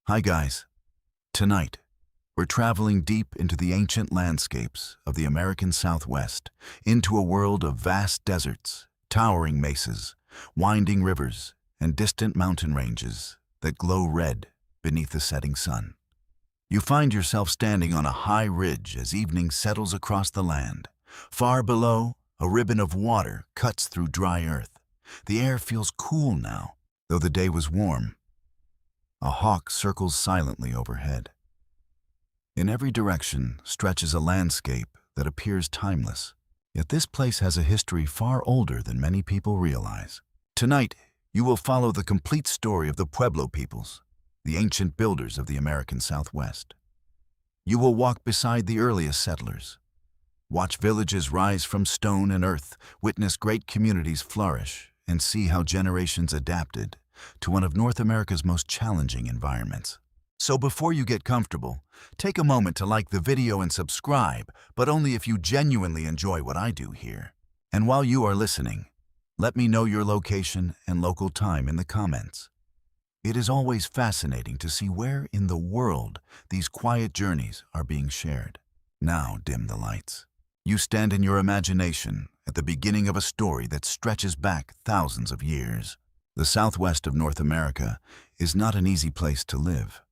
Hi guys. Tonight, we're traveling deep into the ancient landscapes of the American Southwest, into a world of vast deserts, towering mesas, winding rivers, and distant mountain ranges that glow red beneath the setting sun. You find yourself standing on a high ridge as evening settles across the land. Far below, a ribbon of water cuts through dry earth. The air feels cool now, though the day was warm. A hawk circles silently overhead. In every direction stretches a landscape that appears timeless. Yet this place has a history far older than many people realize. Tonight, you will follow the complete story of the Pueblo Peoples, the ancient builders of the American Southwest. You will walk beside the earliest settlers, watch villages rise from stone and earth, witness great communities flourish, and see how generations adapted to one of North America's most challenging environments. So before you get comfortable, take a moment to like the video and subscribe, but only if you genuinely enjoy what I do here. And while you are listening, let me know your location and local time in the comments. It is always fascinating to see where in the world these quiet journeys are being shared. Now dim the lights. You stand in your imagination at the beginning of a story that stretches back thousands of years. The Southwest of North America is not an easy place to live.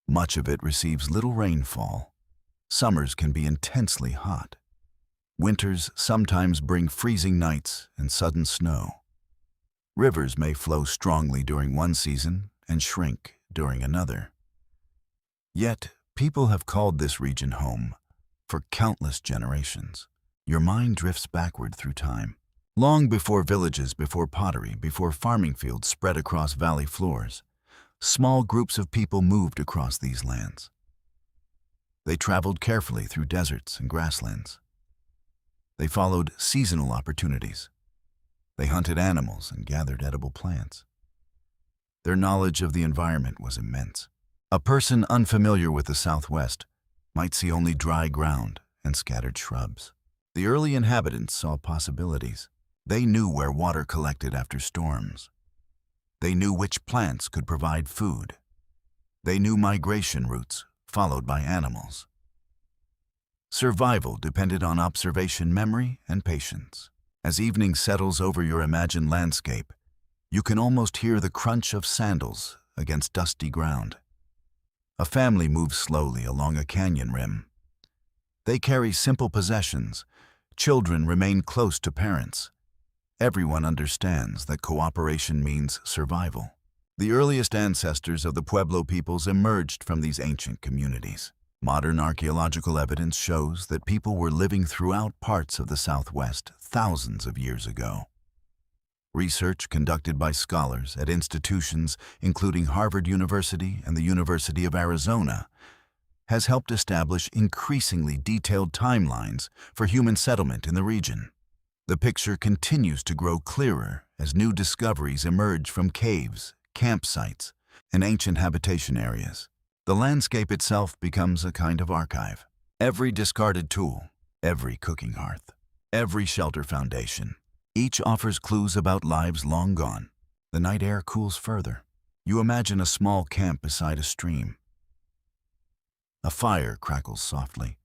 Much of it receives little rainfall. Summers can be intensely hot. Winters sometimes bring freezing nights and sudden snow. Rivers may flow strongly during one season and shrink during another. Yet, people have called this region home for countless generations. Your mind drifts backward through time. Long before villages, before pottery, before farming fields spread across valley floors, small groups of people moved across these lands. They traveled carefully through deserts and grasslands. They followed seasonal opportunities. They hunted animals and gathered edible plants. Their knowledge of the environment was immense. A person unfamiliar with the Southwest might see only dry ground and scattered shrubs. The early inhabitants saw possibilities. They knew where water collected after storms. They knew which plants could provide food. They knew migration routes followed by animals. Survival depended on observation, memory, and patience. As evening settles over your imagined landscape, you can almost hear the crunch of sandals against dusty ground. A family moves slowly along a canyon rim. They carry simple possessions. Children remain close to parents. Everyone understands that cooperation means survival. The earliest ancestors of the Pueblo peoples emerged from these ancient communities. Modern archaeological evidence shows that people were living throughout parts of the Southwest thousands of years ago. Research conducted by scholars at institutions including Harvard University and the University of Arizona has helped establish increasingly detailed timelines for human settlement in the region. The picture continues to grow clearer as new discoveries emerge from caves, campsites, and ancient habitation areas. The landscape itself becomes a kind of archive. Every discarded tool, every cooking hearth, every shelter foundation, each offers clues about lives long gone. The night air cools further. You imagine a small camp beside a stream. A fire crackles softly.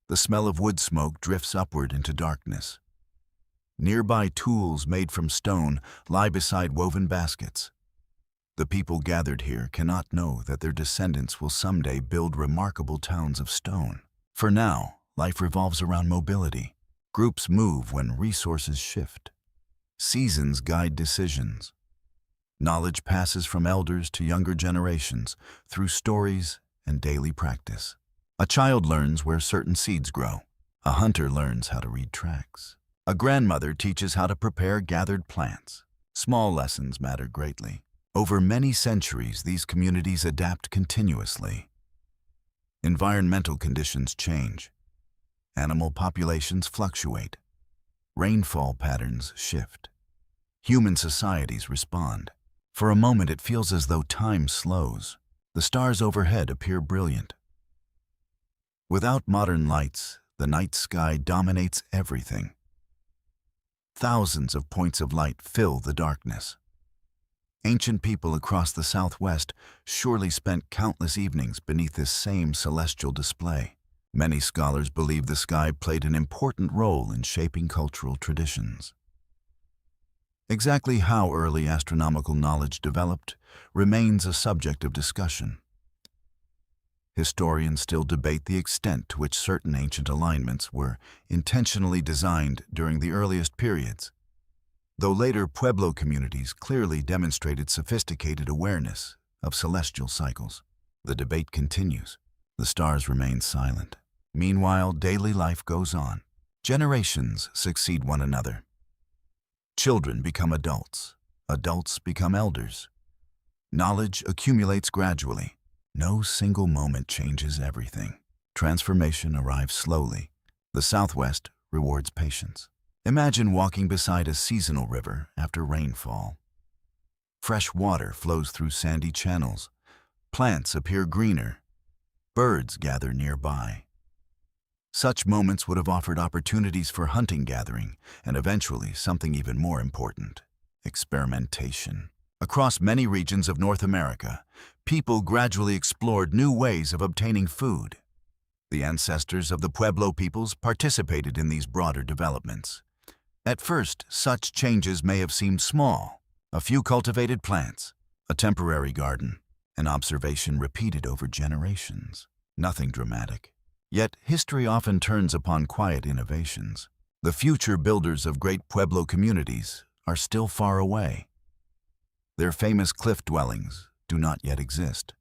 The smell of wood smoke drifts upward into darkness. Nearby tools made from stone lie beside woven baskets. The people gathered here cannot know that their descendants will someday build remarkable towns of stone. For now, life revolves around mobility. Groups move when resources shift. Seasons guide decisions. Knowledge passes from elders to younger generations through stories and daily practice. A child learns where certain seeds grow. A hunter learns how to read tracks. A grandmother teaches how to prepare gathered plants. Small lessons matter greatly. Over many centuries, these communities adapt continuously. Environmental conditions change. Animal populations fluctuate. Rainfall patterns shift. Human societies respond. For a moment, it feels as though time slows. The stars overhead appear brilliant. Without modern lights, the night sky dominates everything. Thousands of points of light fill the darkness. Ancient people across the Southwest surely spent countless evenings beneath this same celestial display. Many scholars believe the sky played an important role in shaping cultural traditions. Exactly how early astronomical knowledge developed remains a subject of discussion. Historians still debate the extent to which certain ancient alignments were intentionally designed during the earliest periods. Though later Pueblo communities clearly demonstrated sophisticated awareness of celestial cycles, the debate continues. The stars remain silent. Meanwhile, daily life goes on. Generations succeed one another. Children become adults. Adults become elders. Knowledge accumulates gradually. No single moment changes everything. Transformation arrives slowly. The Southwest rewards patience. Imagine walking beside a seasonal river after rainfall. Fresh water flows through sandy channels. Plants appear greener. Birds gather nearby. Such moments would have offered opportunities for hunting gathering and eventually something even more important: experimentation. Across many regions of North America, people gradually explored new ways of obtaining food. The ancestors of the Pueblo peoples participated in these broader developments. At first, such changes may have seemed small: a few cultivated plants, a temporary garden, an observation repeated over generations. Nothing dramatic. Yet history often turns upon quiet innovations. The future builders of great Pueblo communities are still far away. Their famous cliff dwellings do not yet exist.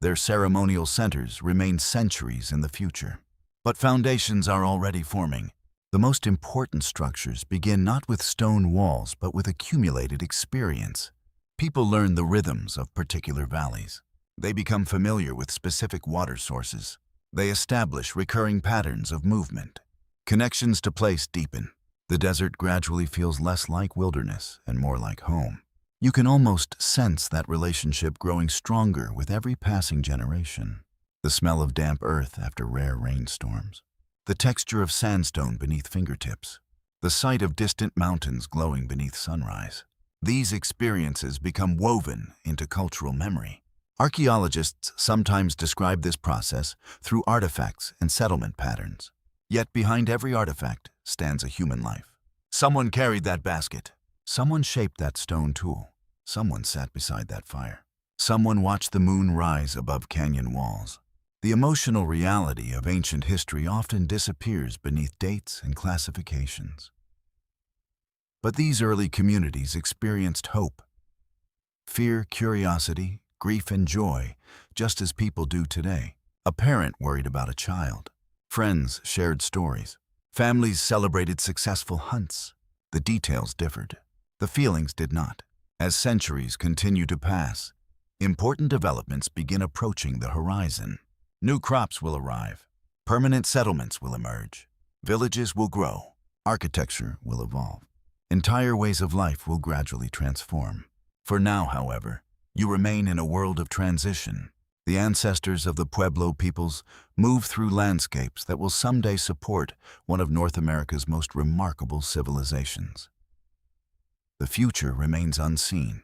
Their ceremonial centers remain centuries in the future. But foundations are already forming. The most important structures begin not with stone walls, but with accumulated experience. People learn the rhythms of particular valleys. They become familiar with specific water sources. They establish recurring patterns of movement. Connections to place deepen. The desert gradually feels less like wilderness and more like home. You can almost sense that relationship growing stronger with every passing generation. The smell of damp earth after rare rainstorms. The texture of sandstone beneath fingertips. The sight of distant mountains glowing beneath sunrise. These experiences become woven into cultural memory. Archaeologists sometimes describe this process through artifacts and settlement patterns. Yet behind every artifact stands a human life. Someone carried that basket. Someone shaped that stone tool. Someone sat beside that fire. Someone watched the moon rise above canyon walls. The emotional reality of ancient history often disappears beneath dates and classifications. But these early communities experienced hope. Fear, curiosity, grief and joy, just as people do today. A parent worried about a child. Friends shared stories. Families celebrated successful hunts. The details differed. The feelings did not. As centuries continue to pass, important developments begin approaching the horizon. New crops will arrive. Permanent settlements will emerge. Villages will grow. Architecture will evolve. Entire ways of life will gradually transform. For now, however, you remain in a world of transition. The ancestors of the Pueblo peoples move through landscapes that will someday support one of North America's most remarkable civilizations. The future remains unseen.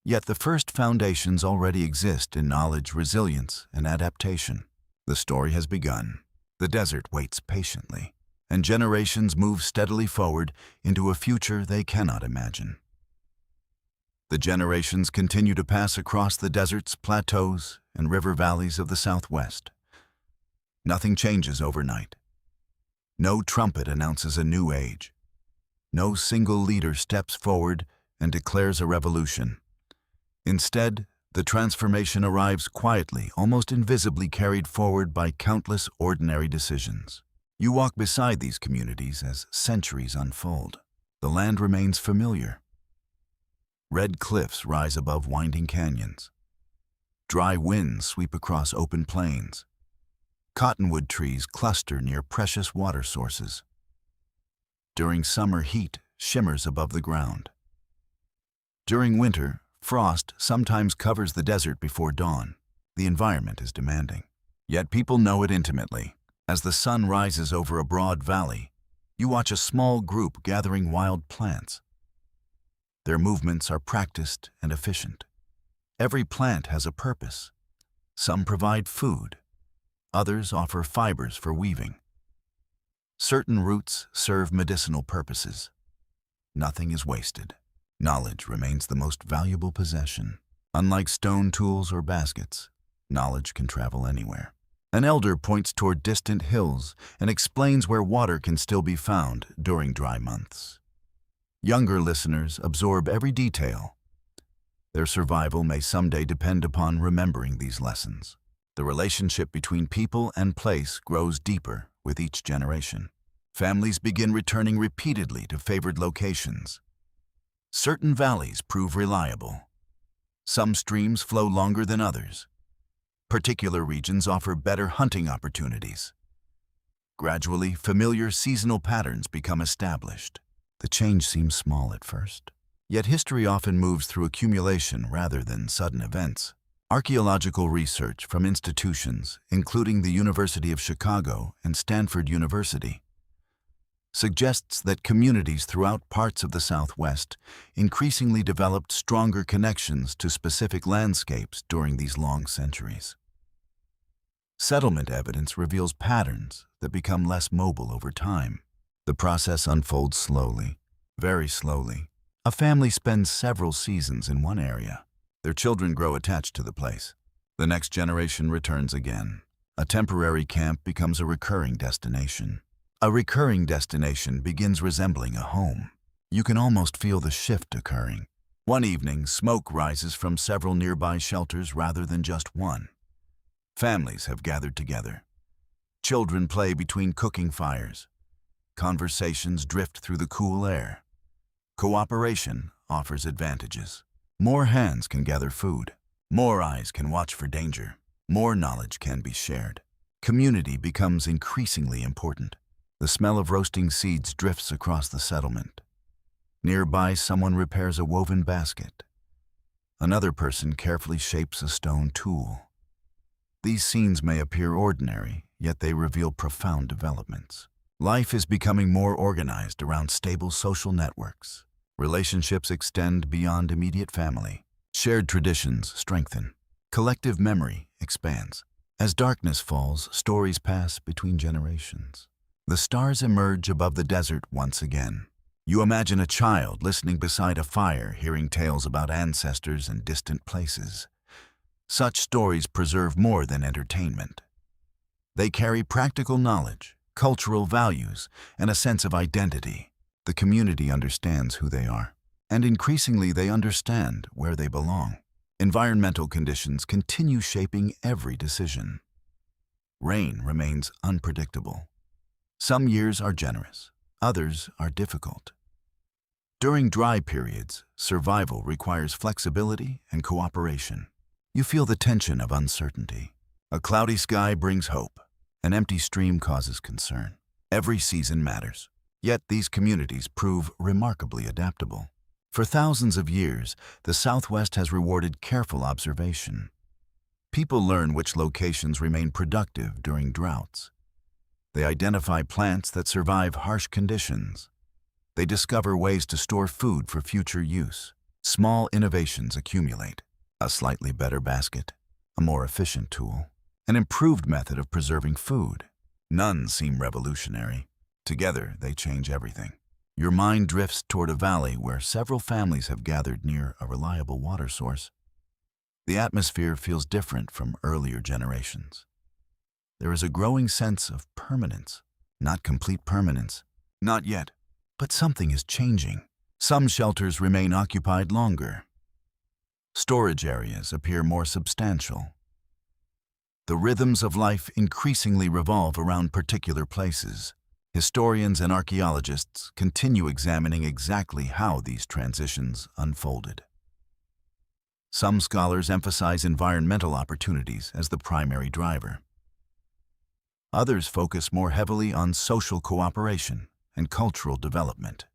Yet the first foundations already exist in knowledge, resilience, and adaptation. The story has begun. The desert waits patiently, and generations move steadily forward into a future they cannot imagine. The generations continue to pass across the deserts, plateaus, and river valleys of the Southwest. Nothing changes overnight. No trumpet announces a new age. No single leader steps forward and declares a revolution. Instead, the transformation arrives quietly, almost invisibly carried forward by countless ordinary decisions. You walk beside these communities as centuries unfold. The land remains familiar. Red cliffs rise above winding canyons. Dry winds sweep across open plains. Cottonwood trees cluster near precious water sources. During summer, heat shimmers above the ground. During winter, frost sometimes covers the desert before dawn. The environment is demanding. Yet people know it intimately. As the sun rises over a broad valley, you watch a small group gathering wild plants. Their movements are practiced and efficient. Every plant has a purpose. Some provide food. Others offer fibers for weaving. Certain roots serve medicinal purposes. Nothing is wasted. Knowledge remains the most valuable possession. Unlike stone tools or baskets, knowledge can travel anywhere. An elder points toward distant hills and explains where water can still be found during dry months. Younger listeners absorb every detail. Their survival may someday depend upon remembering these lessons. The relationship between people and place grows deeper with each generation. Families begin returning repeatedly to favored locations. Certain valleys prove reliable. Some streams flow longer than others. Particular regions offer better hunting opportunities. Gradually, familiar seasonal patterns become established. The change seems small at first. Yet history often moves through accumulation rather than sudden events. Archaeological research from institutions, including the University of Chicago and Stanford University, suggests that communities throughout parts of the Southwest increasingly developed stronger connections to specific landscapes during these long centuries. Settlement evidence reveals patterns that become less mobile over time. The process unfolds slowly, very slowly. A family spends several seasons in one area. Their children grow attached to the place. The next generation returns again. A temporary camp becomes a recurring destination. A recurring destination begins resembling a home. You can almost feel the shift occurring. One evening, smoke rises from several nearby shelters rather than just one. Families have gathered together. Children play between cooking fires. Conversations drift through the cool air. Cooperation offers advantages. More hands can gather food. More eyes can watch for danger. More knowledge can be shared. Community becomes increasingly important. The smell of roasting seeds drifts across the settlement. Nearby, someone repairs a woven basket. Another person carefully shapes a stone tool. These scenes may appear ordinary, yet they reveal profound developments. Life is becoming more organized around stable social networks. Relationships extend beyond immediate family. Shared traditions strengthen. Collective memory expands. As darkness falls, stories pass between generations. The stars emerge above the desert once again. You imagine a child listening beside a fire, hearing tales about ancestors and distant places. Such stories preserve more than entertainment. They carry practical knowledge, cultural values, and a sense of identity. The community understands who they are, and increasingly they understand where they belong. Environmental conditions continue shaping every decision. Rain remains unpredictable. Some years are generous, others are difficult. During dry periods, survival requires flexibility and cooperation. You feel the tension of uncertainty. A cloudy sky brings hope. An empty stream causes concern. Every season matters. Yet these communities prove remarkably adaptable. For thousands of years, the Southwest has rewarded careful observation. People learn which locations remain productive during droughts. They identify plants that survive harsh conditions. They discover ways to store food for future use. Small innovations accumulate. A slightly better basket, a more efficient tool, an improved method of preserving food. None seem revolutionary. Together, they change everything. Your mind drifts toward a valley where several families have gathered near a reliable water source. The atmosphere feels different from earlier generations. There is a growing sense of permanence, not complete permanence. Not yet, but something is changing. Some shelters remain occupied longer. Storage areas appear more substantial. The rhythms of life increasingly revolve around particular places. Historians and archaeologists continue examining exactly how these transitions unfolded. Some scholars emphasize environmental opportunities as the primary driver. Others focus more heavily on social cooperation and cultural development.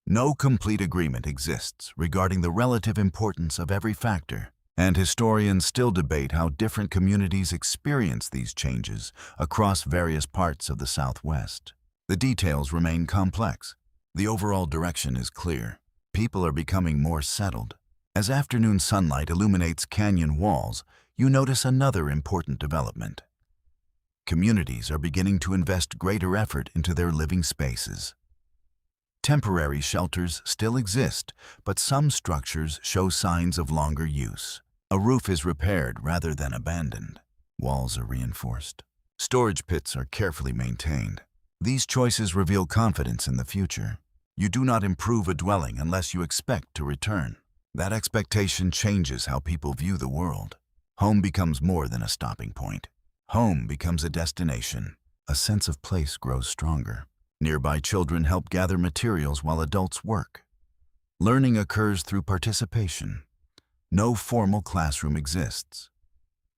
No complete agreement exists regarding the relative importance of every factor, and historians still debate how different communities experience these changes across various parts of the Southwest. The details remain complex. The overall direction is clear. People are becoming more settled. As afternoon sunlight illuminates canyon walls, you notice another important development. Communities are beginning to invest greater effort into their living spaces. Temporary shelters still exist, but some structures show signs of longer use. A roof is repaired rather than abandoned. Walls are reinforced. Storage pits are carefully maintained. These choices reveal confidence in the future. You do not improve a dwelling unless you expect to return. That expectation changes how people view the world. Home becomes more than a stopping point. Home becomes a destination. A sense of place grows stronger. Nearby children help gather materials while adults work. Learning occurs through participation. No formal classroom exists.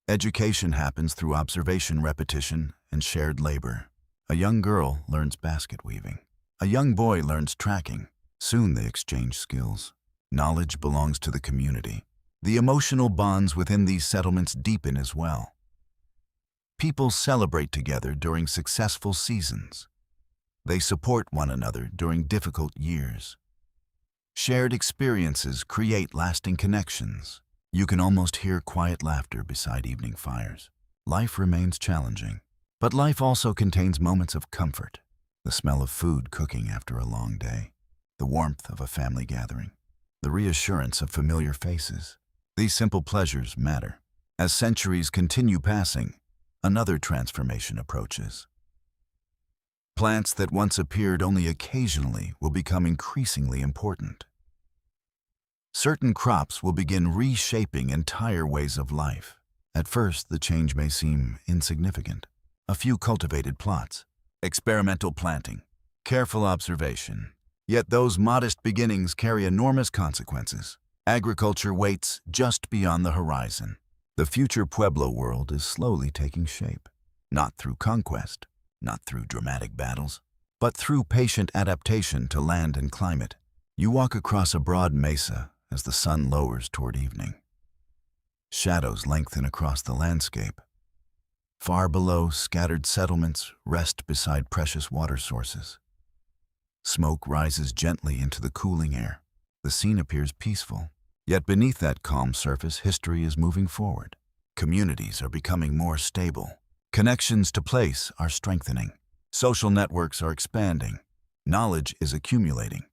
Education happens through observation, repetition, and shared labor. A young girl learns basket weaving. A young boy learns tracking. Soon they exchange skills. Knowledge belongs to the community. The emotional bonds within these settlements deepen as well. People celebrate together during successful seasons. They support one another during difficult years. Shared experiences create lasting connections. You can almost hear quiet laughter beside evening fires. Life remains challenging, but life also contains moments of comfort. The smell of food cooking after a long day, the warmth of a family gathering, the reassurance of familiar faces. These simple pleasures matter. As centuries continue passing, another transformation approaches. Plants that once appeared only occasionally will become increasingly important. Certain crops will begin reshaping entire ways of life. At first, the change may seem insignificant. A few cultivated plots, experimental planting, careful observation. Yet those modest beginnings carry enormous consequences. Agriculture waits just beyond the horizon. The future Pueblo world is slowly taking shape, not through conquest, not through dramatic battles, but through patient adaptation to land and climate. You walk across a broad mesa as the sun lowers toward evening. Shadows lengthen across the landscape. Far below, scattered settlements rest beside precious water sources. Smoke rises gently into the cooling air. The scene appears peaceful. Yet beneath that calm surface, history is moving forward. Communities are becoming more stable. Connections to place are strengthening. Social networks are expanding. Knowledge is accumulating.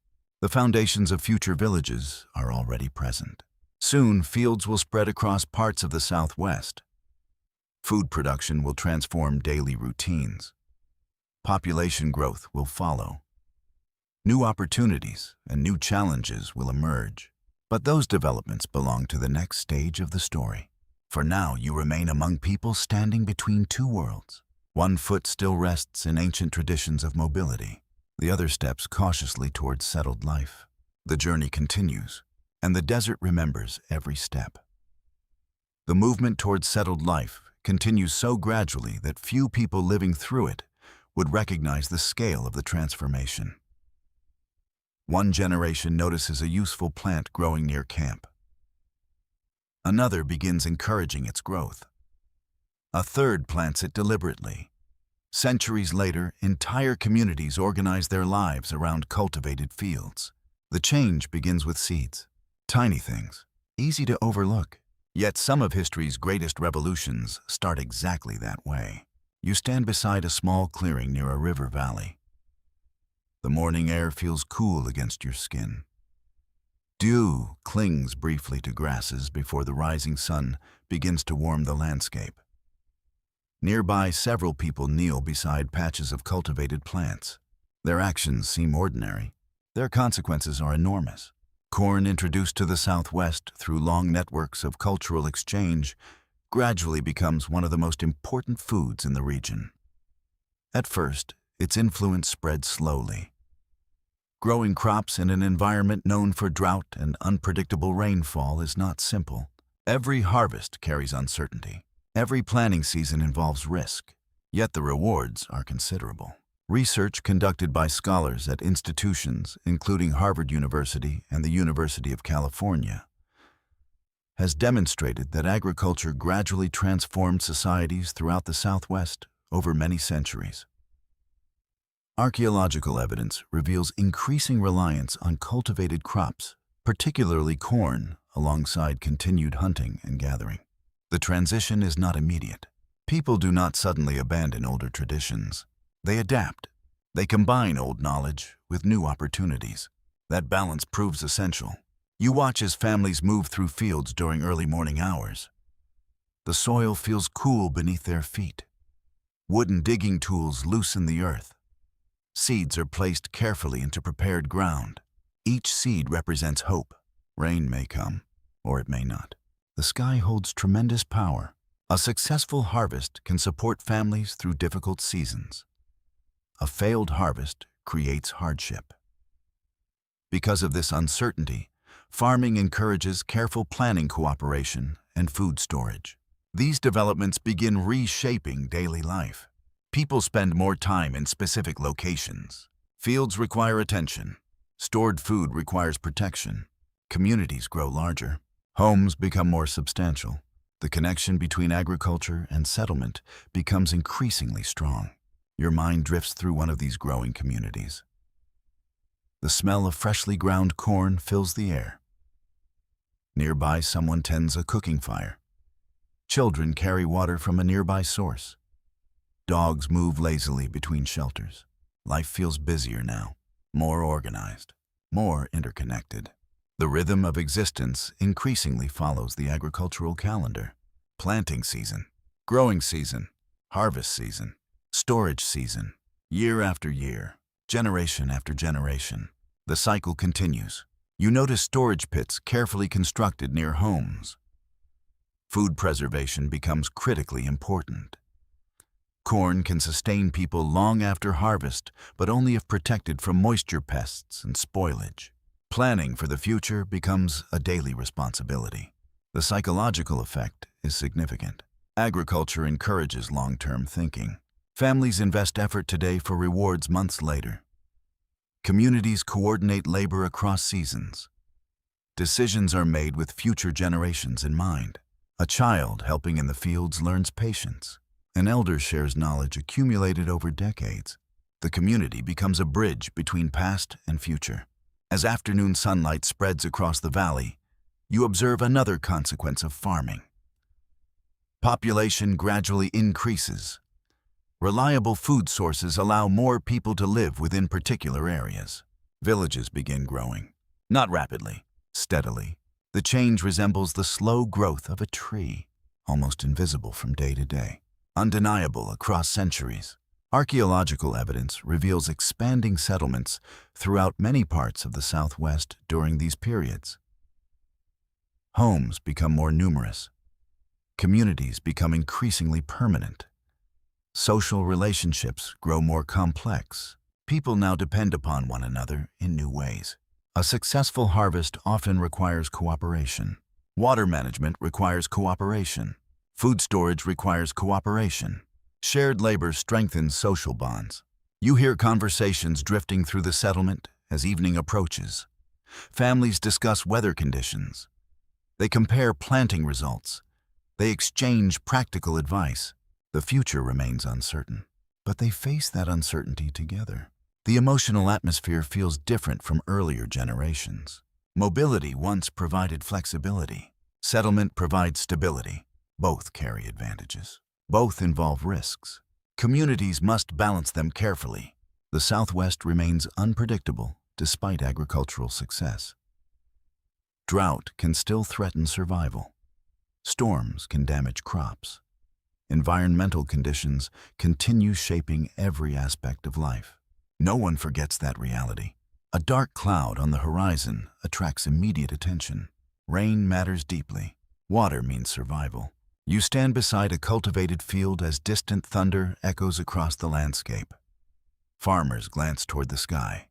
The foundations of future villages are already present. Soon, fields will spread across parts of the Southwest. Food production will transform daily routines. Population growth will follow. New opportunities and new challenges will emerge. But those developments belong to the next stage of the story. For now, you remain among people standing between two worlds. One foot still rests in ancient traditions of mobility. The other steps cautiously towards settled life. The journey continues, and the desert remembers every step. The movement towards settled life continues so gradually that few people living through it would recognize the scale of the transformation. One generation notices a useful plant growing near camp. Another begins encouraging its growth. A third plants it deliberately. Centuries later, entire communities organize their lives around cultivated fields. The change begins with seeds. Tiny things, easy to overlook. Yet some of history's greatest revolutions start exactly that way. You stand beside a small clearing near a river valley. The morning air feels cool against your skin. Dew clings briefly to grasses before the rising sun begins to warm the landscape. Nearby, several people kneel beside patches of cultivated plants. Their actions seem ordinary. Their consequences are enormous. Corn, introduced to the Southwest through long networks of cultural exchange, gradually becomes one of the most important foods in the region. At first, its influence spread slowly. Growing crops in an environment known for drought and unpredictable rainfall is not simple. Every harvest carries uncertainty. Every planting season involves risk. Yet the rewards are considerable. Research conducted by scholars at institutions, including Harvard University and the University of California, has demonstrated that agriculture gradually transformed societies throughout the Southwest over many centuries. Archaeological evidence reveals increasing reliance on cultivated crops, particularly corn, alongside continued hunting and gathering. The transition is not immediate. People do not suddenly abandon older traditions. They adapt. They combine old knowledge with new opportunities. That balance proves essential. You watch as families move through fields during early morning hours. The soil feels cool beneath their feet. Wooden digging tools loosen the earth. Seeds are placed carefully into prepared ground. Each seed represents hope. Rain may come, or it may not. The sky holds tremendous power. A successful harvest can support families through difficult seasons. A failed harvest creates hardship. Because of this uncertainty, farming encourages careful planning, cooperation, and food storage. These developments begin reshaping daily life. People spend more time in specific locations. Fields require attention. Stored food requires protection. Communities grow larger. Homes become more substantial. The connection between agriculture and settlement becomes increasingly strong. Your mind drifts through one of these growing communities. The smell of freshly ground corn fills the air. Nearby, someone tends a cooking fire. Children carry water from a nearby source. Dogs move lazily between shelters. Life feels busier now, more organized, more interconnected. The rhythm of existence increasingly follows the agricultural calendar. Planting season, growing season, harvest season, storage season, year after year, generation after generation. The cycle continues. You notice storage pits carefully constructed near homes. Food preservation becomes critically important. Corn can sustain people long after harvest, but only if protected from moisture pests and spoilage. Planning for the future becomes a daily responsibility. The psychological effect is significant. Agriculture encourages long-term thinking. Families invest effort today for rewards months later. Communities coordinate labor across seasons. Decisions are made with future generations in mind. A child helping in the fields learns patience. An elder shares knowledge accumulated over decades. The community becomes a bridge between past and future. As afternoon sunlight spreads across the valley, you observe another consequence of farming. Population gradually increases. Reliable food sources allow more people to live within particular areas. Villages begin growing. Not rapidly, steadily. The change resembles the slow growth of a tree, almost invisible from day to day, undeniable across centuries. Archaeological evidence reveals expanding settlements throughout many parts of the Southwest during these periods. Homes become more numerous. Communities become increasingly permanent. Social relationships grow more complex. People now depend upon one another in new ways. A successful harvest often requires cooperation. Water management requires cooperation. Food storage requires cooperation. Shared labor strengthens social bonds. You hear conversations drifting through the settlement as evening approaches. Families discuss weather conditions. They compare planting results. They exchange practical advice. The future remains uncertain, but they face that uncertainty together. The emotional atmosphere feels different from earlier generations. Mobility once provided flexibility. Settlement provides stability. Both carry advantages. Both involve risks. Communities must balance them carefully. The Southwest remains unpredictable despite agricultural success. Drought can still threaten survival. Storms can damage crops. Environmental conditions continue shaping every aspect of life. No one forgets that reality. A dark cloud on the horizon attracts immediate attention. Rain matters deeply. Water means survival. You stand beside a cultivated field as distant thunder echoes across the landscape. Farmers glance toward the sky.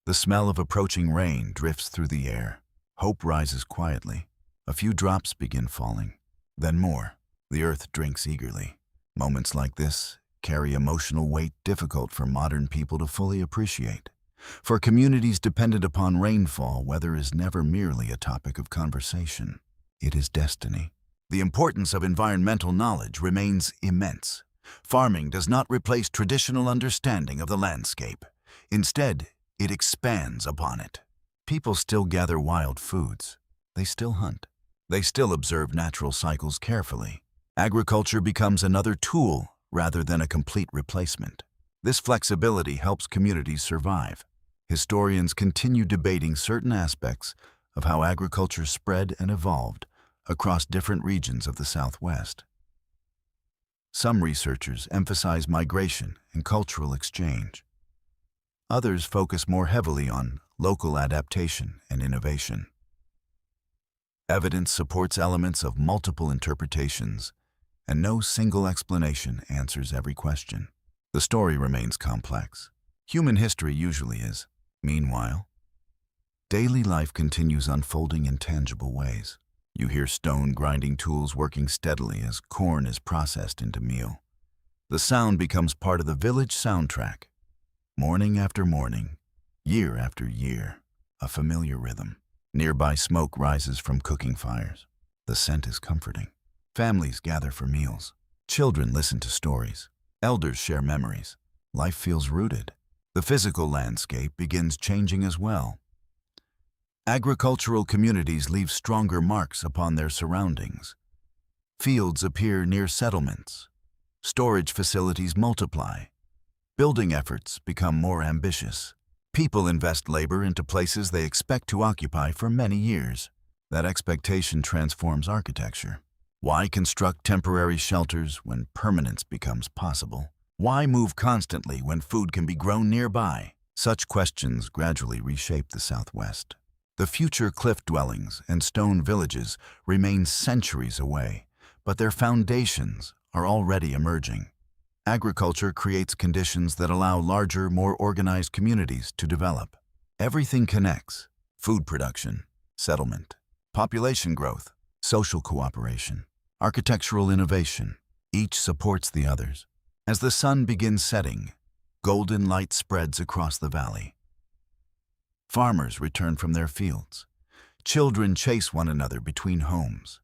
The smell of approaching rain drifts through the air. Hope rises quietly. A few drops begin falling, then more. The earth drinks eagerly. Moments like this carry emotional weight difficult for modern people to fully appreciate. For communities dependent upon rainfall, weather is never merely a topic of conversation. It is destiny. The importance of environmental knowledge remains immense. Farming does not replace traditional understanding of the landscape. Instead, it expands upon it. People still gather wild foods. They still hunt. They still observe natural cycles carefully. Agriculture becomes another tool rather than a complete replacement. This flexibility helps communities survive. Historians continue debating certain aspects of how agriculture spread and evolved across different regions of the Southwest. Some researchers emphasize migration and cultural exchange. Others focus more heavily on local adaptation and innovation. Evidence supports elements of multiple interpretations, and no single explanation answers every question. The story remains complex. Human history usually is. Meanwhile, daily life continues unfolding in tangible ways. You hear stone grinding tools working steadily as corn is processed into meal. The sound becomes part of the village soundtrack. Morning after morning, year after year, a familiar rhythm. Nearby smoke rises from cooking fires. The scent is comforting. Families gather for meals. Children listen to stories. Elders share memories. Life feels rooted. The physical landscape begins changing as well. Agricultural communities leave stronger marks upon their surroundings. Fields appear near settlements. Storage facilities multiply. Building efforts become more ambitious. People invest labor into places they expect to occupy for many years. That expectation transforms architecture. Why construct temporary shelters when permanence becomes possible? Why move constantly when food can be grown nearby? Such questions gradually reshape the Southwest. The future cliff dwellings and stone villages remain centuries away, but their foundations are already emerging. Agriculture creates conditions that allow larger, more organized communities to develop. Everything connects: food production, settlement, population growth, social cooperation, architectural innovation. Each supports the others. As the sun begins setting, golden light spreads across the valley. Farmers return from their fields. Children chase one another between homes.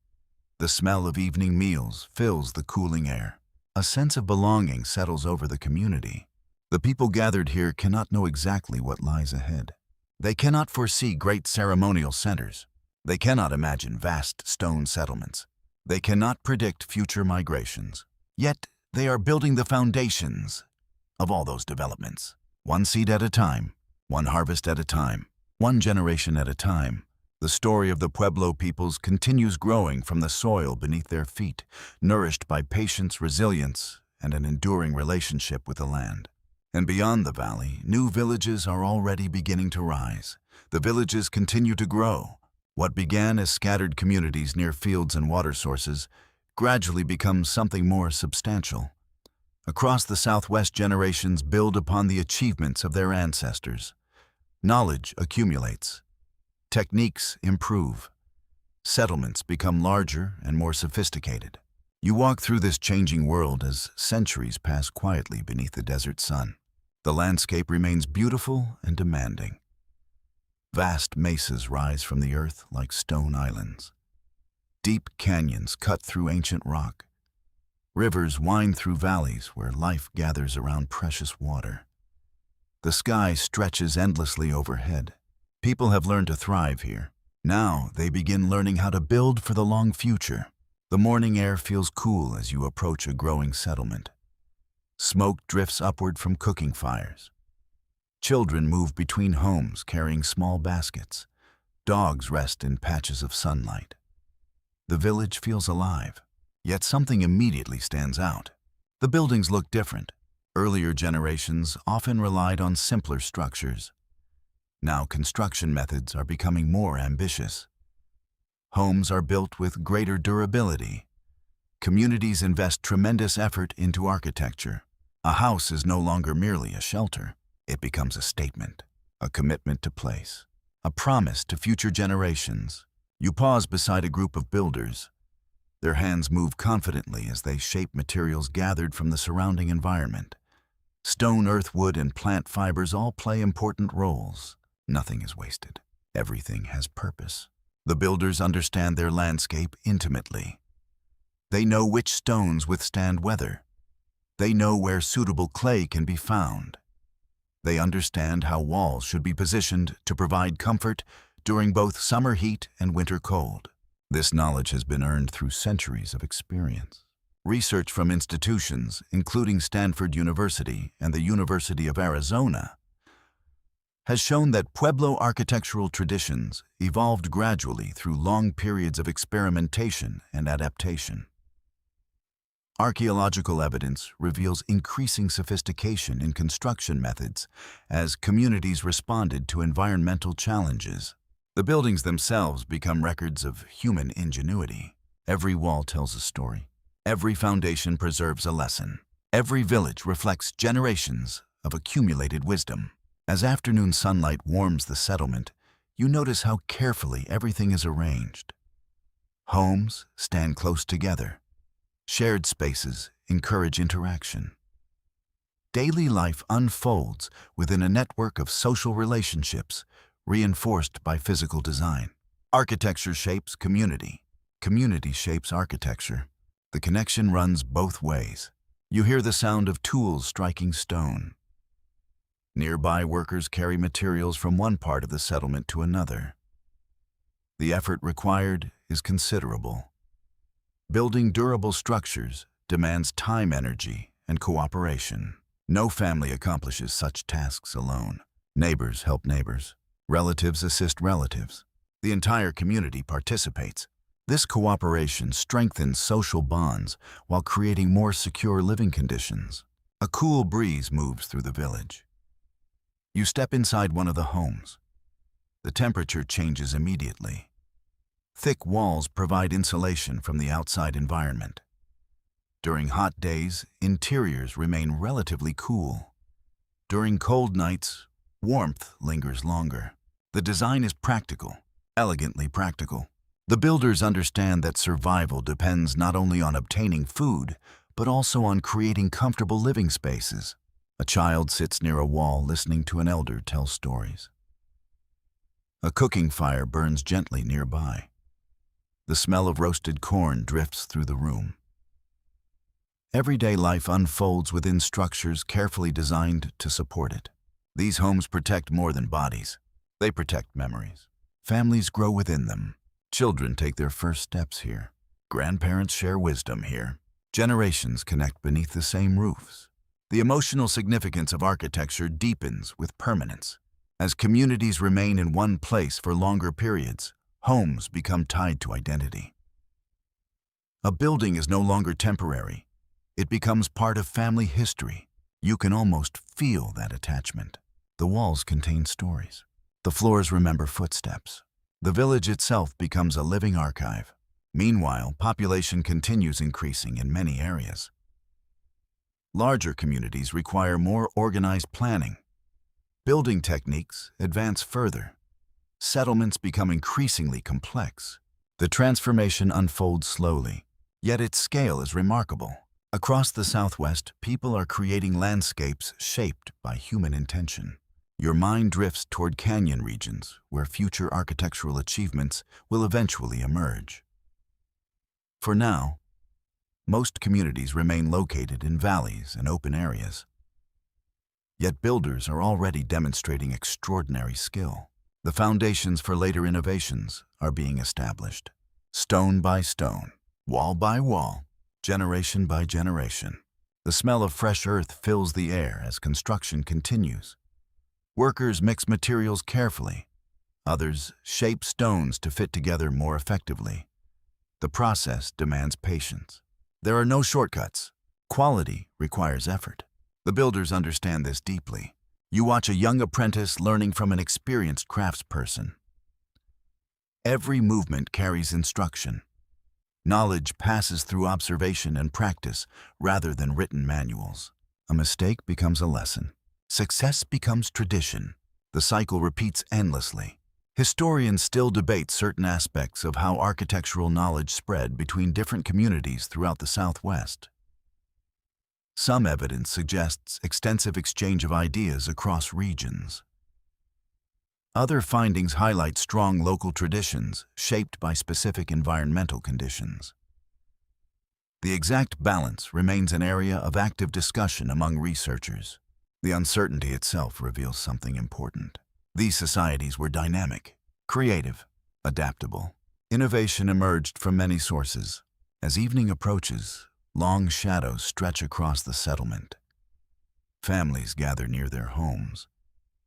The smell of evening meals fills the cooling air. A sense of belonging settles over the community. The people gathered here cannot know exactly what lies ahead. They cannot foresee great ceremonial centers. They cannot imagine vast stone settlements. They cannot predict future migrations. Yet, they are building the foundations of all those developments. One seed at a time, one harvest at a time, one generation at a time. The story of the Pueblo peoples continues growing from the soil beneath their feet, nourished by patience, resilience, and an enduring relationship with the land. And beyond the valley, new villages are already beginning to rise. The villages continue to grow. What began as scattered communities near fields and water sources gradually becomes something more substantial. Across the Southwest, generations build upon the achievements of their ancestors. Knowledge accumulates. Techniques improve. Settlements become larger and more sophisticated. You walk through this changing world as centuries pass quietly beneath the desert sun. The landscape remains beautiful and demanding. Vast mesas rise from the earth like stone islands. Deep canyons cut through ancient rock. Rivers wind through valleys where life gathers around precious water. The sky stretches endlessly overhead. People have learned to thrive here. Now they begin learning how to build for the long future. The morning air feels cool as you approach a growing settlement. Smoke drifts upward from cooking fires. Children move between homes carrying small baskets. Dogs rest in patches of sunlight. The village feels alive, yet something immediately stands out. The buildings look different. Earlier generations often relied on simpler structures. Now construction methods are becoming more ambitious. Homes are built with greater durability. Communities invest tremendous effort into architecture. A house is no longer merely a shelter. It becomes a statement, a commitment to place, a promise to future generations. You pause beside a group of builders. Their hands move confidently as they shape materials gathered from the surrounding environment. Stone, earth, wood, and plant fibers all play important roles. Nothing is wasted. Everything has purpose. The builders understand their landscape intimately. They know which stones withstand weather, They know where suitable clay can be found. They understand how walls should be positioned to provide comfort during both summer heat and winter cold. This knowledge has been earned through centuries of experience. Research from institutions, including Stanford University and the University of Arizona, has shown that Pueblo architectural traditions evolved gradually through long periods of experimentation and adaptation. Archaeological evidence reveals increasing sophistication in construction methods as communities responded to environmental challenges. The buildings themselves become records of human ingenuity. Every wall tells a story. Every foundation preserves a lesson. Every village reflects generations of accumulated wisdom. As afternoon sunlight warms the settlement, you notice how carefully everything is arranged. Homes stand close together. Shared spaces encourage interaction. Daily life unfolds within a network of social relationships reinforced by physical design. Architecture shapes community. Community shapes architecture. The connection runs both ways. You hear the sound of tools striking stone. Nearby workers carry materials from one part of the settlement to another. The effort required is considerable. Building durable structures demands time, energy, and cooperation. No family accomplishes such tasks alone. Neighbors help neighbors. Relatives assist relatives. The entire community participates. This cooperation strengthens social bonds while creating more secure living conditions. A cool breeze moves through the village. You step inside one of the homes. The temperature changes immediately. Thick walls provide insulation from the outside environment. During hot days, interiors remain relatively cool. During cold nights, warmth lingers longer. The design is practical, elegantly practical. The builders understand that survival depends not only on obtaining food, but also on creating comfortable living spaces. A child sits near a wall listening to an elder tell stories. A cooking fire burns gently nearby. The smell of roasted corn drifts through the room. Everyday life unfolds within structures carefully designed to support it. These homes protect more than bodies. They protect memories. Families grow within them. Children take their first steps here. Grandparents share wisdom here. Generations connect beneath the same roofs. The emotional significance of architecture deepens with permanence. As communities remain in one place for longer periods, homes become tied to identity. A building is no longer temporary. It becomes part of family history. You can almost feel that attachment. The walls contain stories. The floors remember footsteps. The village itself becomes a living archive. Meanwhile, population continues increasing in many areas. Larger communities require more organized planning. Building techniques advance further. Settlements become increasingly complex. The transformation unfolds slowly, yet its scale is remarkable. Across the Southwest, people are creating landscapes shaped by human intention. Your mind drifts toward canyon regions where future architectural achievements will eventually emerge. For now, most communities remain located in valleys and open areas. Yet builders are already demonstrating extraordinary skill. The foundations for later innovations are being established. Stone by stone, wall by wall, generation by generation. The smell of fresh earth fills the air as construction continues. Workers mix materials carefully. Others shape stones to fit together more effectively. The process demands patience. There are no shortcuts. Quality requires effort. The builders understand this deeply. You watch a young apprentice learning from an experienced craftsperson. Every movement carries instruction. Knowledge passes through observation and practice rather than written manuals. A mistake becomes a lesson. Success becomes tradition. The cycle repeats endlessly. Historians still debate certain aspects of how architectural knowledge spread between different communities throughout the Southwest. Some evidence suggests extensive exchange of ideas across regions. Other findings highlight strong local traditions shaped by specific environmental conditions. The exact balance remains an area of active discussion among researchers. The uncertainty itself reveals something important. These societies were dynamic, creative, adaptable. Innovation emerged from many sources. As evening approaches, long shadows stretch across the settlement. Families gather near their homes.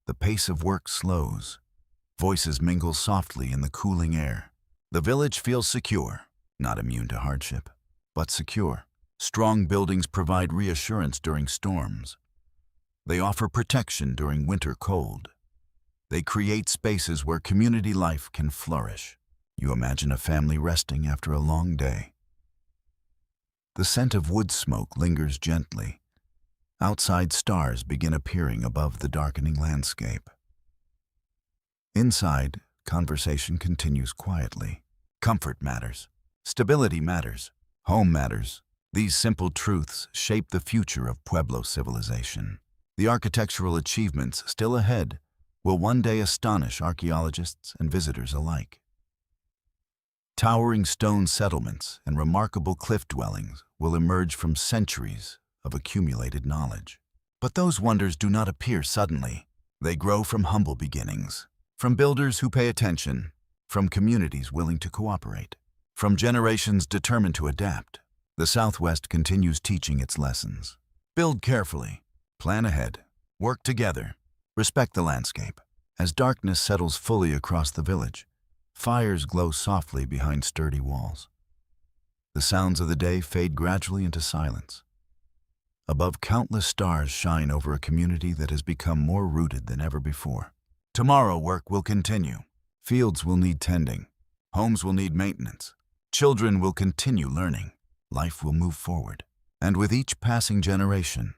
The pace of work slows. Voices mingle softly in the cooling air. The village feels secure, not immune to hardship, but secure. Strong buildings provide reassurance during storms. They offer protection during winter cold. They create spaces where community life can flourish. You imagine a family resting after a long day. The scent of wood smoke lingers gently. Outside stars begin appearing above the darkening landscape. Inside, conversation continues quietly. Comfort matters. Stability matters. Home matters. These simple truths shape the future of Pueblo civilization. The architectural achievements still ahead will one day astonish archaeologists and visitors alike. Towering stone settlements and remarkable cliff dwellings will emerge from centuries of accumulated knowledge. But those wonders do not appear suddenly. They grow from humble beginnings, from builders who pay attention, from communities willing to cooperate, from generations determined to adapt. The Southwest continues teaching its lessons. Build carefully, plan ahead, work together, respect the landscape. As darkness settles fully across the village, fires glow softly behind sturdy walls. The sounds of the day fade gradually into silence. Above, countless stars shine over a community that has become more rooted than ever before. Tomorrow, work will continue. Fields will need tending. Homes will need maintenance. Children will continue learning. Life will move forward. And with each passing generation,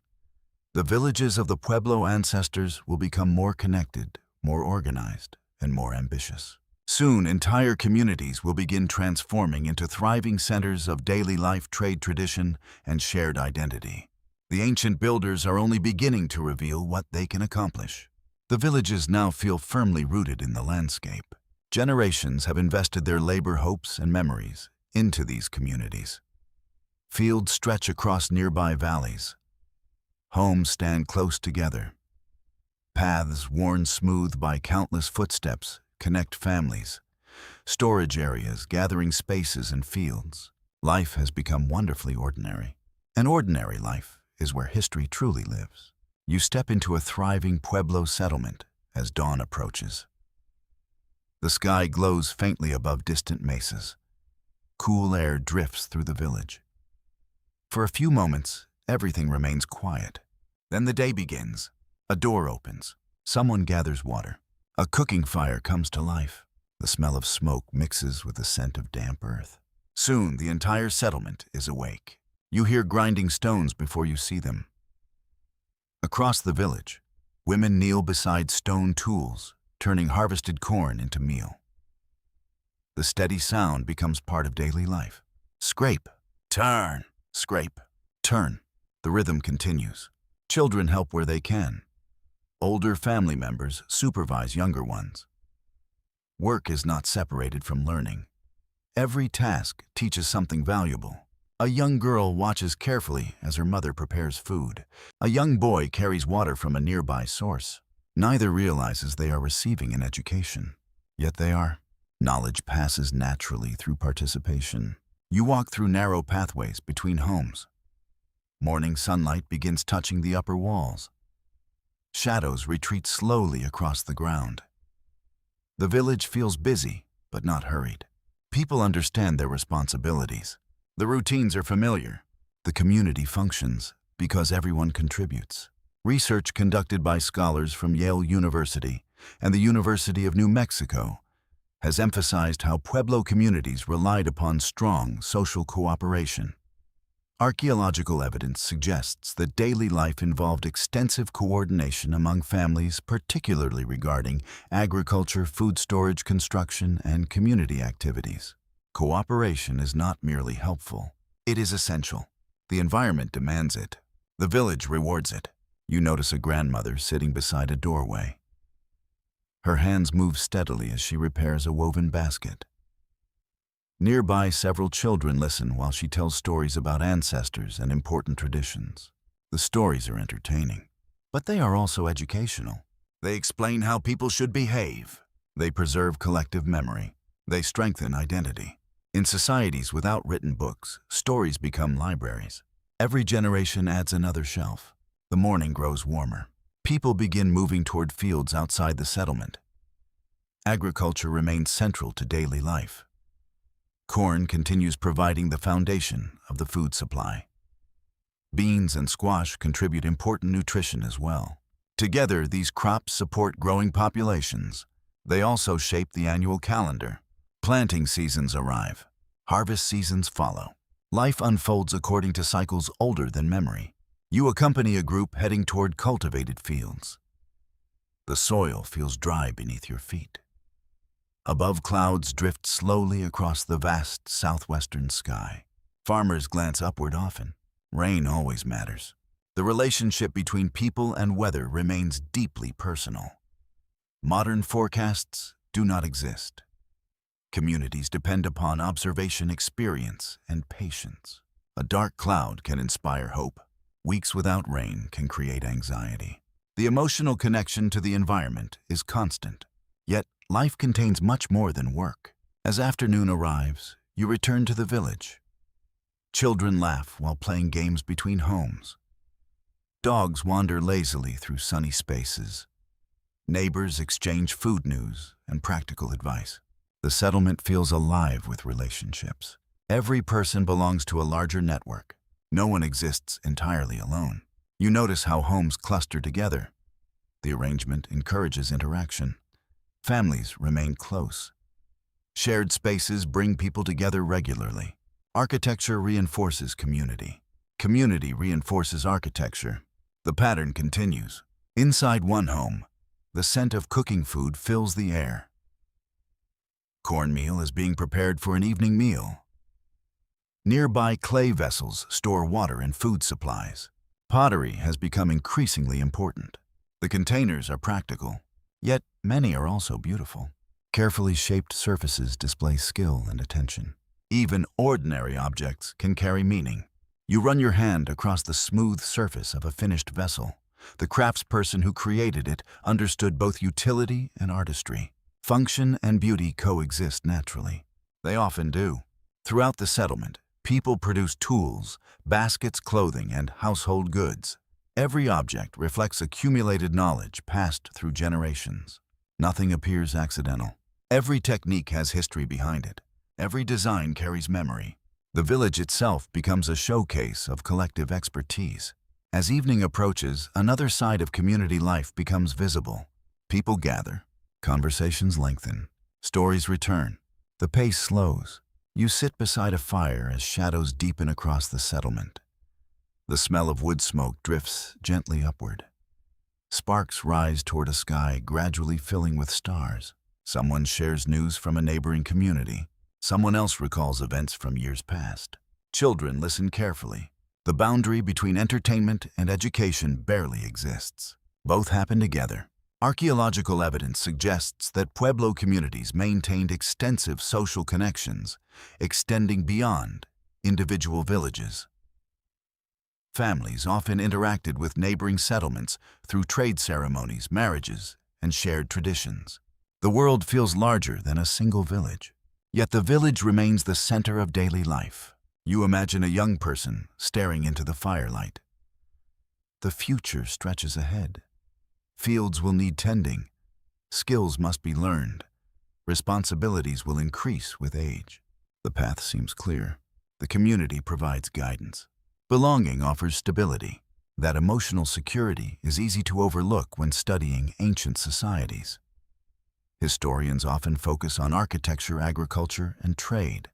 the villages of the Pueblo ancestors will become more connected, more organized, and more ambitious. Soon, entire communities will begin transforming into thriving centers of daily life, trade tradition, and shared identity. The ancient builders are only beginning to reveal what they can accomplish. The villages now feel firmly rooted in the landscape. Generations have invested their labor, hopes, and memories into these communities. Fields stretch across nearby valleys. Homes stand close together. Paths worn smooth by countless footsteps connect families. Storage areas, gathering spaces, and fields. Life has become wonderfully ordinary. An ordinary life is where history truly lives. You step into a thriving Pueblo settlement as dawn approaches. The sky glows faintly above distant mesas. Cool air drifts through the village. For a few moments, everything remains quiet. Then the day begins. A door opens. Someone gathers water. A cooking fire comes to life. The smell of smoke mixes with the scent of damp earth. Soon, the entire settlement is awake. You hear grinding stones before you see them. Across the village, women kneel beside stone tools, turning harvested corn into meal. The steady sound becomes part of daily life. Scrape, turn, scrape, turn. The rhythm continues. Children help where they can. Older family members supervise younger ones. Work is not separated from learning. Every task teaches something valuable. A young girl watches carefully as her mother prepares food. A young boy carries water from a nearby source. Neither realizes they are receiving an education, yet they are. Knowledge passes naturally through participation. You walk through narrow pathways between homes. Morning sunlight begins touching the upper walls. Shadows retreat slowly across the ground. The village feels busy, but not hurried. People understand their responsibilities. The routines are familiar. The community functions because everyone contributes. Research conducted by scholars from Yale University and the University of New Mexico has emphasized how Pueblo communities relied upon strong social cooperation. Archaeological evidence suggests that daily life involved extensive coordination among families, particularly regarding agriculture, food storage, construction, and community activities. Cooperation is not merely helpful. It is essential. The environment demands it. The village rewards it. You notice a grandmother sitting beside a doorway. Her hands move steadily as she repairs a woven basket. Nearby, several children listen while she tells stories about ancestors and important traditions. The stories are entertaining, but they are also educational. They explain how people should behave. They preserve collective memory. They strengthen identity. In societies without written books, stories become libraries. Every generation adds another shelf. The morning grows warmer. People begin moving toward fields outside the settlement. Agriculture remains central to daily life. Corn continues providing the foundation of the food supply. Beans and squash contribute important nutrition as well. Together, these crops support growing populations. They also shape the annual calendar. Planting seasons arrive. Harvest seasons follow. Life unfolds according to cycles older than memory. You accompany a group heading toward cultivated fields. The soil feels dry beneath your feet. Above, clouds drift slowly across the vast southwestern sky. Farmers glance upward often. Rain always matters. The relationship between people and weather remains deeply personal. Modern forecasts do not exist. Communities depend upon observation, experience, and patience. A dark cloud can inspire hope. Weeks without rain can create anxiety. The emotional connection to the environment is constant. Yet, life contains much more than work. As afternoon arrives, you return to the village. Children laugh while playing games between homes. Dogs wander lazily through sunny spaces. Neighbors exchange food news and practical advice. The settlement feels alive with relationships. Every person belongs to a larger network. No one exists entirely alone. You notice how homes cluster together. The arrangement encourages interaction. Families remain close. Shared spaces bring people together regularly. Architecture reinforces community. Community reinforces architecture. The pattern continues. Inside one home, the scent of cooking food fills the air. Cornmeal is being prepared for an evening meal. Nearby, clay vessels store water and food supplies. Pottery has become increasingly important. The containers are practical, yet many are also beautiful. Carefully shaped surfaces display skill and attention. Even ordinary objects can carry meaning. You run your hand across the smooth surface of a finished vessel. The craftsperson who created it understood both utility and artistry. Function and beauty coexist naturally. They often do. Throughout the settlement, people produce tools, baskets, clothing, and household goods. Every object reflects accumulated knowledge passed through generations. Nothing appears accidental. Every technique has history behind it. Every design carries memory. The village itself becomes a showcase of collective expertise. As evening approaches, another side of community life becomes visible. People gather. Conversations lengthen. Stories return. The pace slows. You sit beside a fire as shadows deepen across the settlement. The smell of wood smoke drifts gently upward. Sparks rise toward a sky gradually filling with stars. Someone shares news from a neighboring community. Someone else recalls events from years past. Children listen carefully. The boundary between entertainment and education barely exists. Both happen together. Archaeological evidence suggests that Pueblo communities maintained extensive social connections, extending beyond individual villages. Families often interacted with neighboring settlements through trade ceremonies, marriages, and shared traditions. The world feels larger than a single village. Yet the village remains the center of daily life. You imagine a young person staring into the firelight. The future stretches ahead. Fields will need tending. Skills must be learned. Responsibilities will increase with age. The path seems clear. The community provides guidance. Belonging offers stability. That emotional security is easy to overlook when studying ancient societies. Historians often focus on architecture, agriculture, and trade.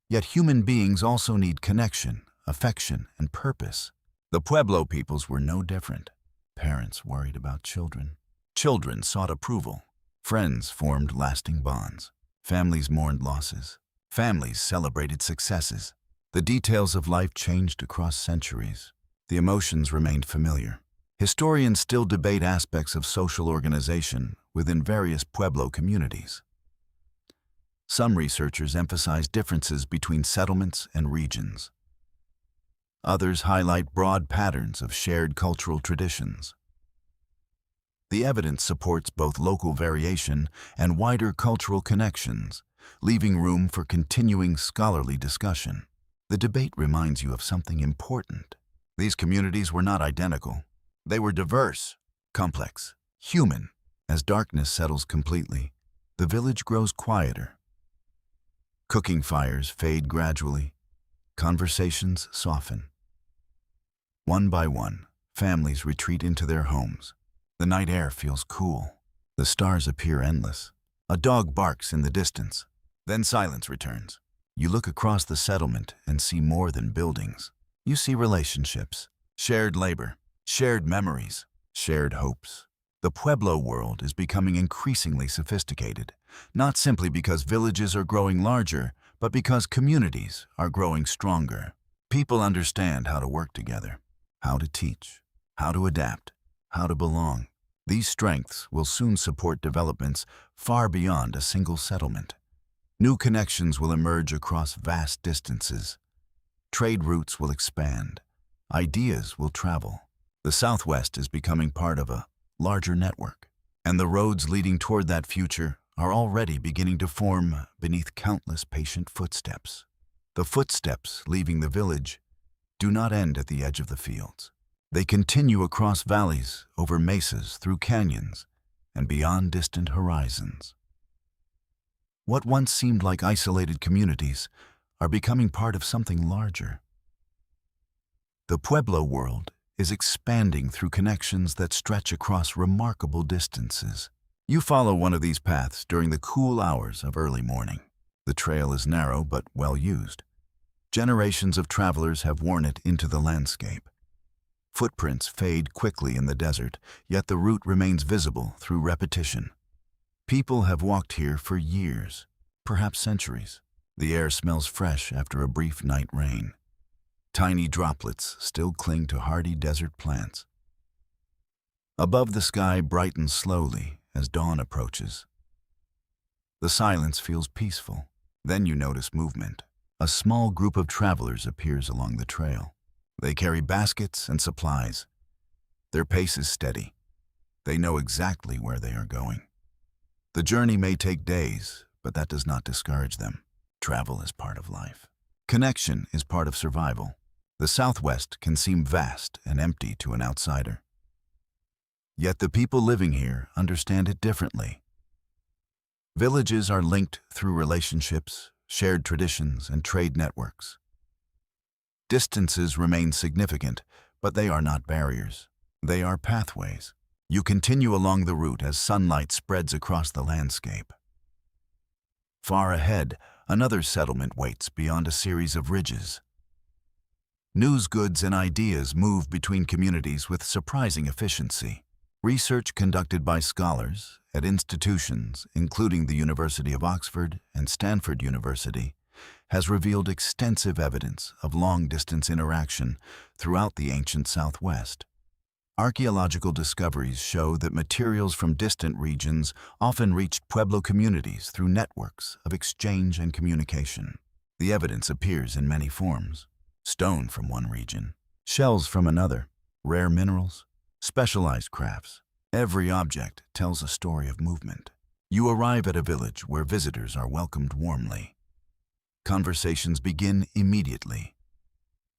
Yet human beings also need connection, affection, and purpose. The Pueblo peoples were no different. Parents worried about children. Children sought approval. Friends formed lasting bonds. Families mourned losses. Families celebrated successes. The details of life changed across centuries. The emotions remained familiar. Historians still debate aspects of social organization within various Pueblo communities. Some researchers emphasize differences between settlements and regions. Others highlight broad patterns of shared cultural traditions. The evidence supports both local variation and wider cultural connections, leaving room for continuing scholarly discussion. The debate reminds you of something important. These communities were not identical. They were diverse, complex, human. As darkness settles completely, the village grows quieter. Cooking fires fade gradually. Conversations soften. One by one, families retreat into their homes. The night air feels cool. The stars appear endless. A dog barks in the distance. Then silence returns. You look across the settlement and see more than buildings. You see relationships, shared labor, shared memories, shared hopes. The Pueblo world is becoming increasingly sophisticated, not simply because villages are growing larger, but because communities are growing stronger. People understand how to work together, how to teach, how to adapt, how to belong. These strengths will soon support developments far beyond a single settlement. New connections will emerge across vast distances. Trade routes will expand. Ideas will travel. The Southwest is becoming part of a larger network, and the roads leading toward that future are already beginning to form beneath countless patient footsteps. The footsteps leaving the village do not end at the edge of the fields. They continue across valleys, over mesas, through canyons, and beyond distant horizons. What once seemed like isolated communities are becoming part of something larger. The Pueblo world is expanding through connections that stretch across remarkable distances. You follow one of these paths during the cool hours of early morning. The trail is narrow but well used. Generations of travelers have worn it into the landscape. Footprints fade quickly in the desert, yet the route remains visible through repetition. People have walked here for years, perhaps centuries. The air smells fresh after a brief night rain. Tiny droplets still cling to hardy desert plants. Above, the sky brightens slowly as dawn approaches. The silence feels peaceful. Then you notice movement. A small group of travelers appears along the trail. They carry baskets and supplies. Their pace is steady. They know exactly where they are going. The journey may take days, but that does not discourage them. Travel is part of life. Connection is part of survival. The Southwest can seem vast and empty to an outsider. Yet the people living here understand it differently. Villages are linked through relationships, shared traditions, and trade networks. Distances remain significant, but they are not barriers. They are pathways. You continue along the route as sunlight spreads across the landscape. Far ahead, another settlement waits beyond a series of ridges. News goods and ideas move between communities with surprising efficiency. Research conducted by scholars at institutions, including the University of Oxford and Stanford University, has revealed extensive evidence of long-distance interaction throughout the ancient Southwest. Archaeological discoveries show that materials from distant regions often reached Pueblo communities through networks of exchange and communication. The evidence appears in many forms: stone from one region, shells from another, rare minerals, specialized crafts. Every object tells a story of movement. You arrive at a village where visitors are welcomed warmly. Conversations begin immediately.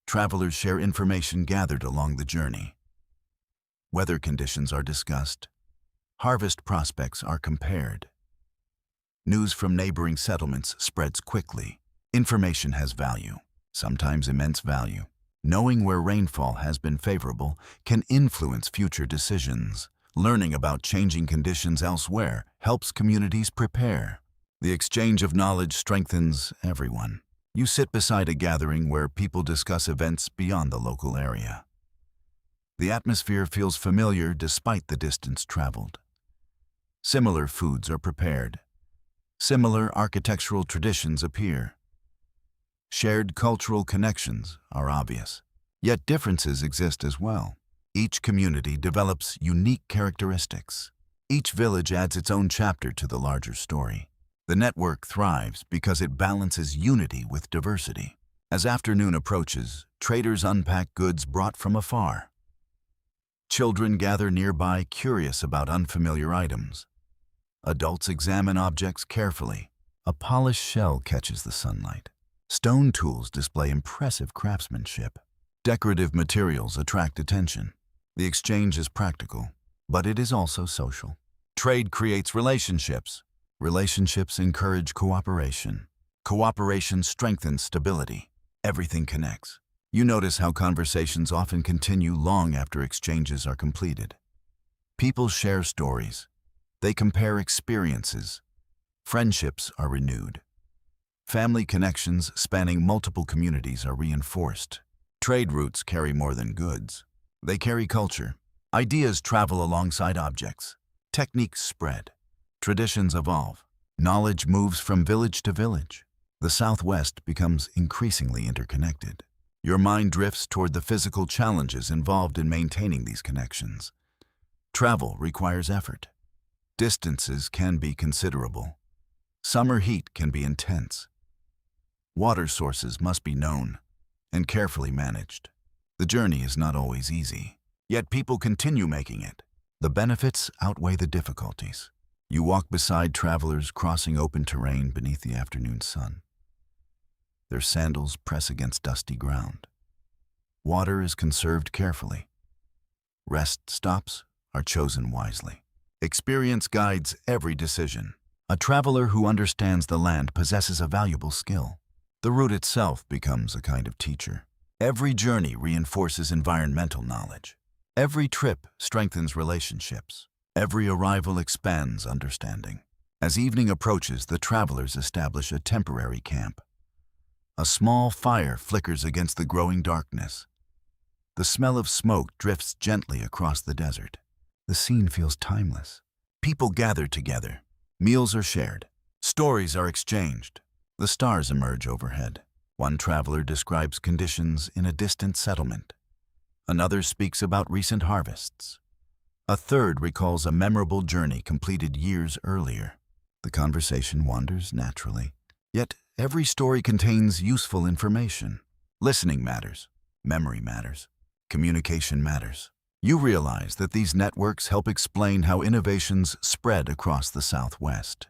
Travelers share information gathered along the journey. Weather conditions are discussed. Harvest prospects are compared. News from neighboring settlements spreads quickly. Information has value, sometimes immense value. Knowing where rainfall has been favorable can influence future decisions. Learning about changing conditions elsewhere helps communities prepare. The exchange of knowledge strengthens everyone. You sit beside a gathering where people discuss events beyond the local area. The atmosphere feels familiar despite the distance traveled. Similar foods are prepared. Similar architectural traditions appear. Shared cultural connections are obvious. Yet differences exist as well. Each community develops unique characteristics. Each village adds its own chapter to the larger story. The network thrives because it balances unity with diversity. As afternoon approaches, traders unpack goods brought from afar. Children gather nearby, curious about unfamiliar items. Adults examine objects carefully. A polished shell catches the sunlight. Stone tools display impressive craftsmanship. Decorative materials attract attention. The exchange is practical, but it is also social. Trade creates relationships. Relationships encourage cooperation. Cooperation strengthens stability. Everything connects. You notice how conversations often continue long after exchanges are completed. People share stories. They compare experiences. Friendships are renewed. Family connections spanning multiple communities are reinforced. Trade routes carry more than goods. They carry culture. Ideas travel alongside objects. Techniques spread. Traditions evolve. Knowledge moves from village to village. The Southwest becomes increasingly interconnected. Your mind drifts toward the physical challenges involved in maintaining these connections. Travel requires effort. Distances can be considerable. Summer heat can be intense. Water sources must be known and carefully managed. The journey is not always easy, yet people continue making it. The benefits outweigh the difficulties. You walk beside travelers crossing open terrain beneath the afternoon sun. Their sandals press against dusty ground. Water is conserved carefully. Rest stops are chosen wisely. Experience guides every decision. A traveler who understands the land possesses a valuable skill. The route itself becomes a kind of teacher. Every journey reinforces environmental knowledge. Every trip strengthens relationships. Every arrival expands understanding. As evening approaches, the travelers establish a temporary camp. A small fire flickers against the growing darkness. The smell of smoke drifts gently across the desert. The scene feels timeless. People gather together. Meals are shared. Stories are exchanged. The stars emerge overhead. One traveler describes conditions in a distant settlement. Another speaks about recent harvests. A third recalls a memorable journey completed years earlier. The conversation wanders naturally. Yet every story contains useful information. Listening matters. Memory matters. Communication matters. You realize that these networks help explain how innovations spread across the Southwest.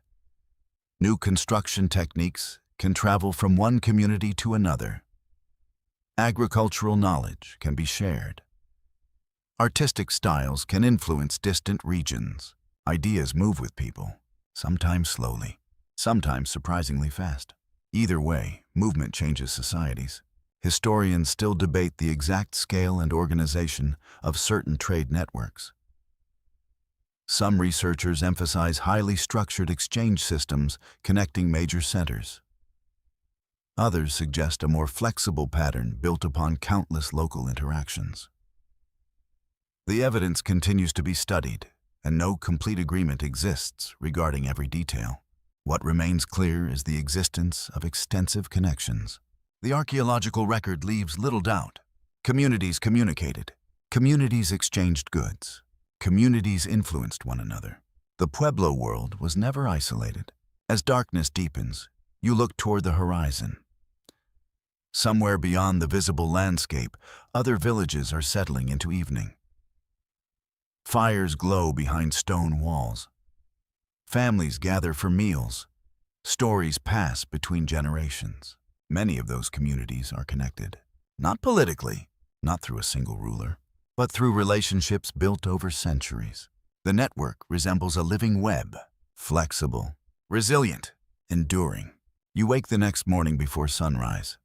New construction techniques can travel from one community to another. Agricultural knowledge can be shared. Artistic styles can influence distant regions. Ideas move with people, sometimes slowly, sometimes surprisingly fast. Either way, movement changes societies. Historians still debate the exact scale and organization of certain trade networks. Some researchers emphasize highly structured exchange systems connecting major centers. Others suggest a more flexible pattern built upon countless local interactions. The evidence continues to be studied, and no complete agreement exists regarding every detail. What remains clear is the existence of extensive connections. The archaeological record leaves little doubt. Communities communicated. Communities exchanged goods. Communities influenced one another. The Pueblo world was never isolated. As darkness deepens, you look toward the horizon. Somewhere beyond the visible landscape, other villages are settling into evening. Fires glow behind stone walls. Families gather for meals. Stories pass between generations. Many of those communities are connected, not politically, not through a single ruler, but through relationships built over centuries. The network resembles a living web, flexible, resilient, enduring. You wake the next morning before sunrise.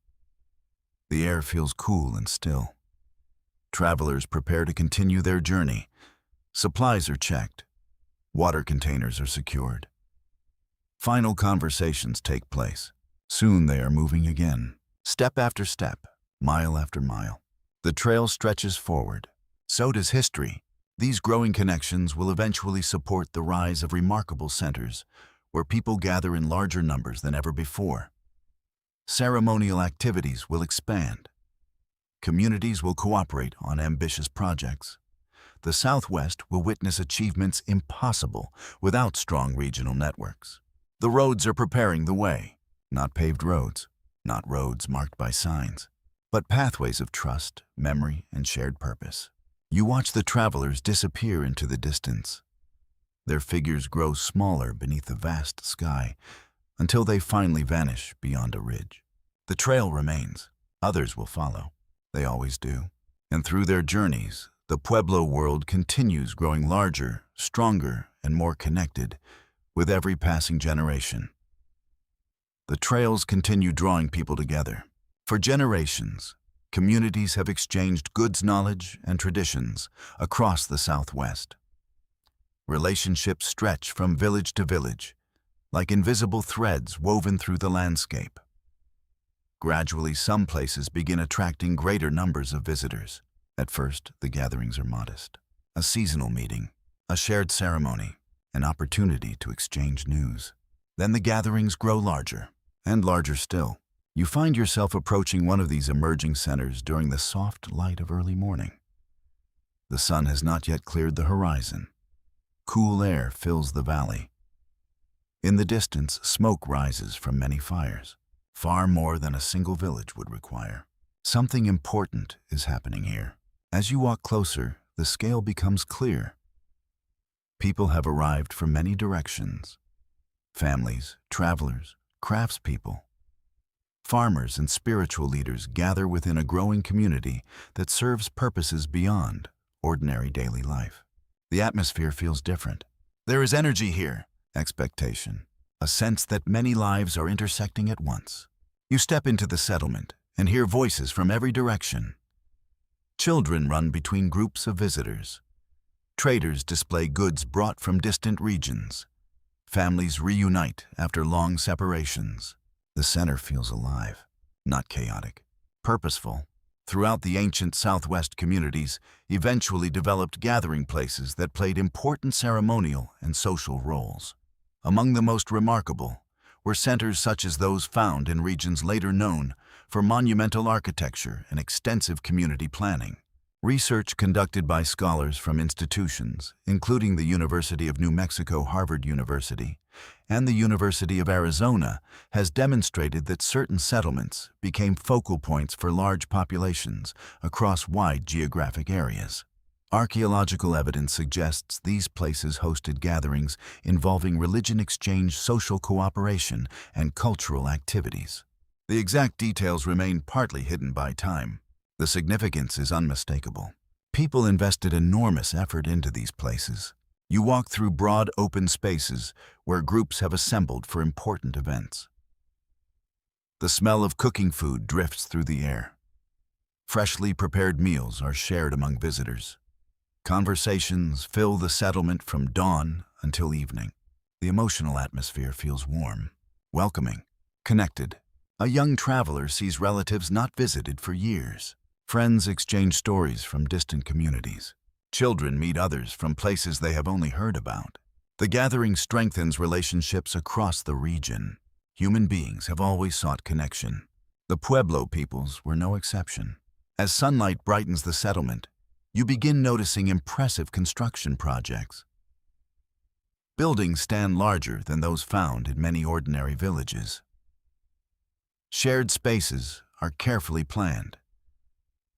The air feels cool and still. Travelers prepare to continue their journey. Supplies are checked. Water containers are secured. Final conversations take place. Soon they are moving again, step after step, mile after mile. The trail stretches forward. So does history. These growing connections will eventually support the rise of remarkable centers where people gather in larger numbers than ever before. Ceremonial activities will expand. Communities will cooperate on ambitious projects. The Southwest will witness achievements impossible without strong regional networks. The roads are preparing the way, not paved roads, not roads marked by signs, but pathways of trust, memory, and shared purpose. You watch the travelers disappear into the distance. Their figures grow smaller beneath the vast sky until they finally vanish beyond a ridge. The trail remains. Others will follow. They always do. And through their journeys, the Pueblo world continues growing larger, stronger, and more connected with every passing generation. The trails continue drawing people together. For generations, communities have exchanged goods, knowledge, and traditions across the Southwest. Relationships stretch from village to village, like invisible threads woven through the landscape. Gradually, some places begin attracting greater numbers of visitors. At first, the gatherings are modest. A seasonal meeting, a shared ceremony, an opportunity to exchange news. Then the gatherings grow larger, and larger still. You find yourself approaching one of these emerging centers during the soft light of early morning. The sun has not yet cleared the horizon. Cool air fills the valley. In the distance, smoke rises from many fires, far more than a single village would require. Something important is happening here. As you walk closer, the scale becomes clear. People have arrived from many directions. Families, travelers, craftspeople, farmers, and spiritual leaders gather within a growing community that serves purposes beyond ordinary daily life. The atmosphere feels different. There is energy here, expectation, a sense that many lives are intersecting at once. You step into the settlement and hear voices from every direction. Children run between groups of visitors. Traders display goods brought from distant regions. Families reunite after long separations. The center feels alive, not chaotic, purposeful. Throughout the ancient Southwest, communities eventually developed gathering places that played important ceremonial and social roles. Among the most remarkable were centers such as those found in regions later known for monumental architecture and extensive community planning. Research conducted by scholars from institutions, including the University of New Mexico, Harvard University, and the University of Arizona, has demonstrated that certain settlements became focal points for large populations across wide geographic areas. Archaeological evidence suggests these places hosted gatherings involving religion exchange, social cooperation, and cultural activities. The exact details remain partly hidden by time. The significance is unmistakable. People invested enormous effort into these places. You walk through broad, open spaces where groups have assembled for important events. The smell of cooking food drifts through the air. Freshly prepared meals are shared among visitors. Conversations fill the settlement from dawn until evening. The emotional atmosphere feels warm, welcoming, connected. A young traveler sees relatives not visited for years. Friends exchange stories from distant communities. Children meet others from places they have only heard about. The gathering strengthens relationships across the region. Human beings have always sought connection. The Pueblo peoples were no exception. As sunlight brightens the settlement, you begin noticing impressive construction projects. Buildings stand larger than those found in many ordinary villages. Shared spaces are carefully planned.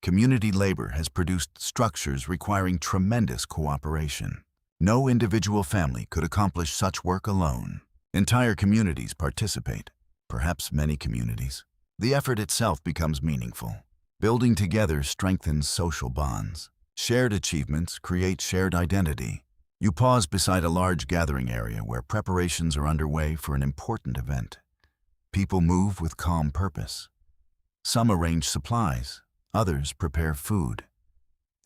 Community labor has produced structures requiring tremendous cooperation. No individual family could accomplish such work alone. Entire communities participate, perhaps many communities. The effort itself becomes meaningful. Building together strengthens social bonds. Shared achievements create shared identity. You pause beside a large gathering area where preparations are underway for an important event. People move with calm purpose. Some arrange supplies. Others prepare food.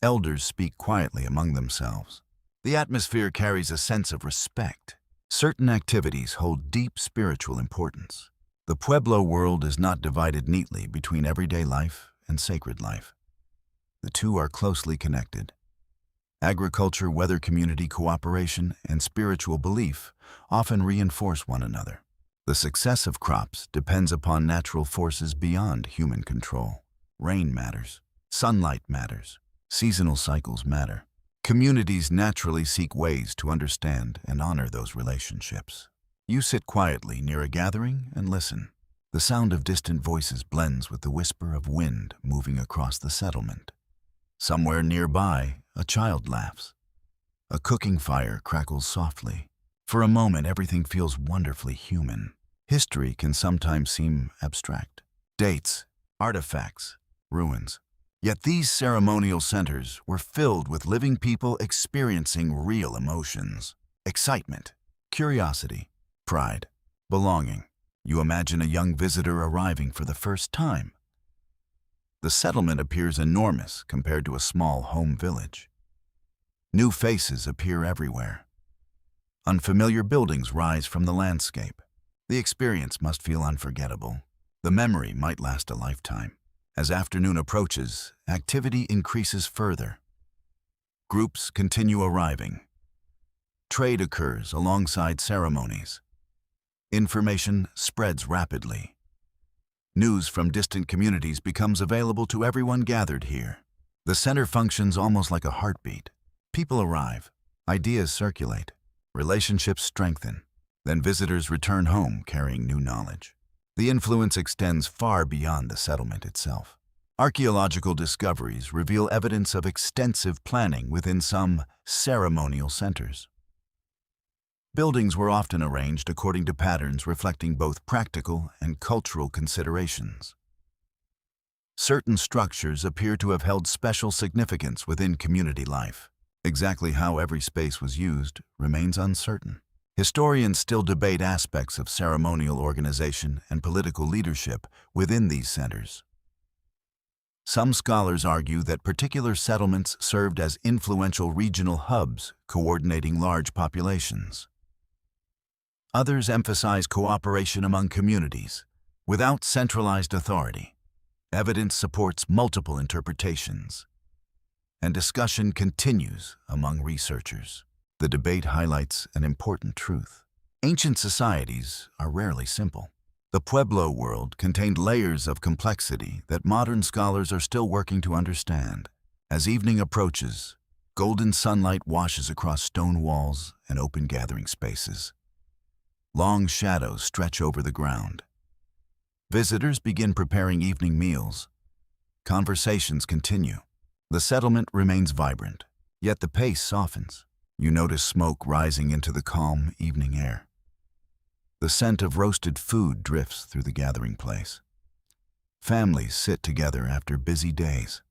Elders speak quietly among themselves. The atmosphere carries a sense of respect. Certain activities hold deep spiritual importance. The Pueblo world is not divided neatly between everyday life and sacred life. The two are closely connected. Agriculture, weather, community cooperation, and spiritual belief often reinforce one another. The success of crops depends upon natural forces beyond human control. Rain matters. Sunlight matters. Seasonal cycles matter. Communities naturally seek ways to understand and honor those relationships. You sit quietly near a gathering and listen. The sound of distant voices blends with the whisper of wind moving across the settlement. Somewhere nearby, a child laughs. A cooking fire crackles softly. For a moment, everything feels wonderfully human. History can sometimes seem abstract. Dates, artifacts, ruins. Yet these ceremonial centers were filled with living people experiencing real emotions. Excitement, curiosity, pride, belonging. You imagine a young visitor arriving for the first time. The settlement appears enormous compared to a small home village. New faces appear everywhere. Unfamiliar buildings rise from the landscape. The experience must feel unforgettable. The memory might last a lifetime. As afternoon approaches, activity increases further. Groups continue arriving. Trade occurs alongside ceremonies. Information spreads rapidly. News from distant communities becomes available to everyone gathered here. The center functions almost like a heartbeat. People arrive, ideas circulate, relationships strengthen. Then visitors return home carrying new knowledge. The influence extends far beyond the settlement itself. Archaeological discoveries reveal evidence of extensive planning within some ceremonial centers. Buildings were often arranged according to patterns reflecting both practical and cultural considerations. Certain structures appear to have held special significance within community life. Exactly how every space was used remains uncertain. Historians still debate aspects of ceremonial organization and political leadership within these centers. Some scholars argue that particular settlements served as influential regional hubs coordinating large populations. Others emphasize cooperation among communities, without centralized authority. Evidence supports multiple interpretations, and discussion continues among researchers. The debate highlights an important truth. Ancient societies are rarely simple. The Pueblo world contained layers of complexity that modern scholars are still working to understand. As evening approaches, golden sunlight washes across stone walls and open gathering spaces. Long shadows stretch over the ground. Visitors begin preparing evening meals. Conversations continue. The settlement remains vibrant, yet the pace softens. You notice smoke rising into the calm evening air. The scent of roasted food drifts through the gathering place. Families sit together after busy days.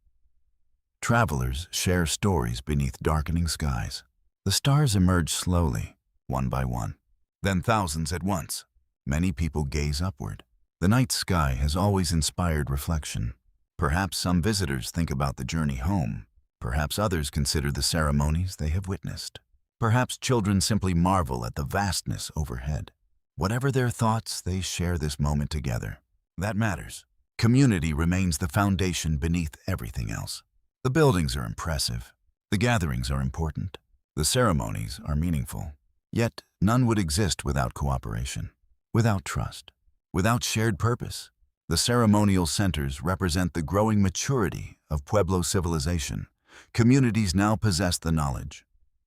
Travelers share stories beneath darkening skies. The stars emerge slowly, one by one, then thousands at once. Many people gaze upward. The night sky has always inspired reflection. Perhaps some visitors think about the journey home. Perhaps others consider the ceremonies they have witnessed. Perhaps children simply marvel at the vastness overhead. Whatever their thoughts, they share this moment together. That matters. Community remains the foundation beneath everything else. The buildings are impressive. The gatherings are important. The ceremonies are meaningful. Yet, none would exist without cooperation, without trust, without shared purpose. The ceremonial centers represent the growing maturity of Pueblo civilization. Communities now possess the knowledge,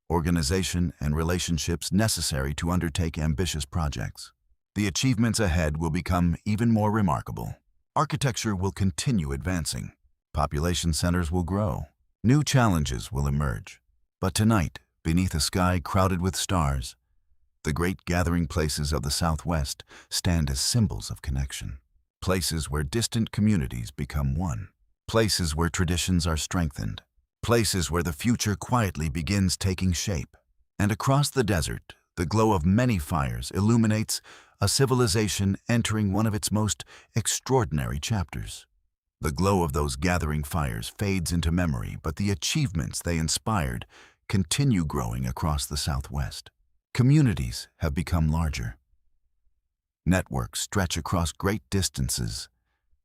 organization, and relationships necessary to undertake ambitious projects. The achievements ahead will become even more remarkable. Architecture will continue advancing. Population centers will grow. New challenges will emerge. But tonight, beneath a sky crowded with stars, the great gathering places of the Southwest stand as symbols of connection. Places where distant communities become one. Places where traditions are strengthened. Places where the future quietly begins taking shape. And across the desert, the glow of many fires illuminates a civilization entering one of its most extraordinary chapters. The glow of those gathering fires fades into memory, but the achievements they inspired continue growing across the Southwest. Communities have become larger. Networks stretch across great distances.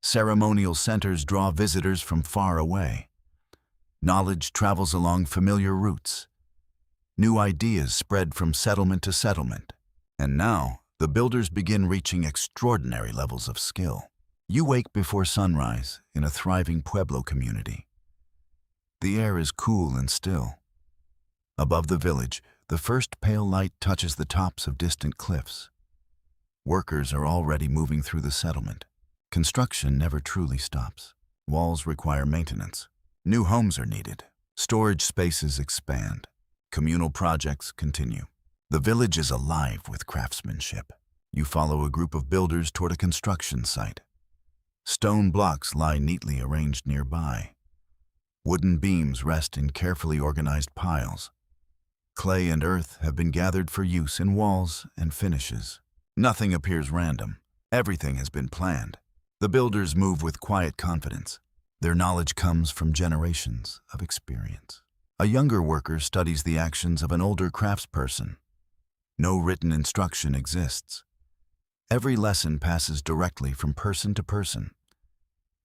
Ceremonial centers draw visitors from far away. Knowledge travels along familiar routes. New ideas spread from settlement to settlement. And now, the builders begin reaching extraordinary levels of skill. You wake before sunrise in a thriving Pueblo community. The air is cool and still. Above the village, the first pale light touches the tops of distant cliffs. Workers are already moving through the settlement. Construction never truly stops. Walls require maintenance. New homes are needed. Storage spaces expand. Communal projects continue. The village is alive with craftsmanship. You follow a group of builders toward a construction site. Stone blocks lie neatly arranged nearby. Wooden beams rest in carefully organized piles. Clay and earth have been gathered for use in walls and finishes. Nothing appears random. Everything has been planned. The builders move with quiet confidence. Their knowledge comes from generations of experience. A younger worker studies the actions of an older craftsperson. No written instruction exists. Every lesson passes directly from person to person.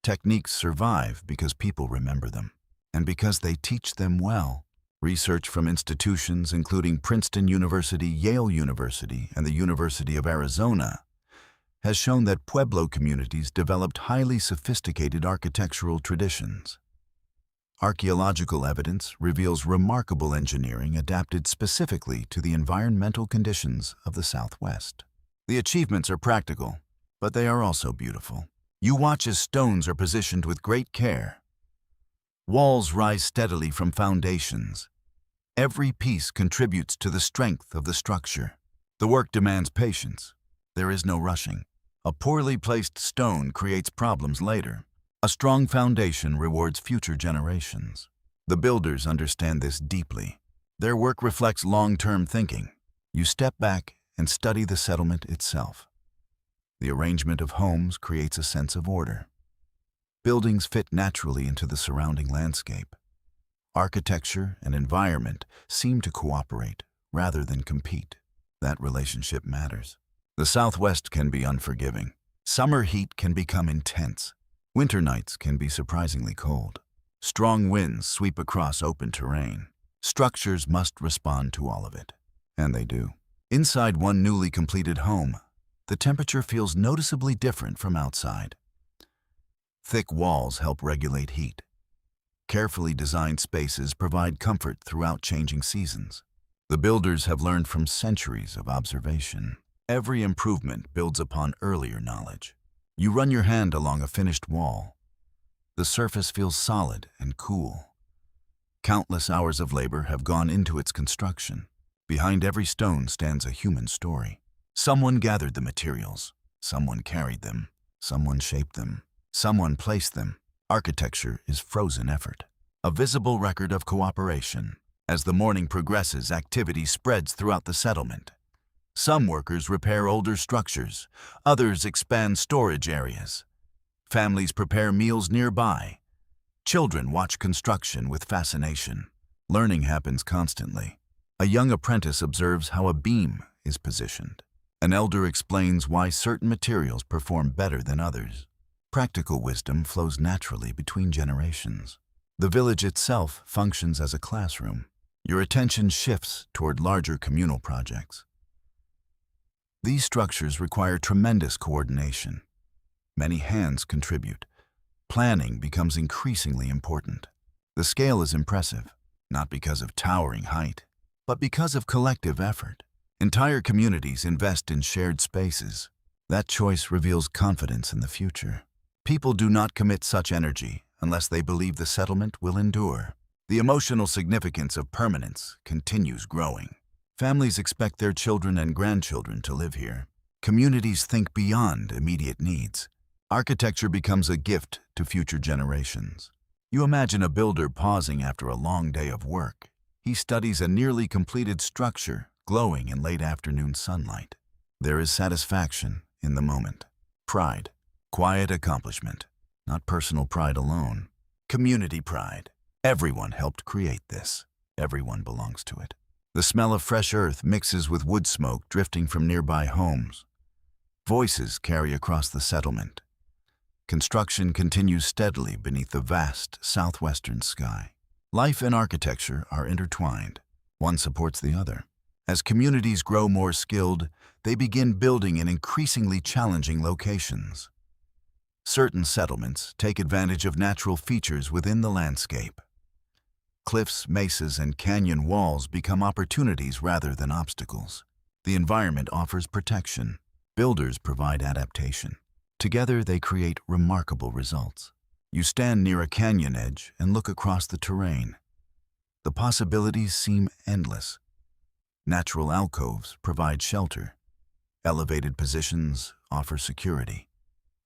Techniques survive because people remember them, and because they teach them well. Research from institutions including Princeton University, Yale University, and the University of Arizona has shown that Pueblo communities developed highly sophisticated architectural traditions. Archaeological evidence reveals remarkable engineering adapted specifically to the environmental conditions of the Southwest. The achievements are practical, but they are also beautiful. You watch as stones are positioned with great care. Walls rise steadily from foundations. Every piece contributes to the strength of the structure. The work demands patience. There is no rushing. A poorly placed stone creates problems later. A strong foundation rewards future generations. The builders understand this deeply. Their work reflects long-term thinking. You step back and study the settlement itself. The arrangement of homes creates a sense of order. Buildings fit naturally into the surrounding landscape. Architecture and environment seem to cooperate rather than compete. That relationship matters. The Southwest can be unforgiving. Summer heat can become intense. Winter nights can be surprisingly cold. Strong winds sweep across open terrain. Structures must respond to all of it. And they do. Inside one newly completed home, the temperature feels noticeably different from outside. Thick walls help regulate heat. Carefully designed spaces provide comfort throughout changing seasons. The builders have learned from centuries of observation. Every improvement builds upon earlier knowledge. You run your hand along a finished wall. The surface feels solid and cool. Countless hours of labor have gone into its construction. Behind every stone stands a human story. Someone gathered the materials. Someone carried them. Someone shaped them. Someone placed them. Architecture is frozen effort, a visible record of cooperation. As the morning progresses, activity spreads throughout the settlement. Some workers repair older structures. Others expand storage areas. Families prepare meals nearby. Children watch construction with fascination. Learning happens constantly. A young apprentice observes how a beam is positioned. An elder explains why certain materials perform better than others. Practical wisdom flows naturally between generations. The village itself functions as a classroom. Your attention shifts toward larger communal projects. These structures require tremendous coordination. Many hands contribute. Planning becomes increasingly important. The scale is impressive, not because of towering height, but because of collective effort. Entire communities invest in shared spaces. That choice reveals confidence in the future. People do not commit such energy unless they believe the settlement will endure. The emotional significance of permanence continues growing. Families expect their children and grandchildren to live here. Communities think beyond immediate needs. Architecture becomes a gift to future generations. You imagine a builder pausing after a long day of work. He studies a nearly completed structure glowing in late afternoon sunlight. There is satisfaction in the moment. Pride. Quiet accomplishment. Not personal pride alone. Community pride. Everyone helped create this. Everyone belongs to it. The smell of fresh earth mixes with wood smoke drifting from nearby homes. Voices carry across the settlement. Construction continues steadily beneath the vast southwestern sky. Life and architecture are intertwined. One supports the other. As communities grow more skilled, they begin building in increasingly challenging locations. Certain settlements take advantage of natural features within the landscape. Cliffs, mesas, and canyon walls become opportunities rather than obstacles. The environment offers protection. Builders provide adaptation. Together, they create remarkable results. You stand near a canyon edge and look across the terrain. The possibilities seem endless. Natural alcoves provide shelter. Elevated positions offer security.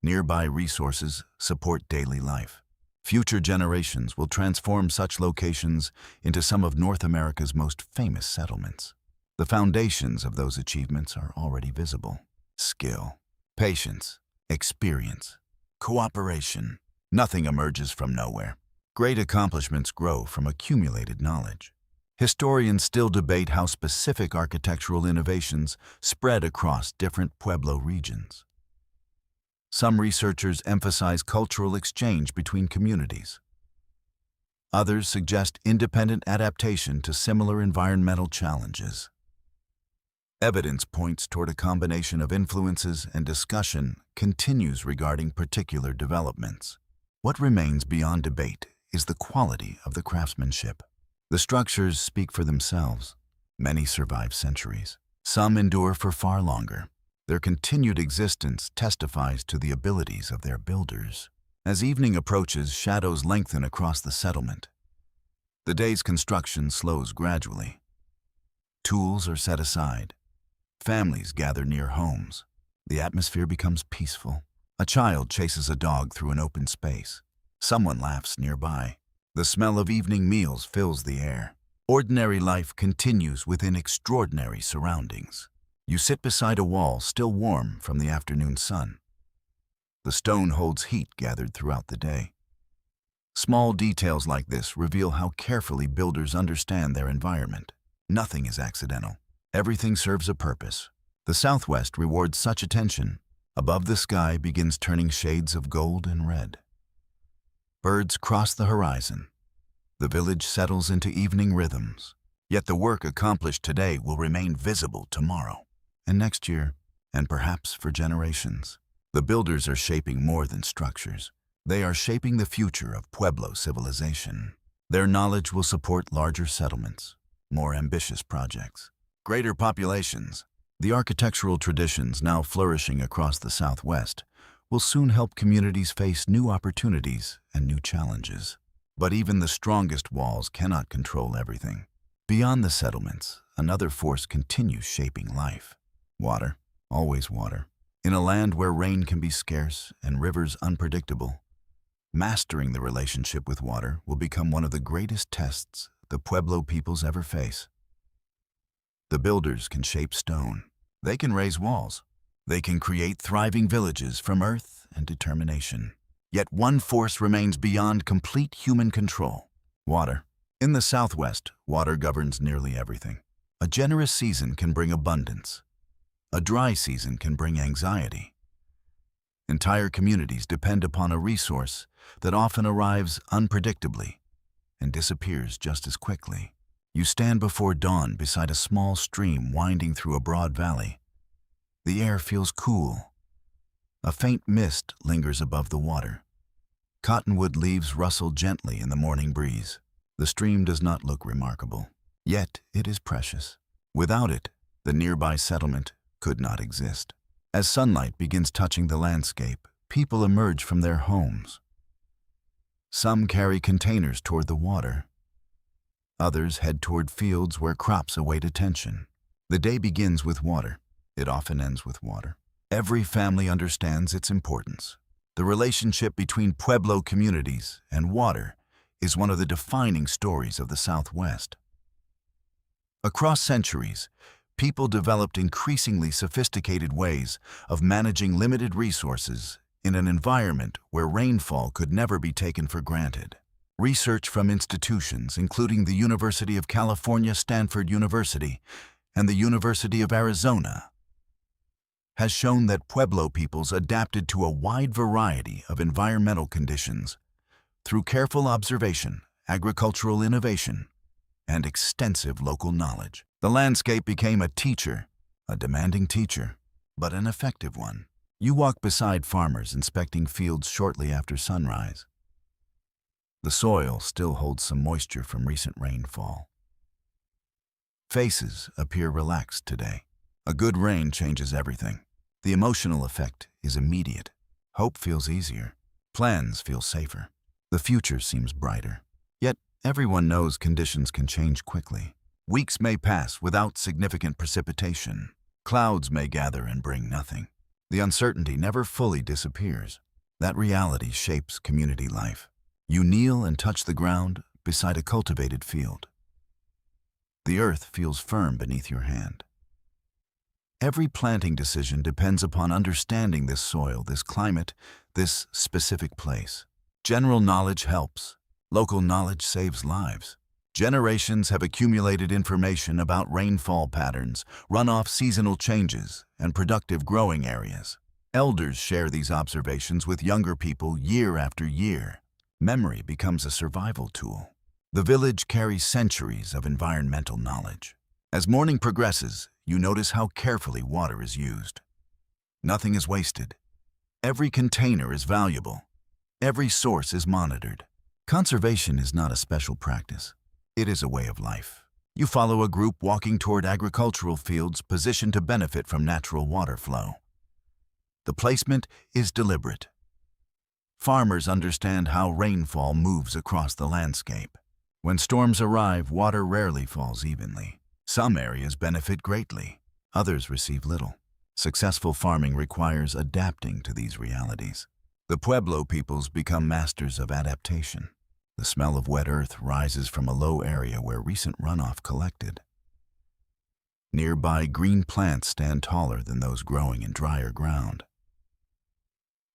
Nearby resources support daily life. Future generations will transform such locations into some of North America's most famous settlements. The foundations of those achievements are already visible. Skill, patience, experience, cooperation. Nothing emerges from nowhere. Great accomplishments grow from accumulated knowledge. Historians still debate how specific architectural innovations spread across different Pueblo regions. Some researchers emphasize cultural exchange between communities. Others suggest independent adaptation to similar environmental challenges. Evidence points toward a combination of influences, and discussion continues regarding particular developments. What remains beyond debate is the quality of the craftsmanship. The structures speak for themselves. Many survive centuries. Some endure for far longer. Their continued existence testifies to the abilities of their builders. As evening approaches, shadows lengthen across the settlement. The day's construction slows gradually. Tools are set aside. Families gather near homes. The atmosphere becomes peaceful. A child chases a dog through an open space. Someone laughs nearby. The smell of evening meals fills the air. Ordinary life continues within extraordinary surroundings. You sit beside a wall still warm from the afternoon sun. The stone holds heat gathered throughout the day. Small details like this reveal how carefully builders understand their environment. Nothing is accidental. Everything serves a purpose. The Southwest rewards such attention. Above, the sky begins turning shades of gold and red. Birds cross the horizon. The village settles into evening rhythms. Yet the work accomplished today will remain visible tomorrow, and next year, and perhaps for generations. The builders are shaping more than structures. They are shaping the future of Pueblo civilization. Their knowledge will support larger settlements, more ambitious projects, greater populations. The architectural traditions now flourishing across the Southwest will soon help communities face new opportunities and new challenges. But even the strongest walls cannot control everything. Beyond the settlements, another force continues shaping life. Water, always water. In a land where rain can be scarce and rivers unpredictable, mastering the relationship with water will become one of the greatest tests the Pueblo peoples ever face. The builders can shape stone. They can raise walls. They can create thriving villages from earth and determination. Yet one force remains beyond complete human control: water. In the Southwest, water governs nearly everything. A generous season can bring abundance. A dry season can bring anxiety. Entire communities depend upon a resource that often arrives unpredictably and disappears just as quickly. You stand before dawn beside a small stream winding through a broad valley. The air feels cool. A faint mist lingers above the water. Cottonwood leaves rustle gently in the morning breeze. The stream does not look remarkable, yet it is precious. Without it, the nearby settlement could not exist. As sunlight begins touching the landscape, people emerge from their homes. Some carry containers toward the water. Others head toward fields where crops await attention. The day begins with water. It often ends with water. Every family understands its importance. The relationship between Pueblo communities and water is one of the defining stories of the Southwest. Across centuries, people developed increasingly sophisticated ways of managing limited resources in an environment where rainfall could never be taken for granted. Research from institutions including the University of California, Stanford University, and the University of Arizona has shown that Pueblo peoples adapted to a wide variety of environmental conditions through careful observation, agricultural innovation, and extensive local knowledge. The landscape became a teacher, a demanding teacher, but an effective one. You walk beside farmers inspecting fields shortly after sunrise. The soil still holds some moisture from recent rainfall. Faces appear relaxed today. A good rain changes everything. The emotional effect is immediate. Hope feels easier. Plans feel safer. The future seems brighter. Yet, everyone knows conditions can change quickly. Weeks may pass without significant precipitation. Clouds may gather and bring nothing. The uncertainty never fully disappears. That reality shapes community life. You kneel and touch the ground beside a cultivated field. The earth feels firm beneath your hand. Every planting decision depends upon understanding this soil, this climate, this specific place. General knowledge helps. Local knowledge saves lives. Generations have accumulated information about rainfall patterns, runoff seasonal changes, and productive growing areas. Elders share these observations with younger people year after year. Memory becomes a survival tool. The village carries centuries of environmental knowledge. As morning progresses, you notice how carefully water is used. Nothing is wasted. Every container is valuable. Every source is monitored. Conservation is not a special practice. It is a way of life. You follow a group walking toward agricultural fields positioned to benefit from natural water flow. The placement is deliberate. Farmers understand how rainfall moves across the landscape. When storms arrive, water rarely falls evenly. Some areas benefit greatly, others receive little. Successful farming requires adapting to these realities. The Pueblo peoples become masters of adaptation. The smell of wet earth rises from a low area where recent runoff collected. Nearby, green plants stand taller than those growing in drier ground.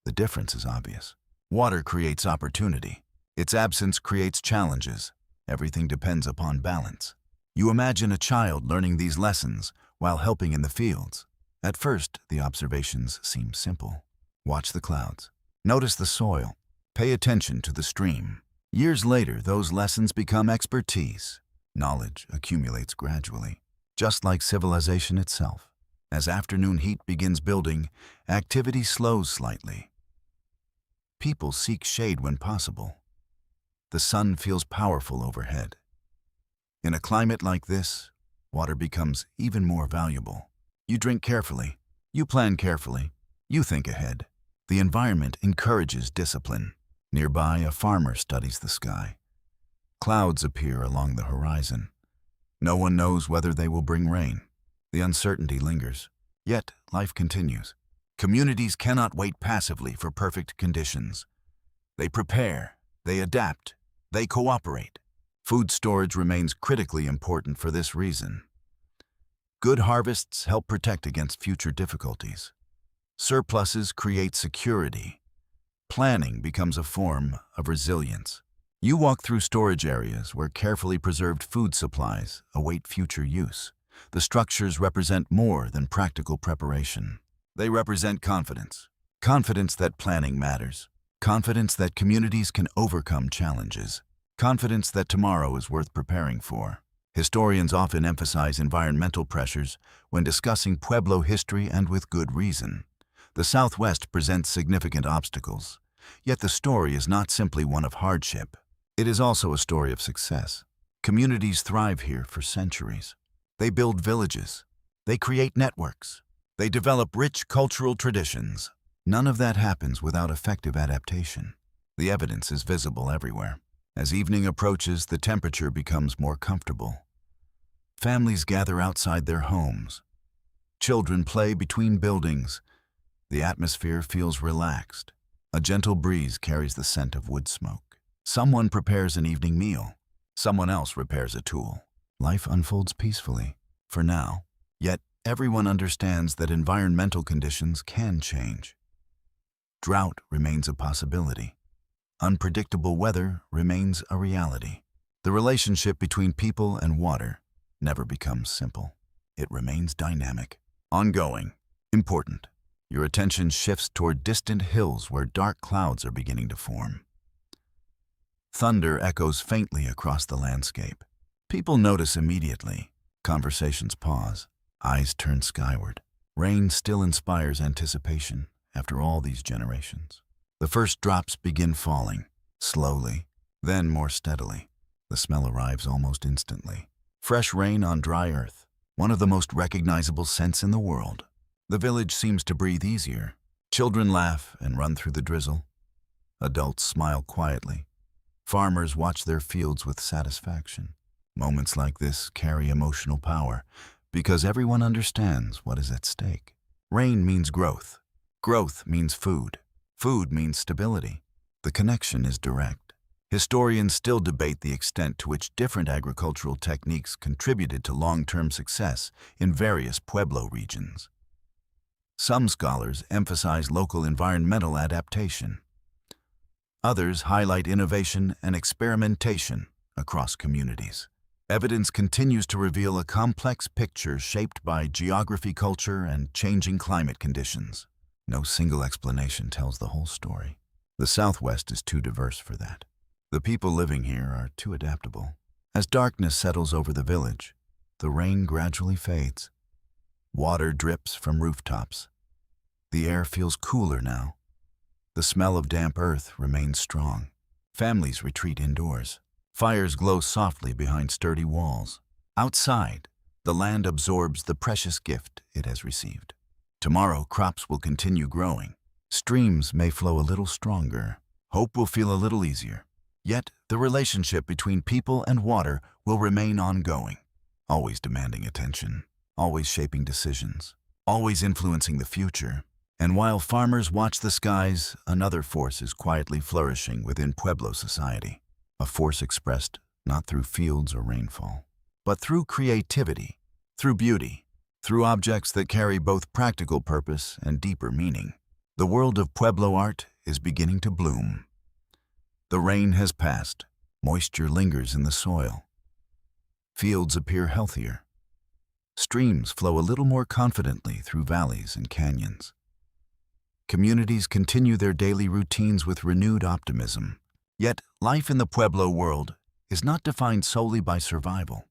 The difference is obvious. Water creates opportunity. Its absence creates challenges. Everything depends upon balance. You imagine a child learning these lessons while helping in the fields. At first, the observations seem simple. Watch the clouds. Notice the soil. Pay attention to the stream. Years later, those lessons become expertise. Knowledge accumulates gradually, just like civilization itself. As afternoon heat begins building, activity slows slightly. People seek shade when possible. The sun feels powerful overhead. In a climate like this, water becomes even more valuable. You drink carefully. You plan carefully. You think ahead. The environment encourages discipline. Nearby, a farmer studies the sky. Clouds appear along the horizon. No one knows whether they will bring rain. The uncertainty lingers. Yet, life continues. Communities cannot wait passively for perfect conditions. They prepare, they adapt, they cooperate. Food storage remains critically important for this reason. Good harvests help protect against future difficulties. Surpluses create security. Planning becomes a form of resilience. You walk through storage areas where carefully preserved food supplies await future use. The structures represent more than practical preparation. They represent confidence. Confidence that planning matters. Confidence that communities can overcome challenges. Confidence that tomorrow is worth preparing for. Historians often emphasize environmental pressures when discussing Pueblo history, and with good reason. The Southwest presents significant obstacles, yet the story is not simply one of hardship. It is also a story of success. Communities thrive here for centuries. They build villages. They create networks. They develop rich cultural traditions. None of that happens without effective adaptation. The evidence is visible everywhere. As evening approaches, the temperature becomes more comfortable. Families gather outside their homes. Children play between buildings. The atmosphere feels relaxed. A gentle breeze carries the scent of wood smoke. Someone prepares an evening meal. Someone else repairs a tool. Life unfolds peacefully, for now. Yet, everyone understands that environmental conditions can change. Drought remains a possibility. Unpredictable weather remains a reality. The relationship between people and water never becomes simple. It remains dynamic, ongoing, important. Your attention shifts toward distant hills where dark clouds are beginning to form. Thunder echoes faintly across the landscape. People notice immediately. Conversations pause. Eyes turn skyward. Rain still inspires anticipation after all these generations. The first drops begin falling, slowly, then more steadily. The smell arrives almost instantly. Fresh rain on dry earth, one of the most recognizable scents in the world. The village seems to breathe easier. Children laugh and run through the drizzle. Adults smile quietly. Farmers watch their fields with satisfaction. Moments like this carry emotional power because everyone understands what is at stake. Rain means growth. Growth means food. Food means stability. The connection is direct. Historians still debate the extent to which different agricultural techniques contributed to long-term success in various Pueblo regions. Some scholars emphasize local environmental adaptation. Others highlight innovation and experimentation across communities. Evidence continues to reveal a complex picture shaped by geography, culture, and changing climate conditions. No single explanation tells the whole story. The Southwest is too diverse for that. The people living here are too adaptable. As darkness settles over the village, the rain gradually fades. Water drips from rooftops. The air feels cooler now. The smell of damp earth remains strong. Families retreat indoors. Fires glow softly behind sturdy walls. Outside, the land absorbs the precious gift it has received. Tomorrow, crops will continue growing. Streams may flow a little stronger. Hope will feel a little easier. Yet, the relationship between people and water will remain ongoing, always demanding attention, always shaping decisions, always influencing the future. And while farmers watch the skies, another force is quietly flourishing within Pueblo society. A force expressed not through fields or rainfall, but through creativity, through beauty, through objects that carry both practical purpose and deeper meaning. The world of Pueblo art is beginning to bloom. The rain has passed. Moisture lingers in the soil. Fields appear healthier. Streams flow a little more confidently through valleys and canyons. Communities continue their daily routines with renewed optimism. Yet, life in the Pueblo world is not defined solely by survival.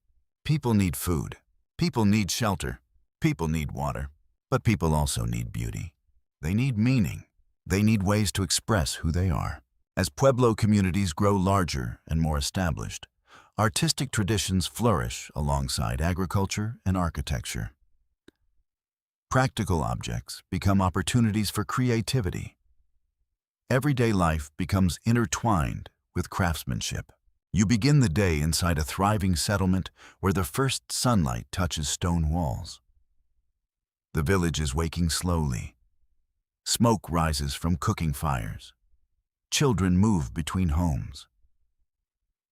People need food. People need shelter. People need water. But people also need beauty. They need meaning. They need ways to express who they are. As Pueblo communities grow larger and more established, artistic traditions flourish alongside agriculture and architecture. Practical objects become opportunities for creativity. Everyday life becomes intertwined with craftsmanship. You begin the day inside a thriving settlement where the first sunlight touches stone walls. The village is waking slowly. Smoke rises from cooking fires. Children move between homes.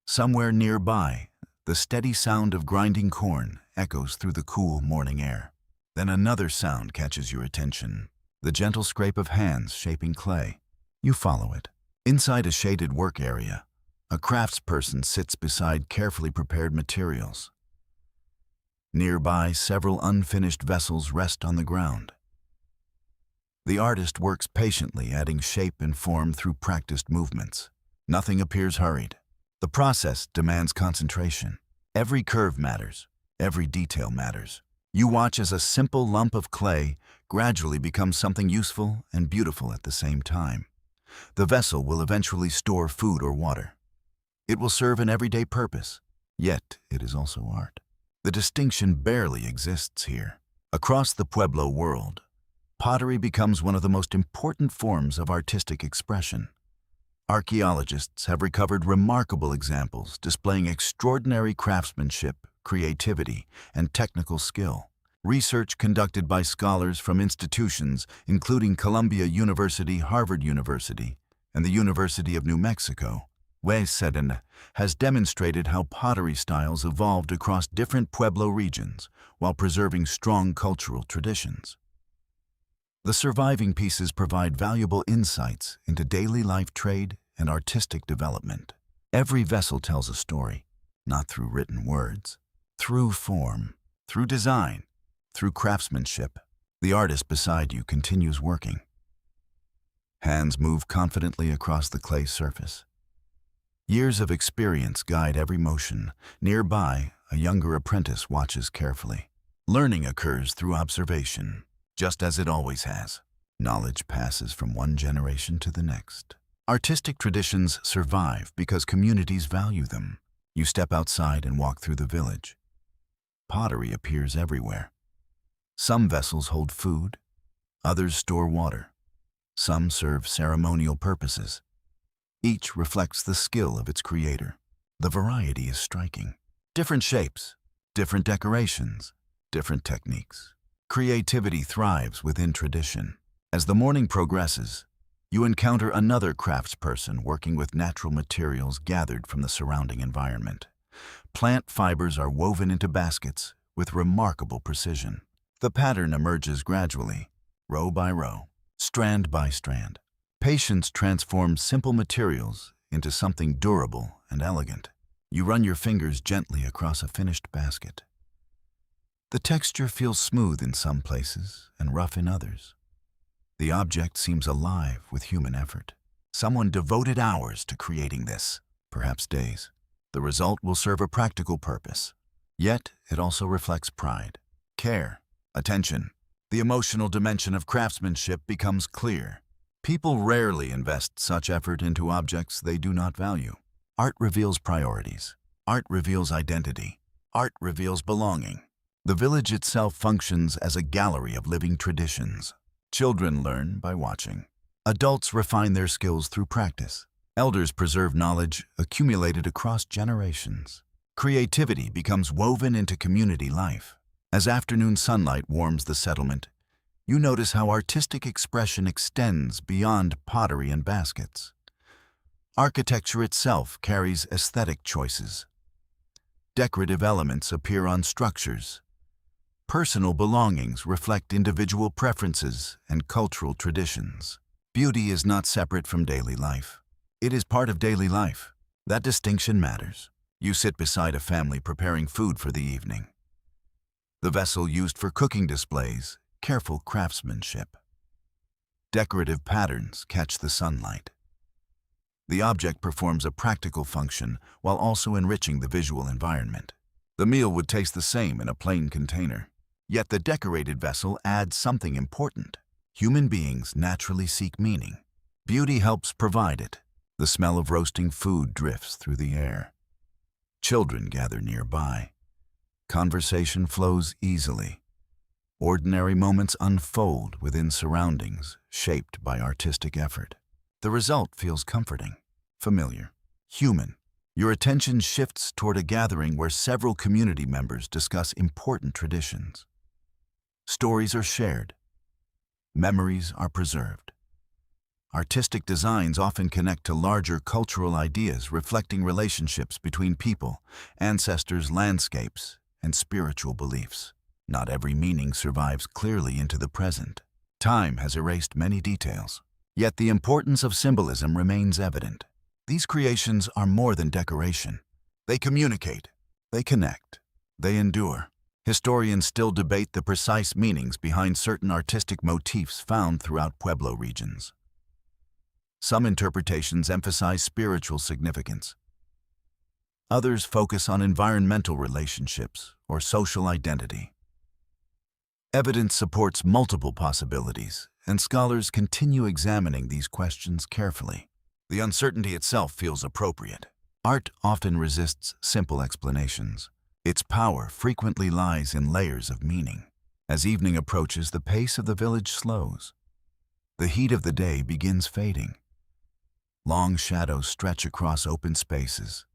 Somewhere nearby, the steady sound of grinding corn echoes through the cool morning air. Then another sound catches your attention, the gentle scrape of hands shaping clay. You follow it. Inside a shaded work area, a craftsperson sits beside carefully prepared materials. Nearby, several unfinished vessels rest on the ground. The artist works patiently, adding shape and form through practiced movements. Nothing appears hurried. The process demands concentration. Every curve matters. Every detail matters. You watch as a simple lump of clay gradually becomes something useful and beautiful at the same time. The vessel will eventually store food or water. It will serve an everyday purpose, yet it is also art. The distinction barely exists here. Across the Pueblo world, pottery becomes one of the most important forms of artistic expression. Archaeologists have recovered remarkable examples displaying extraordinary craftsmanship, creativity, and technical skill. Research conducted by scholars from institutions including Columbia University, Harvard University, and the University of New Mexico, Mesa, has demonstrated how pottery styles evolved across different Pueblo regions while preserving strong cultural traditions. The surviving pieces provide valuable insights into daily life trade and artistic development. Every vessel tells a story, not through written words, through form, through design, through craftsmanship. The artist beside you continues working. Hands move confidently across the clay surface. Years of experience guide every motion. Nearby, a younger apprentice watches carefully. Learning occurs through observation, just as it always has. Knowledge passes from one generation to the next. Artistic traditions survive because communities value them. You step outside and walk through the village. Pottery appears everywhere. Some vessels hold food, Others store water. Some serve ceremonial purposes. Each reflects the skill of its creator. The variety is striking. Different shapes, different decorations, different techniques. Creativity thrives within tradition. As the morning progresses, you encounter another craftsperson working with natural materials gathered from the surrounding environment. Plant fibers are woven into baskets with remarkable precision. The pattern emerges gradually, row by row, strand by strand. Patience transforms simple materials into something durable and elegant. You run your fingers gently across a finished basket. The texture feels smooth in some places and rough in others. The object seems alive with human effort. Someone devoted hours to creating this, perhaps days. The result will serve a practical purpose. Yet, it also reflects pride, care, attention. The emotional dimension of craftsmanship becomes clear. People rarely invest such effort into objects they do not value. Art reveals priorities. Art reveals identity. Art reveals belonging. The village itself functions as a gallery of living traditions. Children learn by watching. Adults refine their skills through practice. Elders preserve knowledge accumulated across generations. Creativity becomes woven into community life. As afternoon sunlight warms the settlement, you notice how artistic expression extends beyond pottery and baskets. Architecture itself carries aesthetic choices. Decorative elements appear on structures. Personal belongings reflect individual preferences and cultural traditions. Beauty is not separate from daily life. It is part of daily life. That distinction matters. You sit beside a family preparing food for the evening. The vessel used for cooking displays careful craftsmanship. Decorative patterns catch the sunlight. The object performs a practical function while also enriching the visual environment. The meal would taste the same in a plain container. Yet the decorated vessel adds something important. Human beings naturally seek meaning. Beauty helps provide it. The smell of roasting food drifts through the air. Children gather nearby. Conversation flows easily. Ordinary moments unfold within surroundings shaped by artistic effort. The result feels comforting, familiar, human. Your attention shifts toward a gathering where several community members discuss important traditions. Stories are shared. Memories are preserved. Artistic designs often connect to larger cultural ideas reflecting relationships between people, ancestors, landscapes, and spiritual beliefs. Not every meaning survives clearly into the present. Time has erased many details. Yet the importance of symbolism remains evident. These creations are more than decoration. They communicate, they connect, they endure. Historians still debate the precise meanings behind certain artistic motifs found throughout Pueblo regions. Some interpretations emphasize spiritual significance. Others focus on environmental relationships or social identity. Evidence supports multiple possibilities, and scholars continue examining these questions carefully. The uncertainty itself feels appropriate. Art often resists simple explanations. Its power frequently lies in layers of meaning. As evening approaches, the pace of the village slows. The heat of the day begins fading. Long shadows stretch across open spaces.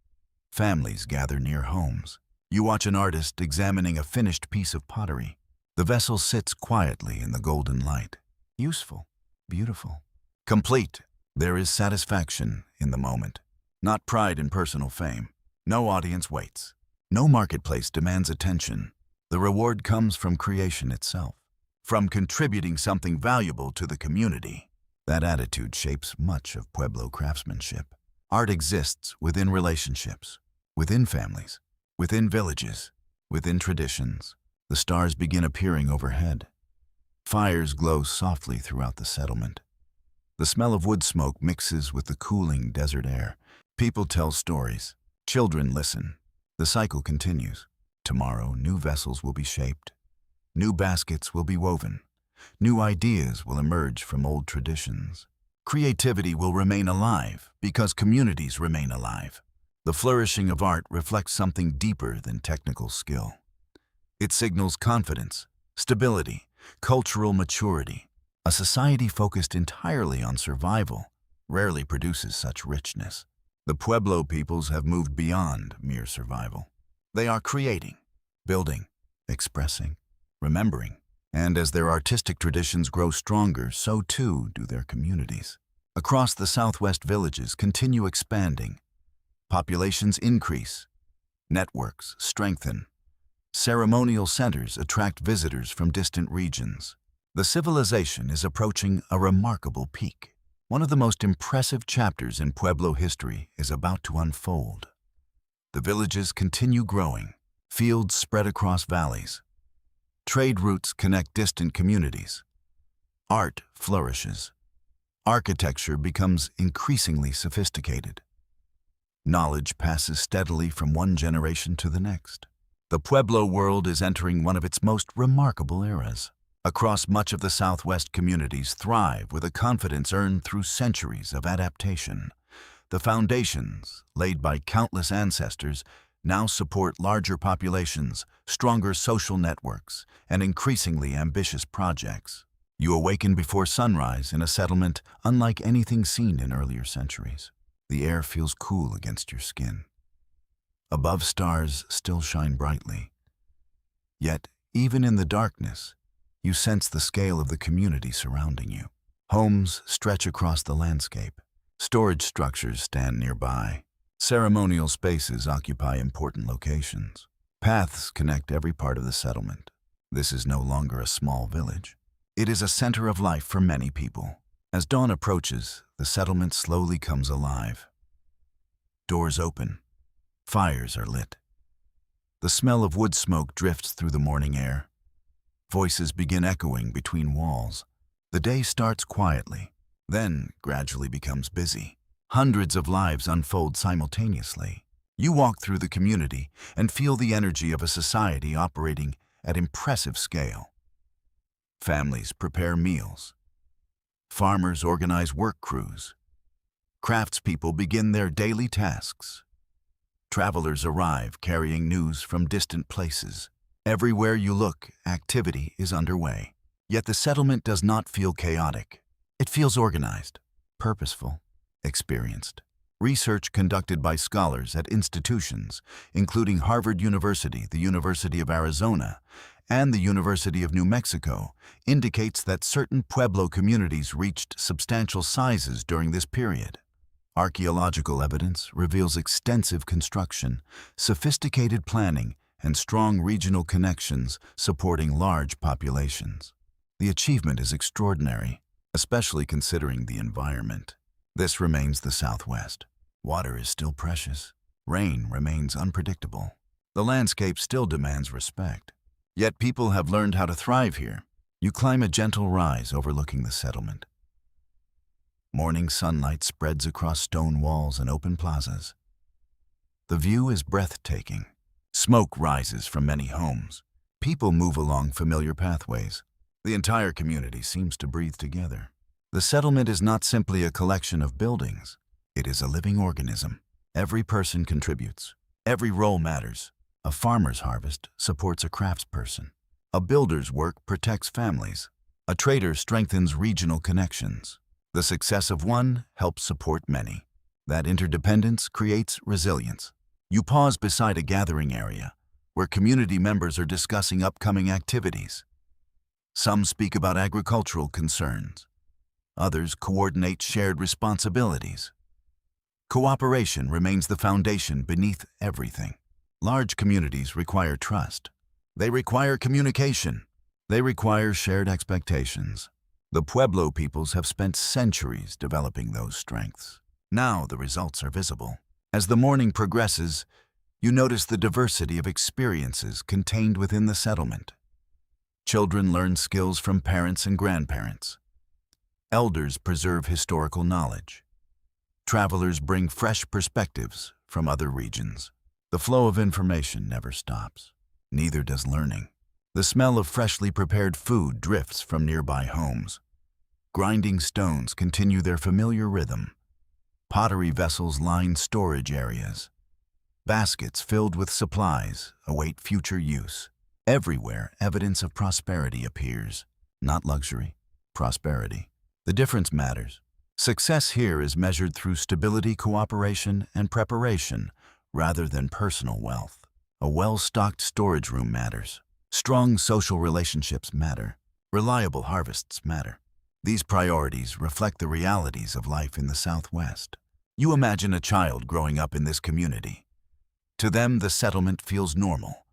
Families gather near homes. You watch an artist examining a finished piece of pottery. The vessel sits quietly in the golden light. Useful, beautiful, complete. There is satisfaction in the moment, not pride in personal fame. No audience waits. No marketplace demands attention. The reward comes from creation itself, from contributing something valuable to the community. That attitude shapes much of Pueblo craftsmanship. Art exists within relationships, within families, within villages, within traditions. The stars begin appearing overhead. Fires glow softly throughout the settlement. The smell of wood smoke mixes with the cooling desert air. People tell stories. Children listen. The cycle continues. Tomorrow, new vessels will be shaped. New baskets will be woven. New ideas will emerge from old traditions. Creativity will remain alive because communities remain alive. The flourishing of art reflects something deeper than technical skill. It signals confidence, stability, cultural maturity. A society focused entirely on survival rarely produces such richness. The Pueblo peoples have moved beyond mere survival. They are creating, building, expressing, remembering. And as their artistic traditions grow stronger, so too do their communities. Across the Southwest, villages continue expanding. Populations increase. Networks strengthen. Ceremonial centers attract visitors from distant regions. The civilization is approaching a remarkable peak. One of the most impressive chapters in Pueblo history is about to unfold. The villages continue growing. Fields spread across valleys. Trade routes connect distant communities. Art flourishes. Architecture becomes increasingly sophisticated. Knowledge passes steadily from one generation to the next. The Pueblo world is entering one of its most remarkable eras. Across much of the Southwest, communities thrive with a confidence earned through centuries of adaptation. The foundations, laid by countless ancestors, now support larger populations, stronger social networks, and increasingly ambitious projects. You awaken before sunrise in a settlement unlike anything seen in earlier centuries. The air feels cool against your skin. Above, stars still shine brightly. Yet, even in the darkness, you sense the scale of the community surrounding you. Homes stretch across the landscape. Storage structures stand nearby. Ceremonial spaces occupy important locations. Paths connect every part of the settlement. This is no longer a small village. It is a center of life for many people. As dawn approaches, the settlement slowly comes alive. Doors open. Fires are lit. The smell of wood smoke drifts through the morning air. Voices begin echoing between walls. The day starts quietly, then gradually becomes busy. Hundreds of lives unfold simultaneously. You walk through the community and feel the energy of a society operating at impressive scale. Families prepare meals. Farmers organize work crews. Craftspeople begin their daily tasks. Travelers arrive carrying news from distant places. Everywhere you look, activity is underway. Yet the settlement does not feel chaotic. It feels organized, purposeful, experienced. Research conducted by scholars at institutions, including Harvard University, the University of Arizona, and the University of New Mexico, indicates that certain Pueblo communities reached substantial sizes during this period. Archaeological evidence reveals extensive construction, sophisticated planning, and strong regional connections supporting large populations. The achievement is extraordinary, especially considering the environment. This remains the Southwest. Water is still precious. Rain remains unpredictable. The landscape still demands respect. Yet people have learned how to thrive here. You climb a gentle rise overlooking the settlement. Morning sunlight spreads across stone walls and open plazas. The view is breathtaking. Smoke rises from many homes. People move along familiar pathways. The entire community seems to breathe together. The settlement is not simply a collection of buildings. It is a living organism. Every person contributes. Every role matters. A farmer's harvest supports a craftsperson. A builder's work protects families. A trader strengthens regional connections. The success of one helps support many. That interdependence creates resilience. You pause beside a gathering area where community members are discussing upcoming activities. Some speak about agricultural concerns. Others coordinate shared responsibilities. Cooperation remains the foundation beneath everything. Large communities require trust. They require communication. They require shared expectations. The Pueblo peoples have spent centuries developing those strengths. Now the results are visible. As the morning progresses, you notice the diversity of experiences contained within the settlement. Children learn skills from parents and grandparents. Elders preserve historical knowledge. Travelers bring fresh perspectives from other regions. The flow of information never stops. Neither does learning. The smell of freshly prepared food drifts from nearby homes. Grinding stones continue their familiar rhythm. Pottery vessels line storage areas. Baskets filled with supplies await future use. Everywhere, evidence of prosperity appears. Not luxury, prosperity. The difference matters. Success here is measured through stability, cooperation, and preparation, rather than personal wealth. A well-stocked storage room matters. Strong social relationships matter. Reliable harvests matter. These priorities reflect the realities of life in the Southwest. You imagine a child growing up in this community. To them, the settlement feels normal.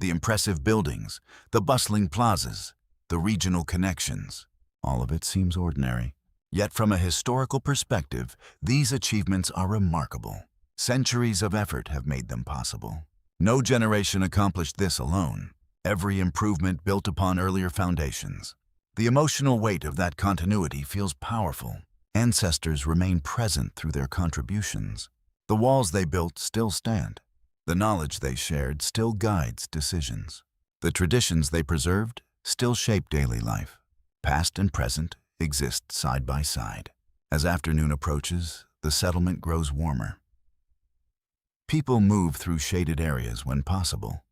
The impressive buildings, the bustling plazas, the regional connections, all of it seems ordinary. Yet from a historical perspective, these achievements are remarkable. Centuries of effort have made them possible. No generation accomplished this alone. Every improvement built upon earlier foundations. The emotional weight of that continuity feels powerful. Ancestors remain present through their contributions. The walls they built still stand. The knowledge they shared still guides decisions. The traditions they preserved still shape daily life. Past and present exist side by side. As afternoon approaches, the settlement grows warmer. People move through shaded areas when possible.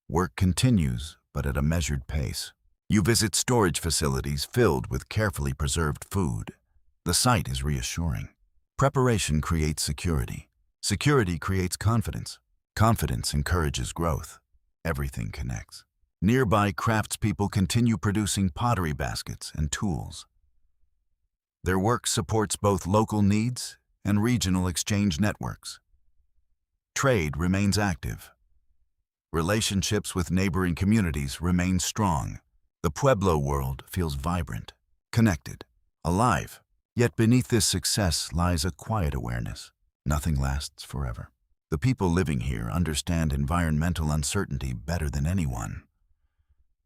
Work continues, but at a measured pace. You visit storage facilities filled with carefully preserved food. The sight is reassuring. Preparation creates security. Security creates confidence. Confidence encourages growth. Everything connects. Nearby craftspeople continue producing pottery baskets and tools. Their work supports both local needs and regional exchange networks. Trade remains active. Relationships with neighboring communities remain strong. The Pueblo world feels vibrant, connected, alive. Yet beneath this success lies a quiet awareness. Nothing lasts forever. The people living here understand environmental uncertainty better than anyone.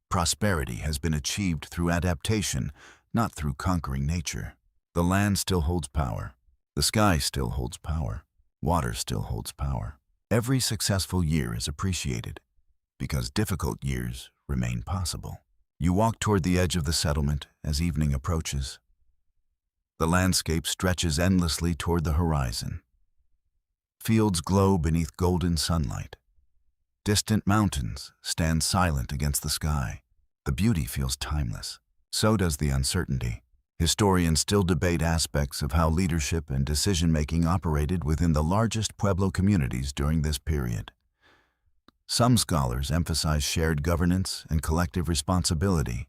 Prosperity has been achieved through adaptation, not through conquering nature. The land still holds power. The sky still holds power. Water still holds power. Every successful year is appreciated because difficult years remain possible. You walk toward the edge of the settlement as evening approaches. The landscape stretches endlessly toward the horizon. Fields glow beneath golden sunlight. Distant mountains stand silent against the sky. The beauty feels timeless. So does the uncertainty. Historians still debate aspects of how leadership and decision-making operated within the largest Pueblo communities during this period. Some scholars emphasize shared governance and collective responsibility.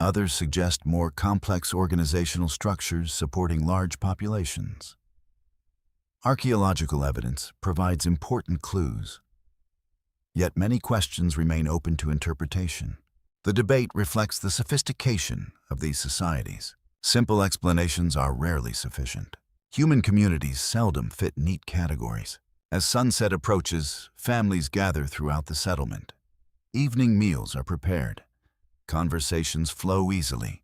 Others suggest more complex organizational structures supporting large populations. Archaeological evidence provides important clues. Yet many questions remain open to interpretation. The debate reflects the sophistication of these societies. Simple explanations are rarely sufficient. Human communities seldom fit neat categories. As sunset approaches, families gather throughout the settlement. Evening meals are prepared. Conversations flow easily.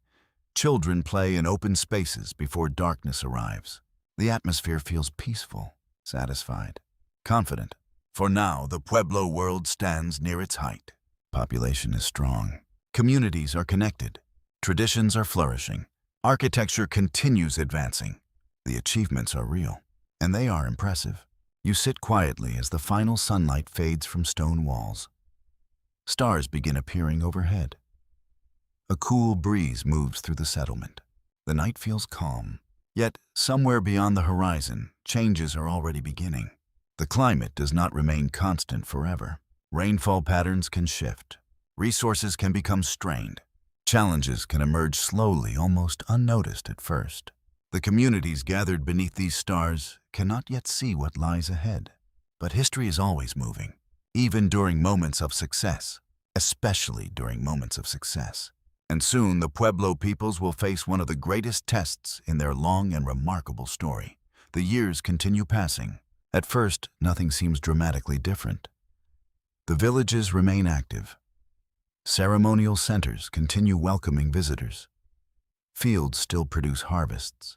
Children play in open spaces before darkness arrives. The atmosphere feels peaceful, satisfied, confident. For now, the Pueblo world stands near its height. Population is strong. Communities are connected. Traditions are flourishing. Architecture continues advancing. The achievements are real, and they are impressive. You sit quietly as the final sunlight fades from stone walls. Stars begin appearing overhead. A cool breeze moves through the settlement. The night feels calm. Yet, somewhere beyond the horizon, changes are already beginning. The climate does not remain constant forever. Rainfall patterns can shift. Resources can become strained. Challenges can emerge slowly, almost unnoticed at first. The communities gathered beneath these stars cannot yet see what lies ahead. But history is always moving, even during moments of success, especially during moments of success. And soon the Pueblo peoples will face one of the greatest tests in their long and remarkable story. The years continue passing. At first, nothing seems dramatically different. The villages remain active. Ceremonial centers continue welcoming visitors. Fields still produce harvests.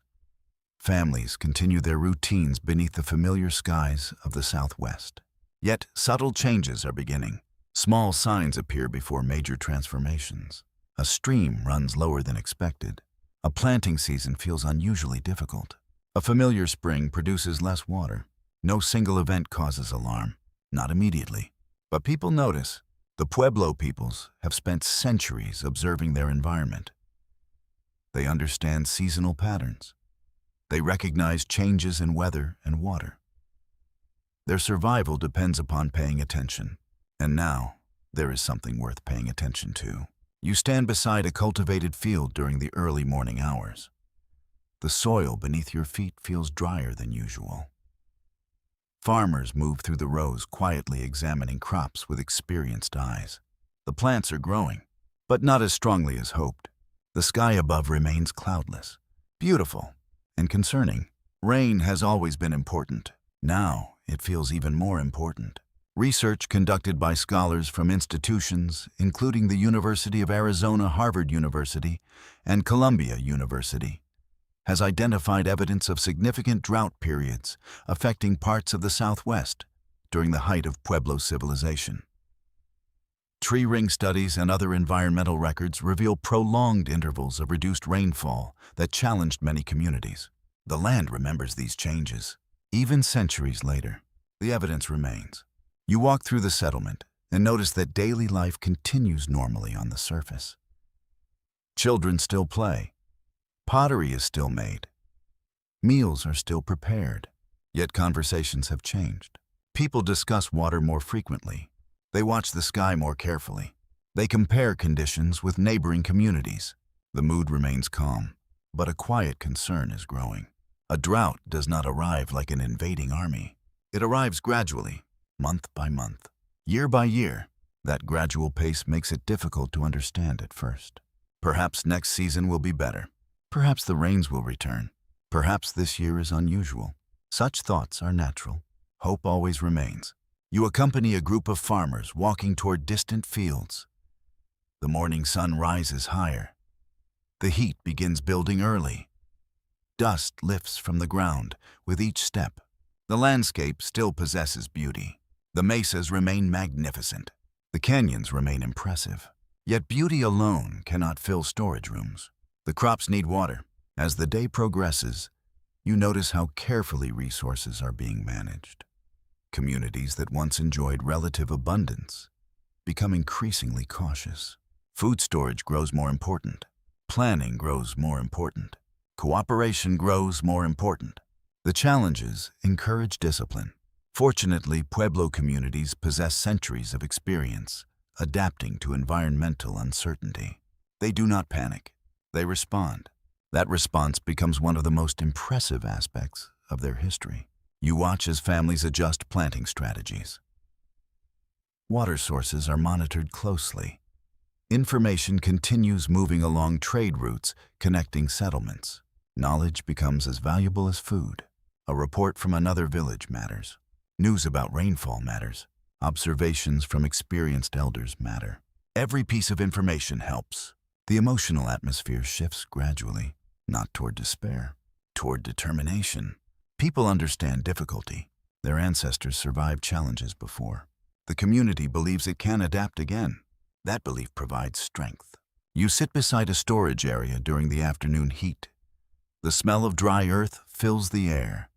Families continue their routines beneath the familiar skies of the Southwest. Yet, subtle changes are beginning. Small signs appear before major transformations. A stream runs lower than expected. A planting season feels unusually difficult. A familiar spring produces less water. No single event causes alarm, not immediately. But people notice. The Pueblo peoples have spent centuries observing their environment. They understand seasonal patterns. They recognize changes in weather and water. Their survival depends upon paying attention. And now, there is something worth paying attention to. You stand beside a cultivated field during the early morning hours. The soil beneath your feet feels drier than usual. Farmers move through the rows, quietly examining crops with experienced eyes. The plants are growing, but not as strongly as hoped. The sky above remains cloudless, beautiful, and concerning. Rain has always been important. Now, it feels even more important. Research conducted by scholars from institutions including the University of Arizona, Harvard University, and Columbia University has identified evidence of significant drought periods affecting parts of the Southwest during the height of Pueblo civilization. Tree ring studies and other environmental records reveal prolonged intervals of reduced rainfall that challenged many communities. The land remembers these changes. Even centuries later, the evidence remains. You walk through the settlement and notice that daily life continues normally on the surface. Children still play. Pottery is still made. Meals are still prepared. Yet conversations have changed. People discuss water more frequently. They watch the sky more carefully. They compare conditions with neighboring communities. The mood remains calm, but a quiet concern is growing. A drought does not arrive like an invading army. It arrives gradually, month by month, year by year. That gradual pace makes it difficult to understand at first. Perhaps next season will be better. Perhaps the rains will return. Perhaps this year is unusual. Such thoughts are natural. Hope always remains. You accompany a group of farmers walking toward distant fields. The morning sun rises higher. The heat begins building early. Dust lifts from the ground with each step. The landscape still possesses beauty. The mesas remain magnificent. The canyons remain impressive. Yet beauty alone cannot fill storage rooms. The crops need water. As the day progresses, you notice how carefully resources are being managed. Communities that once enjoyed relative abundance become increasingly cautious. Food storage grows more important. Planning grows more important. Cooperation grows more important. The challenges encourage discipline. Fortunately, Pueblo communities possess centuries of experience adapting to environmental uncertainty. They do not panic. They respond. That response becomes one of the most impressive aspects of their history. You watch as families adjust planting strategies. Water sources are monitored closely. Information continues moving along trade routes connecting settlements. Knowledge becomes as valuable as food. A report from another village matters. News about rainfall matters. Observations from experienced elders matter. Every piece of information helps. The emotional atmosphere shifts gradually, not toward despair, toward determination. People understand difficulty. Their ancestors survived challenges before. The community believes it can adapt again. That belief provides strength. You sit beside a storage area during the afternoon heat. The smell of dry earth fills the air.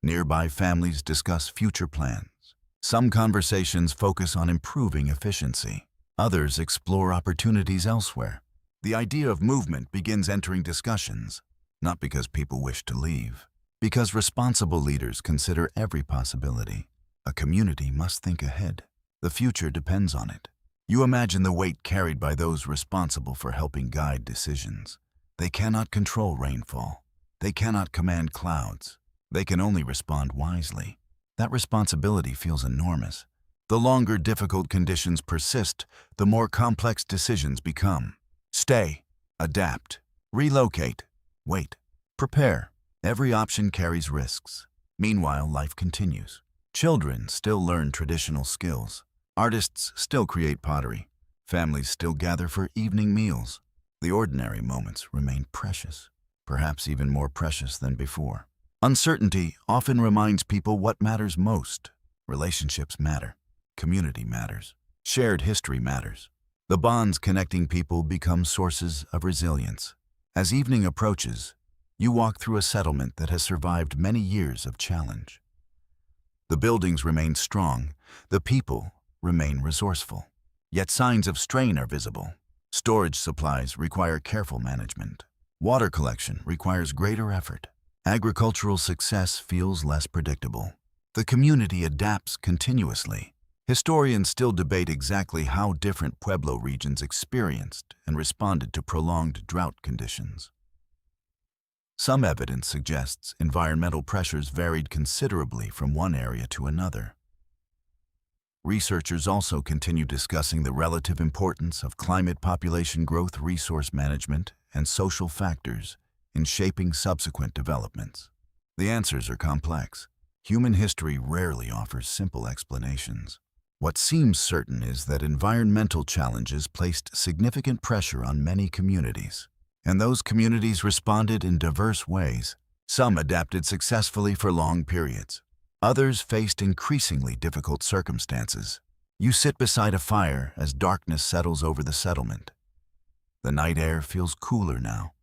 Nearby families discuss future plans. Some conversations focus on improving efficiency. Others explore opportunities elsewhere. The idea of movement begins entering discussions, not because people wish to leave, because responsible leaders consider every possibility. A community must think ahead. The future depends on it. You imagine the weight carried by those responsible for helping guide decisions. They cannot control rainfall. They cannot command clouds. They can only respond wisely. That responsibility feels enormous. The longer difficult conditions persist, the more complex decisions become. Stay, adapt, relocate, wait, prepare. Every option carries risks. Meanwhile, life continues. Children still learn traditional skills. Artists still create pottery. Families still gather for evening meals. The ordinary moments remain precious, perhaps even more precious than before. Uncertainty often reminds people what matters most. Relationships matter. Community matters. Shared history matters. The bonds connecting people become sources of resilience. As evening approaches, you walk through a settlement that has survived many years of challenge. The buildings remain strong. The people remain resourceful. Yet signs of strain are visible. Storage supplies require careful management. Water collection requires greater effort. Agricultural success feels less predictable. The community adapts continuously. Historians still debate exactly how different Pueblo regions experienced and responded to prolonged drought conditions. Some evidence suggests environmental pressures varied considerably from one area to another. Researchers also continue discussing the relative importance of climate, population growth, resource management, and social factors in shaping subsequent developments. The answers are complex. Human history rarely offers simple explanations. What seems certain is that environmental challenges placed significant pressure on many communities, and those communities responded in diverse ways. Some adapted successfully for long periods. Others faced increasingly difficult circumstances. You sit beside a fire as darkness settles over the settlement. The night air feels cooler now.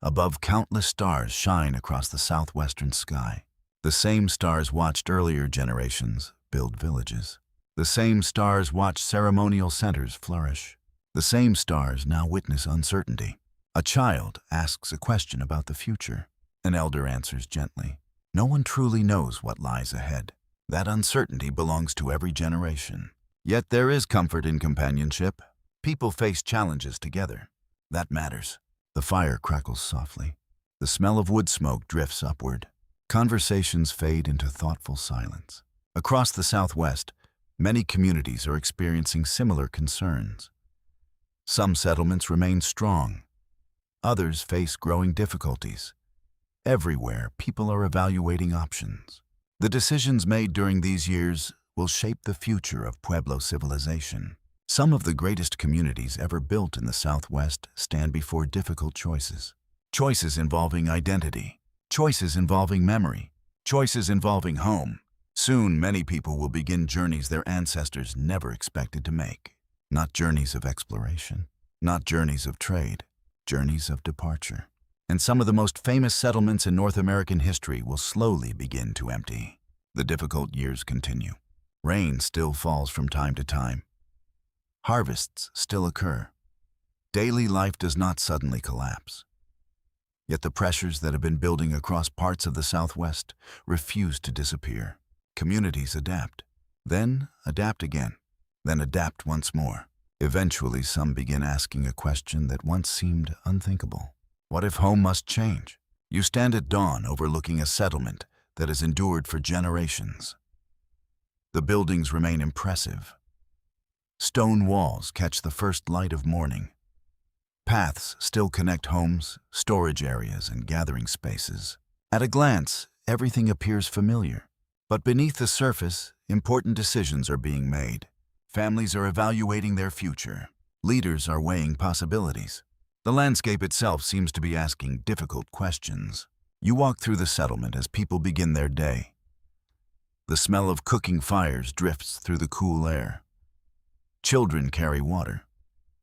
Above, countless stars shine across the southwestern sky. The same stars watched earlier generations build villages. The same stars watch ceremonial centers flourish. The same stars now witness uncertainty. A child asks a question about the future. An elder answers gently. No one truly knows what lies ahead. That uncertainty belongs to every generation. Yet there is comfort in companionship. People face challenges together. That matters. The fire crackles softly. The smell of wood smoke drifts upward. Conversations fade into thoughtful silence. Across the Southwest, many communities are experiencing similar concerns. Some settlements remain strong. Others face growing difficulties. Everywhere, people are evaluating options. The decisions made during these years will shape the future of Pueblo civilization. Some of the greatest communities ever built in the Southwest stand before difficult choices. Choices involving identity. Choices involving memory. Choices involving home. Soon, many people will begin journeys their ancestors never expected to make. Not journeys of exploration. Not journeys of trade. Journeys of departure. And some of the most famous settlements in North American history will slowly begin to empty. The difficult years continue. Rain still falls from time to time. Harvests still occur. Daily life does not suddenly collapse. Yet the pressures that have been building across parts of the Southwest refuse to disappear. Communities adapt, then adapt again, then adapt once more. Eventually, some begin asking a question that once seemed unthinkable. What if home must change? You stand at dawn overlooking a settlement that has endured for generations. The buildings remain impressive. Stone walls catch the first light of morning. Paths still connect homes, storage areas, and gathering spaces. At a glance, everything appears familiar. But beneath the surface, important decisions are being made. Families are evaluating their future. Leaders are weighing possibilities. The landscape itself seems to be asking difficult questions. You walk through the settlement as people begin their day. The smell of cooking fires drifts through the cool air. Children carry water.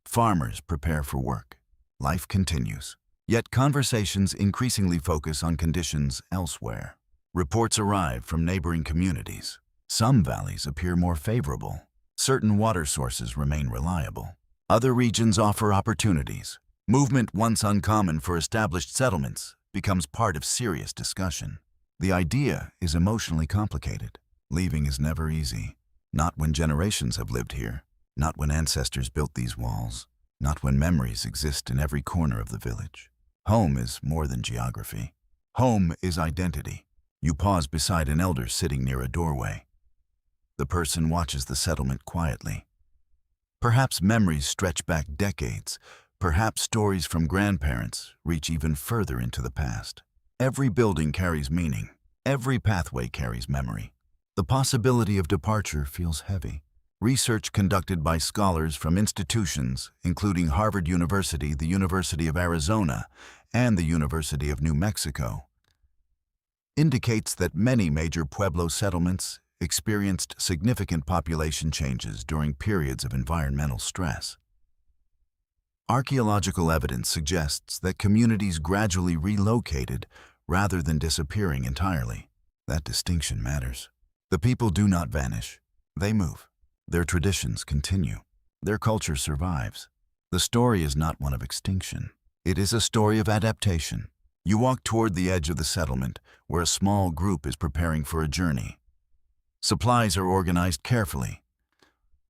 Farmers prepare for work. Life continues. Yet conversations increasingly focus on conditions elsewhere. Reports arrive from neighboring communities. Some valleys appear more favorable. Certain water sources remain reliable. Other regions offer opportunities. Movement once uncommon for established settlements becomes part of serious discussion. The idea is emotionally complicated. Leaving is never easy. Not when generations have lived here. Not when ancestors built these walls. Not when memories exist in every corner of the village. Home is more than geography. Home is identity. You pause beside an elder sitting near a doorway. The person watches the settlement quietly. Perhaps memories stretch back decades. Perhaps stories from grandparents reach even further into the past. Every building carries meaning. Every pathway carries memory. The possibility of departure feels heavy. Research conducted by scholars from institutions including Harvard University, the University of Arizona, and the University of New Mexico indicates that many major Pueblo settlements experienced significant population changes during periods of environmental stress. Archaeological evidence suggests that communities gradually relocated rather than disappearing entirely. That distinction matters. The people do not vanish. They move. Their traditions continue. Their culture survives. The story is not one of extinction. It is a story of adaptation. You walk toward the edge of the settlement, where a small group is preparing for a journey. Supplies are organized carefully.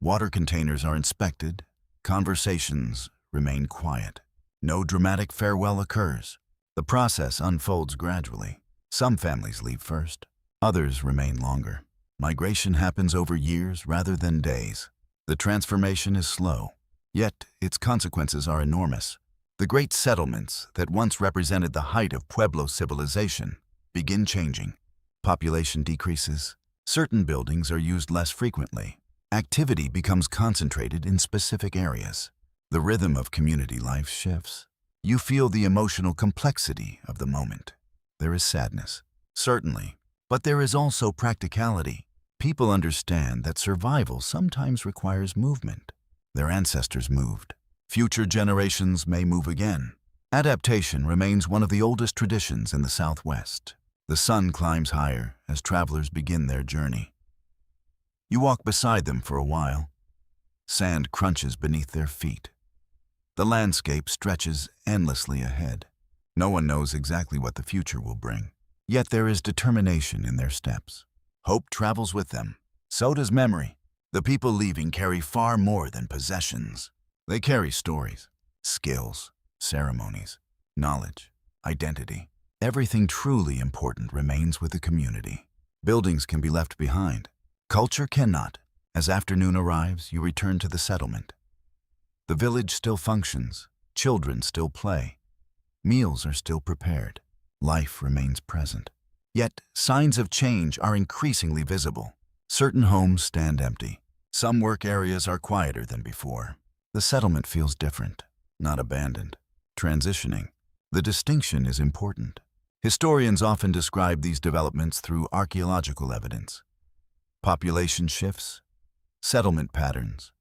Water containers are inspected. Conversations remain quiet. No dramatic farewell occurs. The process unfolds gradually. Some families leave first. Others remain longer. Migration happens over years rather than days. The transformation is slow, yet its consequences are enormous. The great settlements that once represented the height of Pueblo civilization begin changing. Population decreases. Certain buildings are used less frequently. Activity becomes concentrated in specific areas. The rhythm of community life shifts. You feel the emotional complexity of the moment. There is sadness, certainly, but there is also practicality. People understand that survival sometimes requires movement. Their ancestors moved. Future generations may move again. Adaptation remains one of the oldest traditions in the Southwest. The sun climbs higher as travelers begin their journey. You walk beside them for a while. Sand crunches beneath their feet. The landscape stretches endlessly ahead. No one knows exactly what the future will bring. Yet there is determination in their steps. Hope travels with them. So does memory. The people leaving carry far more than possessions. They carry stories, skills, ceremonies, knowledge, identity. Everything truly important remains with the community. Buildings can be left behind. Culture cannot. As afternoon arrives, you return to the settlement. The village still functions. Children still play. Meals are still prepared. Life remains present. Yet, signs of change are increasingly visible. Certain homes stand empty. Some work areas are quieter than before. The settlement feels different, not abandoned, transitioning. The distinction is important. Historians often describe these developments through archaeological evidence. Population shifts, settlement patterns,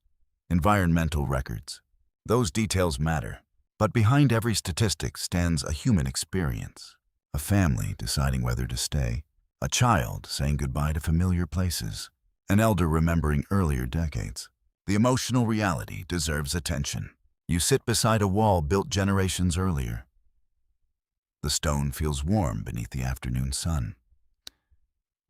environmental records. Those details matter. But behind every statistic stands a human experience. A family deciding whether to stay, a child saying goodbye to familiar places, an elder remembering earlier decades. The emotional reality deserves attention. You sit beside a wall built generations earlier. The stone feels warm beneath the afternoon sun.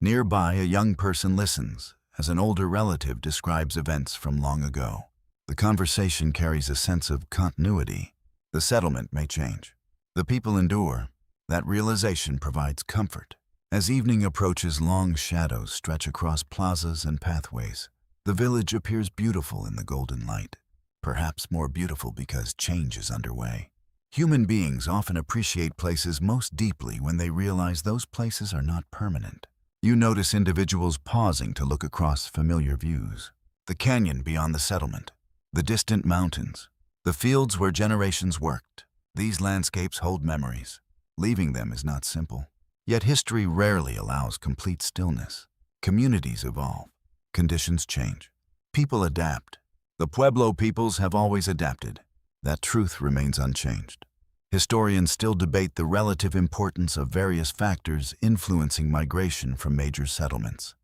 Nearby, a young person listens as an older relative describes events from long ago. The conversation carries a sense of continuity. The settlement may change. The people endure. That realization provides comfort. As evening approaches, long shadows stretch across plazas and pathways. The village appears beautiful in the golden light, perhaps more beautiful because change is underway. Human beings often appreciate places most deeply when they realize those places are not permanent. You notice individuals pausing to look across familiar views. The canyon beyond the settlement, the distant mountains, the fields where generations worked. These landscapes hold memories. Leaving them is not simple. Yet history rarely allows complete stillness. Communities evolve. Conditions change. People adapt. The Pueblo peoples have always adapted. That truth remains unchanged. Historians still debate the relative importance of various factors influencing migration from major settlements.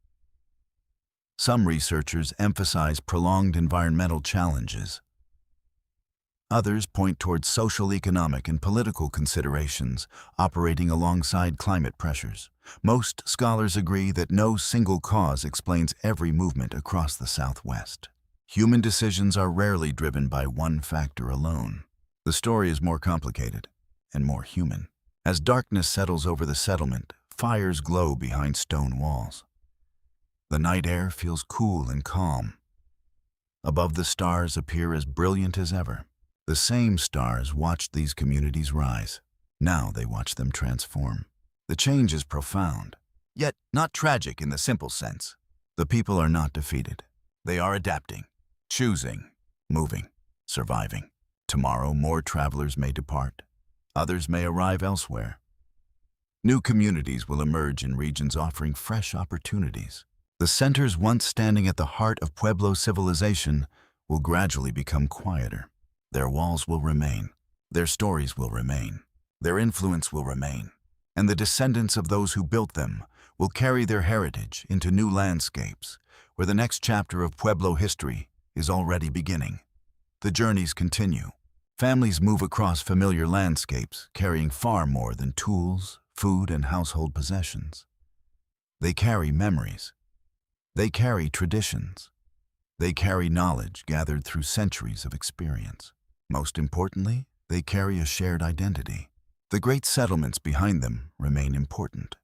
Some researchers emphasize prolonged environmental challenges. Others point towards social, economic, and political considerations operating alongside climate pressures. Most scholars agree that no single cause explains every movement across the Southwest. Human decisions are rarely driven by one factor alone. The story is more complicated and more human. As darkness settles over the settlement, fires glow behind stone walls. The night air feels cool and calm. Above, the stars appear as brilliant as ever. The same stars watched these communities rise. Now they watch them transform. The change is profound, yet not tragic in the simple sense. The people are not defeated. They are adapting, choosing, moving, surviving. Tomorrow, more travelers may depart. Others may arrive elsewhere. New communities will emerge in regions offering fresh opportunities. The centers once standing at the heart of Pueblo civilization will gradually become quieter. Their walls will remain, their stories will remain, their influence will remain, and the descendants of those who built them will carry their heritage into new landscapes where the next chapter of Pueblo history is already beginning. The journeys continue. Families move across familiar landscapes, carrying far more than tools, food, and household possessions. They carry memories. They carry traditions. They carry knowledge gathered through centuries of experience. Most importantly, they carry a shared identity. The great settlements behind them remain important.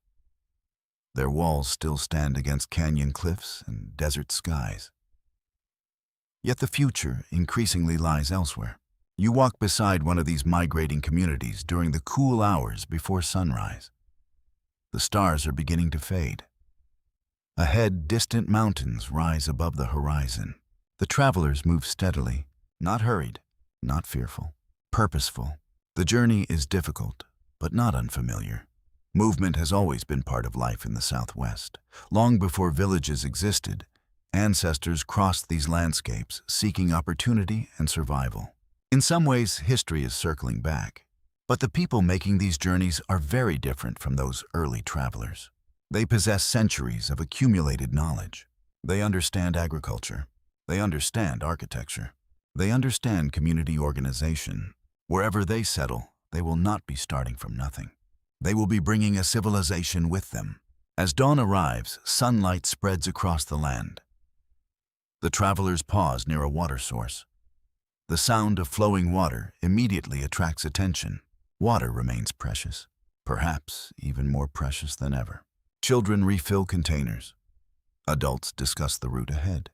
Their walls still stand against canyon cliffs and desert skies. Yet the future increasingly lies elsewhere. You walk beside one of these migrating communities during the cool hours before sunrise. The stars are beginning to fade. Ahead, distant mountains rise above the horizon. The travelers move steadily, not hurried, not fearful, purposeful. The journey is difficult, but not unfamiliar. Movement has always been part of life in the Southwest. Long before villages existed, ancestors crossed these landscapes seeking opportunity and survival. In some ways, history is circling back, but the people making these journeys are very different from those early travelers. They possess centuries of accumulated knowledge. They understand agriculture. They understand architecture. They understand community organization. Wherever they settle, they will not be starting from nothing. They will be bringing a civilization with them. As dawn arrives, sunlight spreads across the land. The travelers pause near a water source. The sound of flowing water immediately attracts attention. Water remains precious, perhaps even more precious than ever. Children refill containers. Adults discuss the route ahead.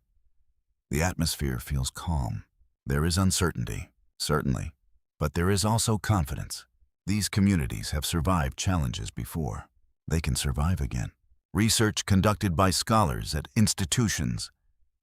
The atmosphere feels calm. There is uncertainty, certainly, but there is also confidence. These communities have survived challenges before. They can survive again. Research conducted by scholars at institutions,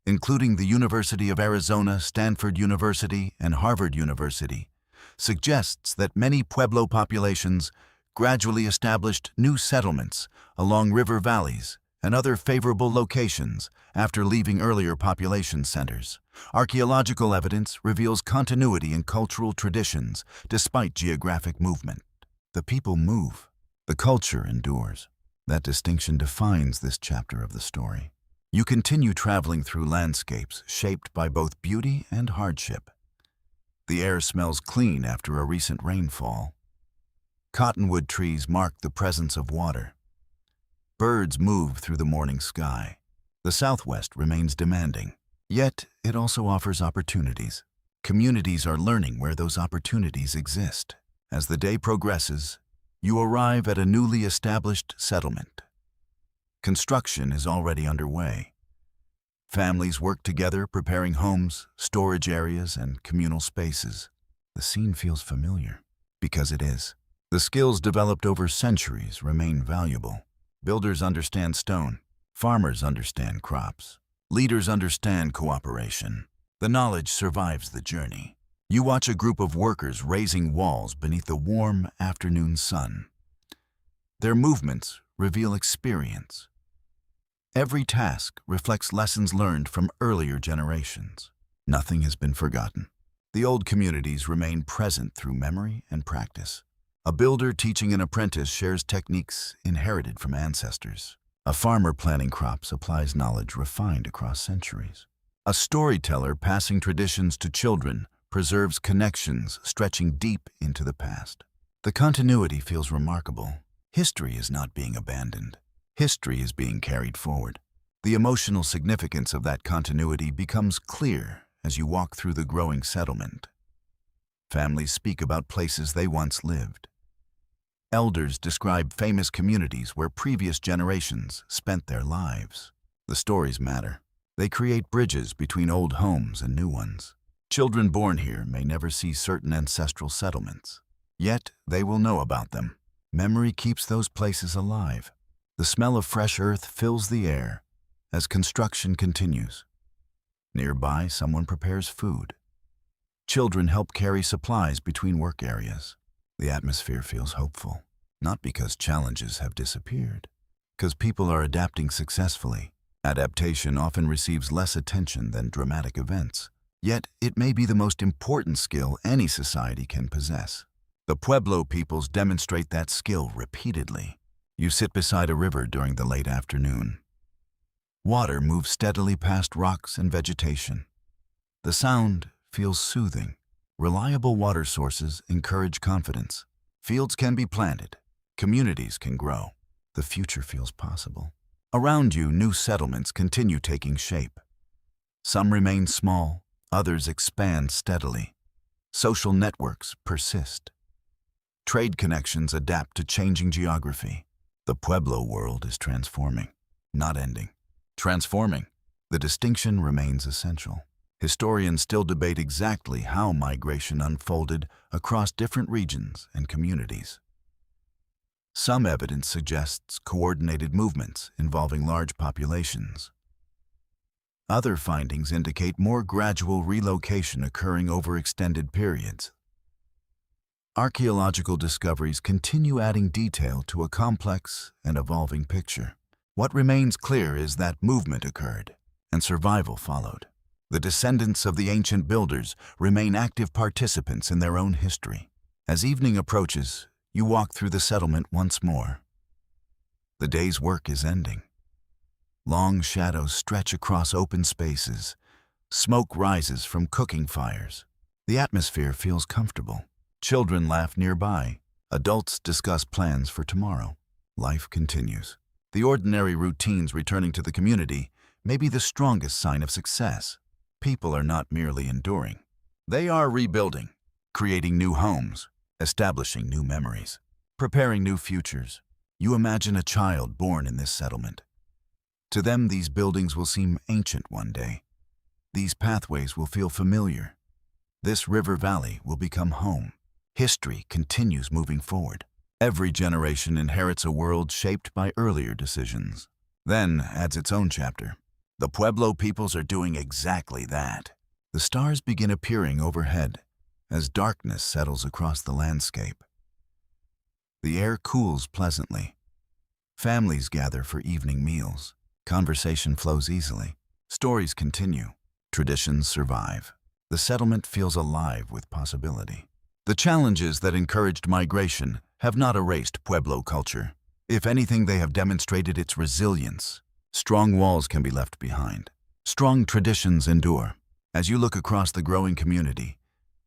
including the University of Arizona, Stanford University, and Harvard University, suggests that many Pueblo populations gradually established new settlements along river valleys and other favorable locations after leaving earlier population centers. Archaeological evidence reveals continuity in cultural traditions despite geographic movement. The people move. The culture endures. That distinction defines this chapter of the story. You continue traveling through landscapes shaped by both beauty and hardship. The air smells clean after a recent rainfall. Cottonwood trees mark the presence of water. Birds move through the morning sky. The Southwest remains demanding, yet it also offers opportunities. Communities are learning where those opportunities exist. As the day progresses, you arrive at a newly established settlement. Construction is already underway. Families work together, preparing homes, storage areas, and communal spaces. The scene feels familiar, because it is. The skills developed over centuries remain valuable. Builders understand stone. Farmers understand crops. Leaders understand cooperation. The knowledge survives the journey. You watch a group of workers raising walls beneath the warm afternoon sun. Their movements reveal experience. Every task reflects lessons learned from earlier generations. Nothing has been forgotten. The old communities remain present through memory and practice. A builder teaching an apprentice shares techniques inherited from ancestors. A farmer planting crops applies knowledge refined across centuries. A storyteller passing traditions to children preserves connections stretching deep into the past. The continuity feels remarkable. History is not being abandoned. History is being carried forward. The emotional significance of that continuity becomes clear as you walk through the growing settlement. Families speak about places they once lived. Elders describe famous communities where previous generations spent their lives. The stories matter. They create bridges between old homes and new ones. Children born here may never see certain ancestral settlements, yet they will know about them. Memory keeps those places alive. The smell of fresh earth fills the air as construction continues. Nearby, someone prepares food. Children help carry supplies between work areas. The atmosphere feels hopeful, not because challenges have disappeared, because people are adapting successfully. Adaptation often receives less attention than dramatic events, yet it may be the most important skill any society can possess. The Pueblo peoples demonstrate that skill repeatedly. You sit beside a river during the late afternoon. Water moves steadily past rocks and vegetation. The sound feels soothing. Reliable water sources encourage confidence. Fields can be planted. Communities can grow. The future feels possible. Around you, new settlements continue taking shape. Some remain small, others expand steadily. Social networks persist. Trade connections adapt to changing geography. The Pueblo world is transforming, not ending. Transforming. The distinction remains essential. Historians still debate exactly how migration unfolded across different regions and communities. Some evidence suggests coordinated movements involving large populations. Other findings indicate more gradual relocation occurring over extended periods. Archaeological discoveries continue adding detail to a complex and evolving picture. What remains clear is that movement occurred, and survival followed. The descendants of the ancient builders remain active participants in their own history. As evening approaches, you walk through the settlement once more. The day's work is ending. Long shadows stretch across open spaces. Smoke rises from cooking fires. The atmosphere feels comfortable. Children laugh nearby. Adults discuss plans for tomorrow. Life continues. The ordinary routines returning to the community may be the strongest sign of success. People are not merely enduring. They are rebuilding, creating new homes, establishing new memories, preparing new futures. You imagine a child born in this settlement. To them, these buildings will seem ancient one day. These pathways will feel familiar. This river valley will become home. History continues moving forward. Every generation inherits a world shaped by earlier decisions, then adds its own chapter. The Pueblo peoples are doing exactly that. The stars begin appearing overhead as darkness settles across the landscape. The air cools pleasantly. Families gather for evening meals. Conversation flows easily. Stories continue. Traditions survive. The settlement feels alive with possibility. The challenges that encouraged migration have not erased Pueblo culture. If anything, they have demonstrated its resilience. Strong walls can be left behind. Strong traditions endure. As you look across the growing community,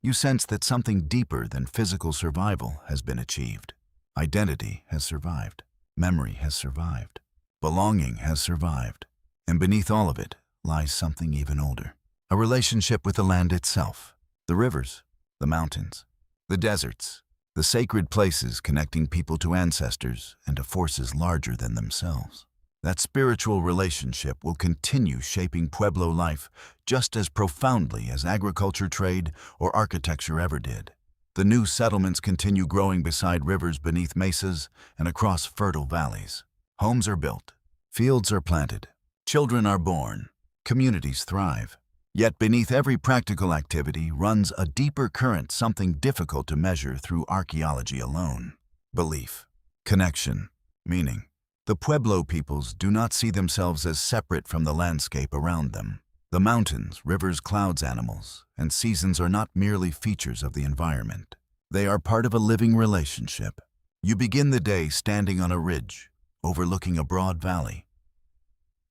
you sense that something deeper than physical survival has been achieved. Identity has survived. Memory has survived. Belonging has survived. And beneath all of it lies something even older. A relationship with the land itself. The rivers, the mountains, the deserts, the sacred places connecting people to ancestors and to forces larger than themselves. That spiritual relationship will continue shaping Pueblo life just as profoundly as agriculture, trade, or architecture ever did. The new settlements continue growing beside rivers, beneath mesas, and across fertile valleys. Homes are built, fields are planted, children are born, communities thrive. Yet beneath every practical activity runs a deeper current, something difficult to measure through archaeology alone. Belief, connection, meaning. The Pueblo peoples do not see themselves as separate from the landscape around them. The mountains, rivers, clouds, animals, and seasons are not merely features of the environment. They are part of a living relationship. You begin the day standing on a ridge, overlooking a broad valley.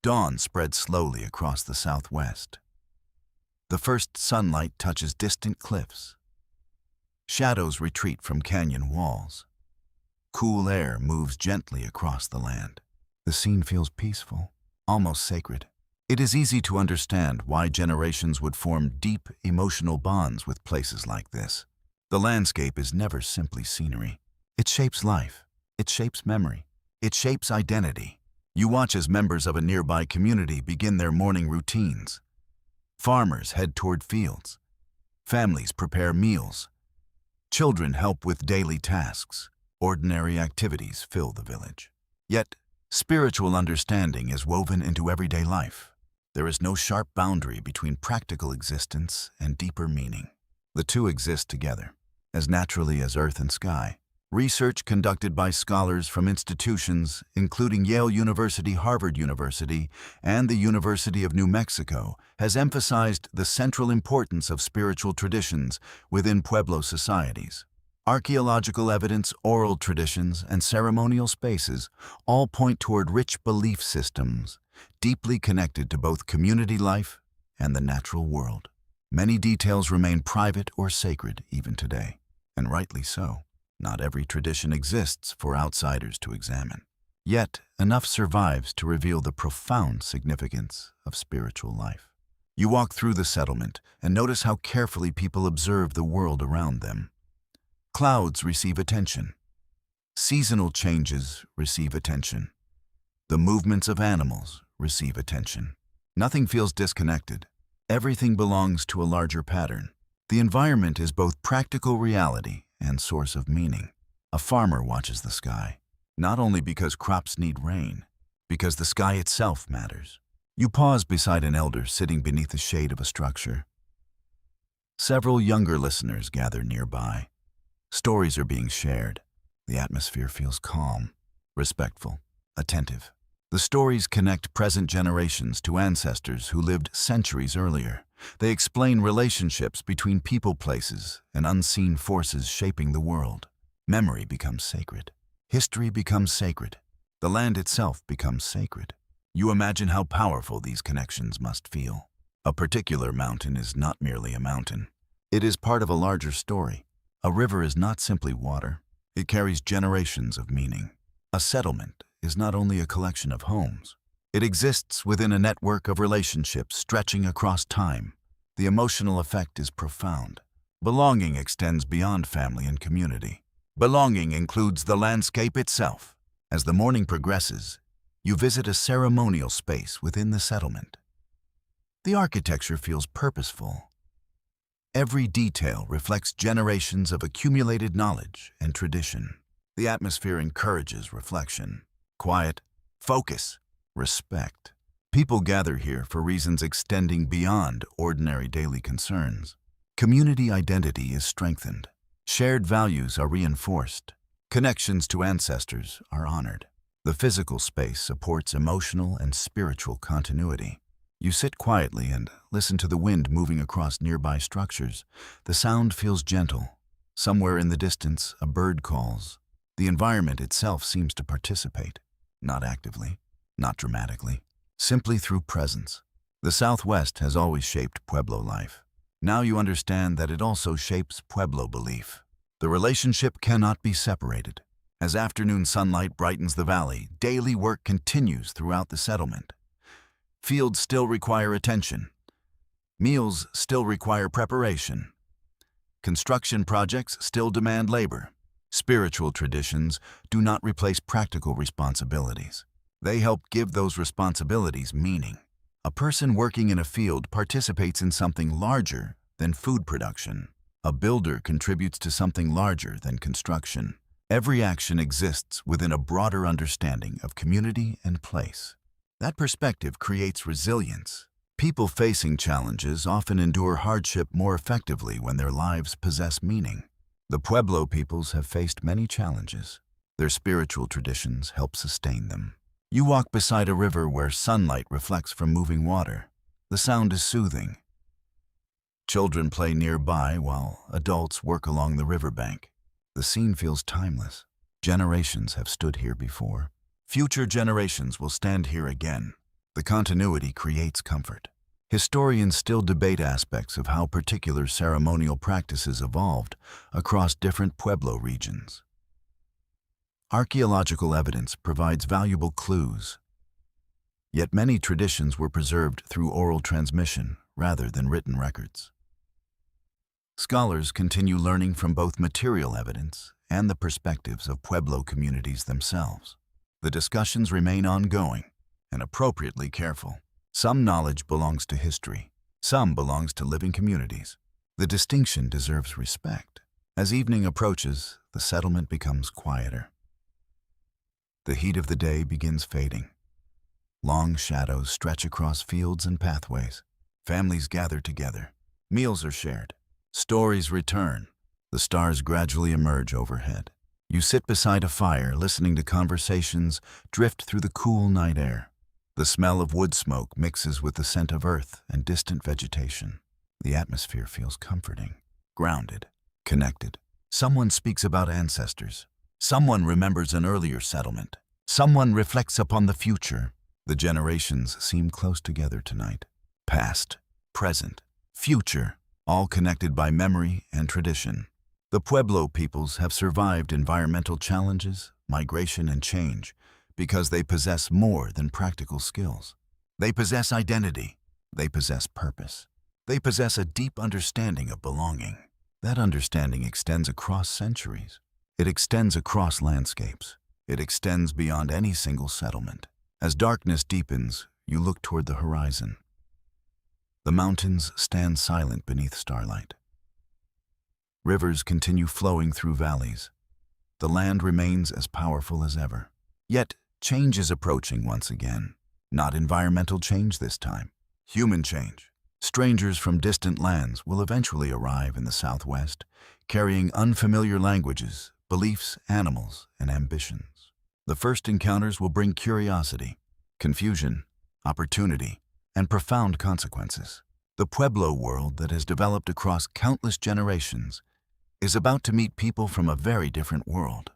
Dawn spreads slowly across the southwest. The first sunlight touches distant cliffs. Shadows retreat from canyon walls. Cool air moves gently across the land. The scene feels peaceful, almost sacred. It is easy to understand why generations would form deep emotional bonds with places like this. The landscape is never simply scenery. It shapes life. It shapes memory. It shapes identity. You watch as members of a nearby community begin their morning routines. Farmers head toward fields. Families prepare meals. Children help with daily tasks. Ordinary activities fill the village. Yet, spiritual understanding is woven into everyday life. There is no sharp boundary between practical existence and deeper meaning. The two exist together, as naturally as earth and sky. Research conducted by scholars from institutions including Yale University, Harvard University, and the University of New Mexico has emphasized the central importance of spiritual traditions within Pueblo societies. Archaeological evidence, oral traditions, and ceremonial spaces all point toward rich belief systems, deeply connected to both community life and the natural world. Many details remain private or sacred even today, and rightly so. Not every tradition exists for outsiders to examine. Yet, enough survives to reveal the profound significance of spiritual life. You walk through the settlement and notice how carefully people observe the world around them. Clouds receive attention. Seasonal changes receive attention. The movements of animals receive attention. Nothing feels disconnected. Everything belongs to a larger pattern. The environment is both practical reality and source of meaning. A farmer watches the sky, not only because crops need rain, because the sky itself matters. You pause beside an elder sitting beneath the shade of a structure. Several younger listeners gather nearby. Stories are being shared. The atmosphere feels calm, respectful, attentive. The stories connect present generations to ancestors who lived centuries earlier. They explain relationships between people, places, and unseen forces shaping the world. Memory becomes sacred. History becomes sacred. The land itself becomes sacred. You imagine how powerful these connections must feel. A particular mountain is not merely a mountain. It is part of a larger story. A river is not simply water. It carries generations of meaning. A settlement is not only a collection of homes. It exists within a network of relationships stretching across time. The emotional effect is profound. Belonging extends beyond family and community. Belonging includes the landscape itself. As the morning progresses, you visit a ceremonial space within the settlement. The architecture feels purposeful. Every detail reflects generations of accumulated knowledge and tradition. The atmosphere encourages reflection, quiet, focus, respect. People gather here for reasons extending beyond ordinary daily concerns. Community identity is strengthened. Shared values are reinforced. Connections to ancestors are honored. The physical space supports emotional and spiritual continuity. You sit quietly and listen to the wind moving across nearby structures. The sound feels gentle. Somewhere in the distance, a bird calls. The environment itself seems to participate, not actively, not dramatically, simply through presence. The Southwest has always shaped Pueblo life. Now you understand that it also shapes Pueblo belief. The relationship cannot be separated. As afternoon sunlight brightens the valley, daily work continues throughout the settlement. Fields still require attention. Meals still require preparation. Construction projects still demand labor. Spiritual traditions do not replace practical responsibilities. They help give those responsibilities meaning. A person working in a field participates in something larger than food production. A builder contributes to something larger than construction. Every action exists within a broader understanding of community and place. That perspective creates resilience. People facing challenges often endure hardship more effectively when their lives possess meaning. The Pueblo peoples have faced many challenges. Their spiritual traditions help sustain them. You walk beside a river where sunlight reflects from moving water. The sound is soothing. Children play nearby while adults work along the riverbank. The scene feels timeless. Generations have stood here before. Future generations will stand here again. The continuity creates comfort. Historians still debate aspects of how particular ceremonial practices evolved across different Pueblo regions. Archaeological evidence provides valuable clues. Yet many traditions were preserved through oral transmission rather than written records. Scholars continue learning from both material evidence and the perspectives of Pueblo communities themselves. The discussions remain ongoing and appropriately careful. Some knowledge belongs to history. Some belongs to living communities. The distinction deserves respect. As evening approaches, the settlement becomes quieter. The heat of the day begins fading. Long shadows stretch across fields and pathways. Families gather together. Meals are shared. Stories return. The stars gradually emerge overhead. You sit beside a fire, listening to conversations drift through the cool night air. The smell of wood smoke mixes with the scent of earth and distant vegetation. The atmosphere feels comforting, grounded, connected. Someone speaks about ancestors. Someone remembers an earlier settlement. Someone reflects upon the future. The generations seem close together tonight. Past, present, future. all connected by memory and tradition. The Pueblo peoples have survived environmental challenges, migration, and change because they possess more than practical skills. They possess identity. They possess purpose. They possess a deep understanding of belonging. That understanding extends across centuries. It extends across landscapes. It extends beyond any single settlement. As darkness deepens, you look toward the horizon. The mountains stand silent beneath starlight. Rivers continue flowing through valleys. The land remains as powerful as ever. Yet, change is approaching once again. Not environmental change this time. Human change. Strangers from distant lands will eventually arrive in the Southwest, carrying unfamiliar languages, beliefs, animals, and ambitions. The first encounters will bring curiosity, confusion, opportunity, and profound consequences. The Pueblo world that has developed across countless generations is about to meet people from a very different world.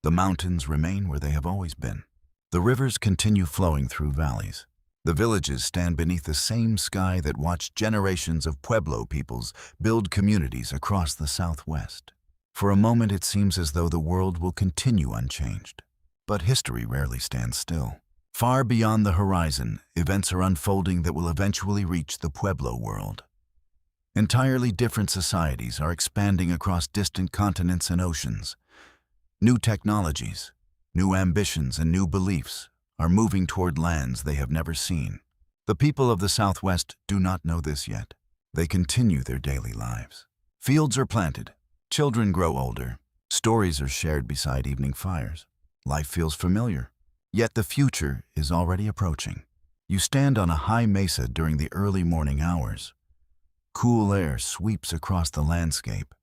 The mountains remain where they have always been. The rivers continue flowing through valleys. The villages stand beneath the same sky that watched generations of Pueblo peoples build communities across the Southwest. For a moment, it seems as though the world will continue unchanged. But history rarely stands still. Far beyond the horizon, events are unfolding that will eventually reach the Pueblo world. Entirely different societies are expanding across distant continents and oceans. New technologies, new ambitions, and new beliefs are moving toward lands they have never seen. The people of the Southwest do not know this yet. They continue their daily lives. Fields are planted, children grow older, stories are shared beside evening fires. Life feels familiar, yet the future is already approaching. You stand on a high mesa during the early morning hours. Cool air sweeps across the landscape.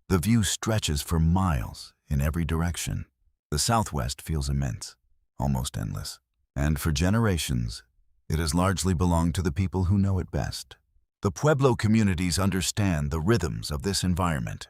The view stretches for miles in every direction. The Southwest feels immense, almost endless. And for generations, it has largely belonged to the people who know it best. The Pueblo communities understand the rhythms of this environment.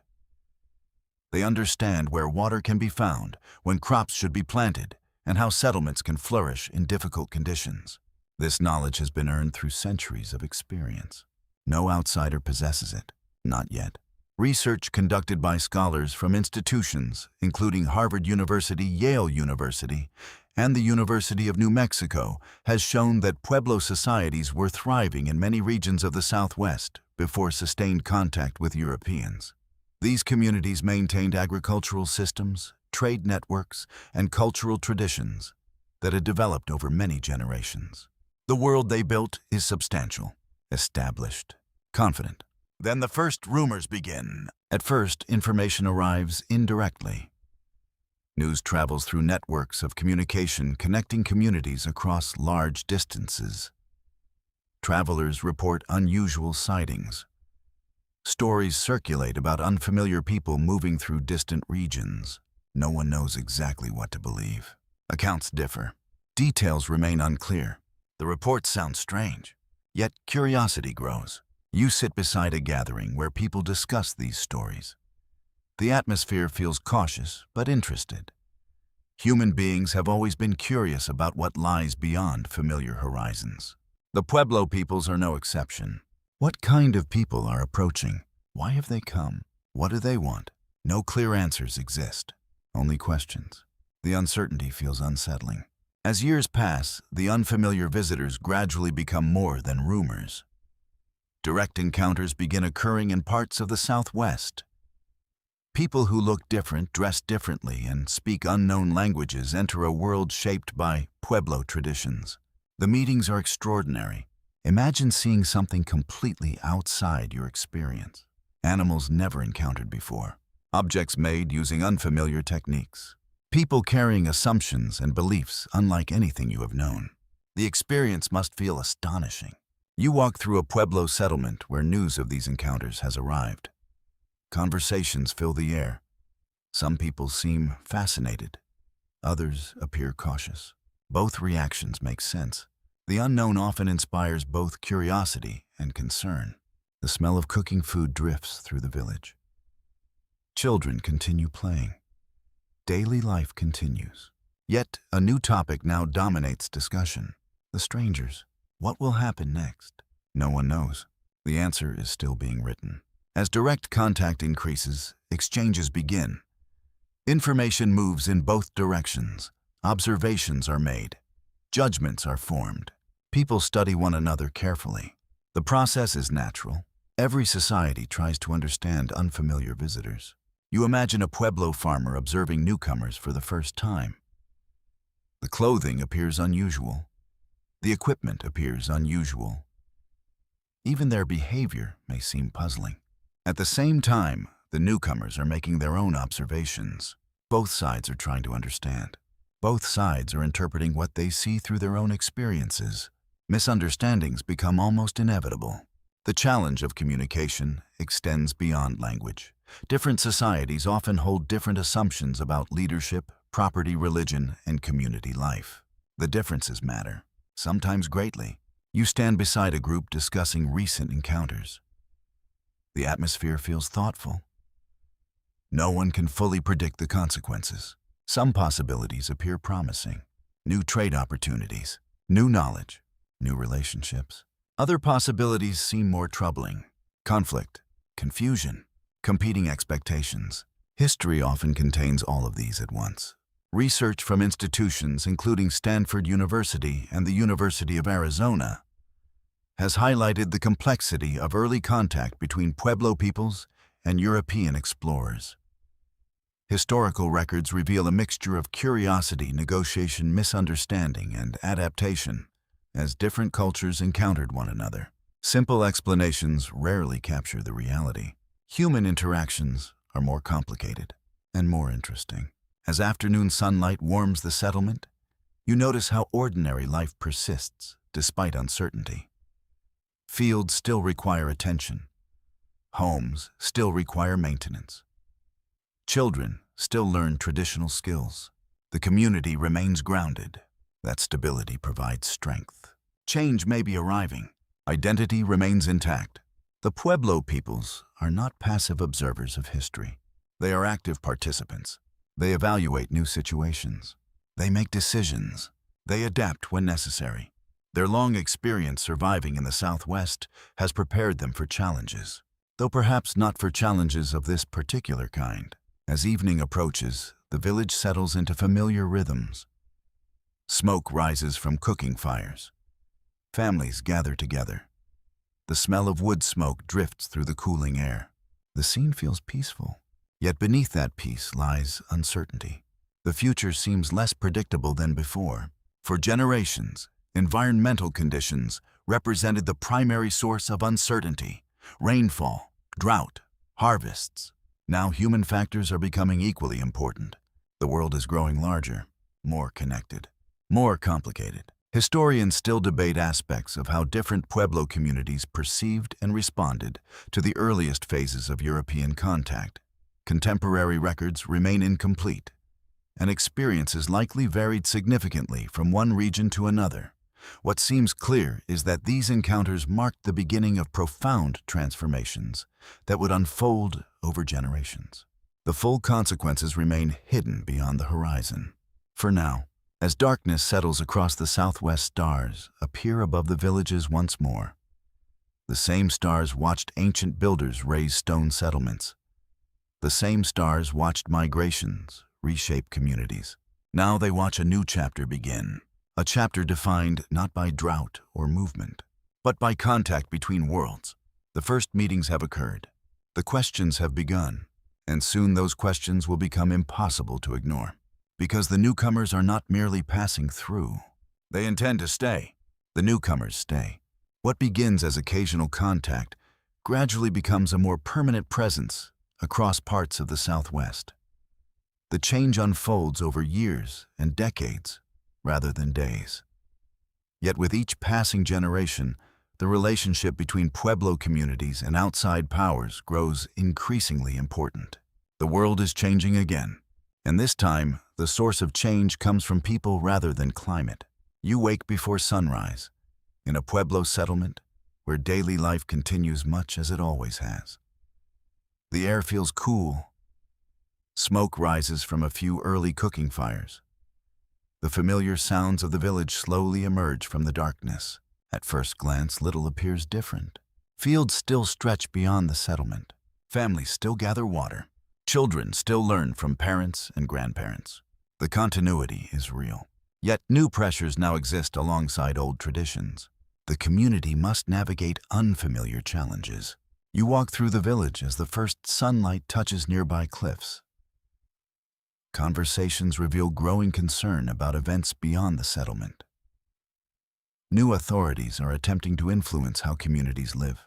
They understand where water can be found, when crops should be planted, and how settlements can flourish in difficult conditions. This knowledge has been earned through centuries of experience. No outsider possesses it, not yet. Research conducted by scholars from institutions including Harvard University, Yale University, and the University of New Mexico has shown that Pueblo societies were thriving in many regions of the Southwest before sustained contact with Europeans. These communities maintained agricultural systems, trade networks, and cultural traditions that had developed over many generations. The world they built is substantial, established, confident. Then the first rumors begin. At first, information arrives indirectly. News travels through networks of communication connecting communities across large distances. Travelers report unusual sightings. Stories circulate about unfamiliar people moving through distant regions. No one knows exactly what to believe. Accounts differ. Details remain unclear. The reports sound strange, yet curiosity grows. You sit beside a gathering where people discuss these stories. The atmosphere feels cautious but interested. Human beings have always been curious about what lies beyond familiar horizons. The Pueblo peoples are no exception. What kind of people are approaching? Why have they come? What do they want? No clear answers exist, only questions. The uncertainty feels unsettling. As years pass, the unfamiliar visitors gradually become more than rumors. Direct encounters begin occurring in parts of the Southwest. People who look different, dress differently, and speak unknown languages enter a world shaped by Pueblo traditions. The meetings are extraordinary. Imagine seeing something completely outside your experience. Animals never encountered before. Objects made using unfamiliar techniques. People carrying assumptions and beliefs unlike anything you have known. The experience must feel astonishing. You walk through a Pueblo settlement where news of these encounters has arrived. Conversations fill the air. Some people seem fascinated. Others appear cautious. Both reactions make sense. The unknown often inspires both curiosity and concern. The smell of cooking food drifts through the village. Children continue playing. Daily life continues. Yet, a new topic now dominates discussion. The strangers. What will happen next? No one knows. The answer is still being written. As direct contact increases, exchanges begin. Information moves in both directions. Observations are made. Judgments are formed. People study one another carefully. The process is natural. Every society tries to understand unfamiliar visitors. You imagine a Pueblo farmer observing newcomers for the first time. The clothing appears unusual. The equipment appears unusual. Even their behavior may seem puzzling. At the same time, the newcomers are making their own observations. Both sides are trying to understand. Both sides are interpreting what they see through their own experiences. Misunderstandings become almost inevitable. The challenge of communication extends beyond language. Different societies often hold different assumptions about leadership, property, religion, and community life. The differences matter, sometimes greatly. You stand beside a group discussing recent encounters. The atmosphere feels thoughtful. No one can fully predict the consequences. Some possibilities appear promising. New trade opportunities, new knowledge, new relationships. Other possibilities seem more troubling. Conflict, confusion, competing expectations. History often contains all of these at once. Research from institutions including Stanford University and the University of Arizona has highlighted the complexity of early contact between Pueblo peoples and European explorers. Historical records reveal a mixture of curiosity, negotiation, misunderstanding, and adaptation as different cultures encountered one another. Simple explanations rarely capture the reality. Human interactions are more complicated and more interesting. As afternoon sunlight warms the settlement, you notice how ordinary life persists despite uncertainty. Fields still require attention. Homes still require maintenance. Children still learn traditional skills. The community remains grounded. That stability provides strength. Change may be arriving. Identity remains intact. The Pueblo peoples are not passive observers of history. They are active participants. They evaluate new situations. They make decisions. They adapt when necessary. Their long experience surviving in the Southwest has prepared them for challenges, though perhaps not for challenges of this particular kind. As evening approaches, the village settles into familiar rhythms. Smoke rises from cooking fires. Families gather together. The smell of wood smoke drifts through the cooling air. The scene feels peaceful, yet beneath that peace lies uncertainty. The future seems less predictable than before. For generations, environmental conditions represented the primary source of uncertainty. Rainfall, drought, harvests. Now human factors are becoming equally important. The world is growing larger, more connected, more complicated. Historians still debate aspects of how different Pueblo communities perceived and responded to the earliest phases of European contact. Contemporary records remain incomplete, and experiences likely varied significantly from one region to another. What seems clear is that these encounters marked the beginning of profound transformations that would unfold over generations. The full consequences remain hidden beyond the horizon. For now, as darkness settles across the southwest, stars appear above the villages once more. The same stars watched ancient builders raise stone settlements. The same stars watched migrations reshape communities. Now they watch a new chapter begin. A chapter defined not by drought or movement, but by contact between worlds. The first meetings have occurred. The questions have begun, and soon those questions will become impossible to ignore. Because the newcomers are not merely passing through. They intend to stay. The newcomers stay. What begins as occasional contact gradually becomes a more permanent presence across parts of the Southwest. The change unfolds over years and decades, rather than days. Yet with each passing generation, the relationship between Pueblo communities and outside powers grows increasingly important. The world is changing again, and this time, the source of change comes from people rather than climate. You wake before sunrise, in a Pueblo settlement where daily life continues much as it always has. The air feels cool. Smoke rises from a few early cooking fires. The familiar sounds of the village slowly emerge from the darkness. At first glance, little appears different. Fields still stretch beyond the settlement. Families still gather water. Children still learn from parents and grandparents. The continuity is real. Yet new pressures now exist alongside old traditions. The community must navigate unfamiliar challenges. You walk through the village as the first sunlight touches nearby cliffs. Conversations reveal growing concern about events beyond the settlement. New authorities are attempting to influence how communities live,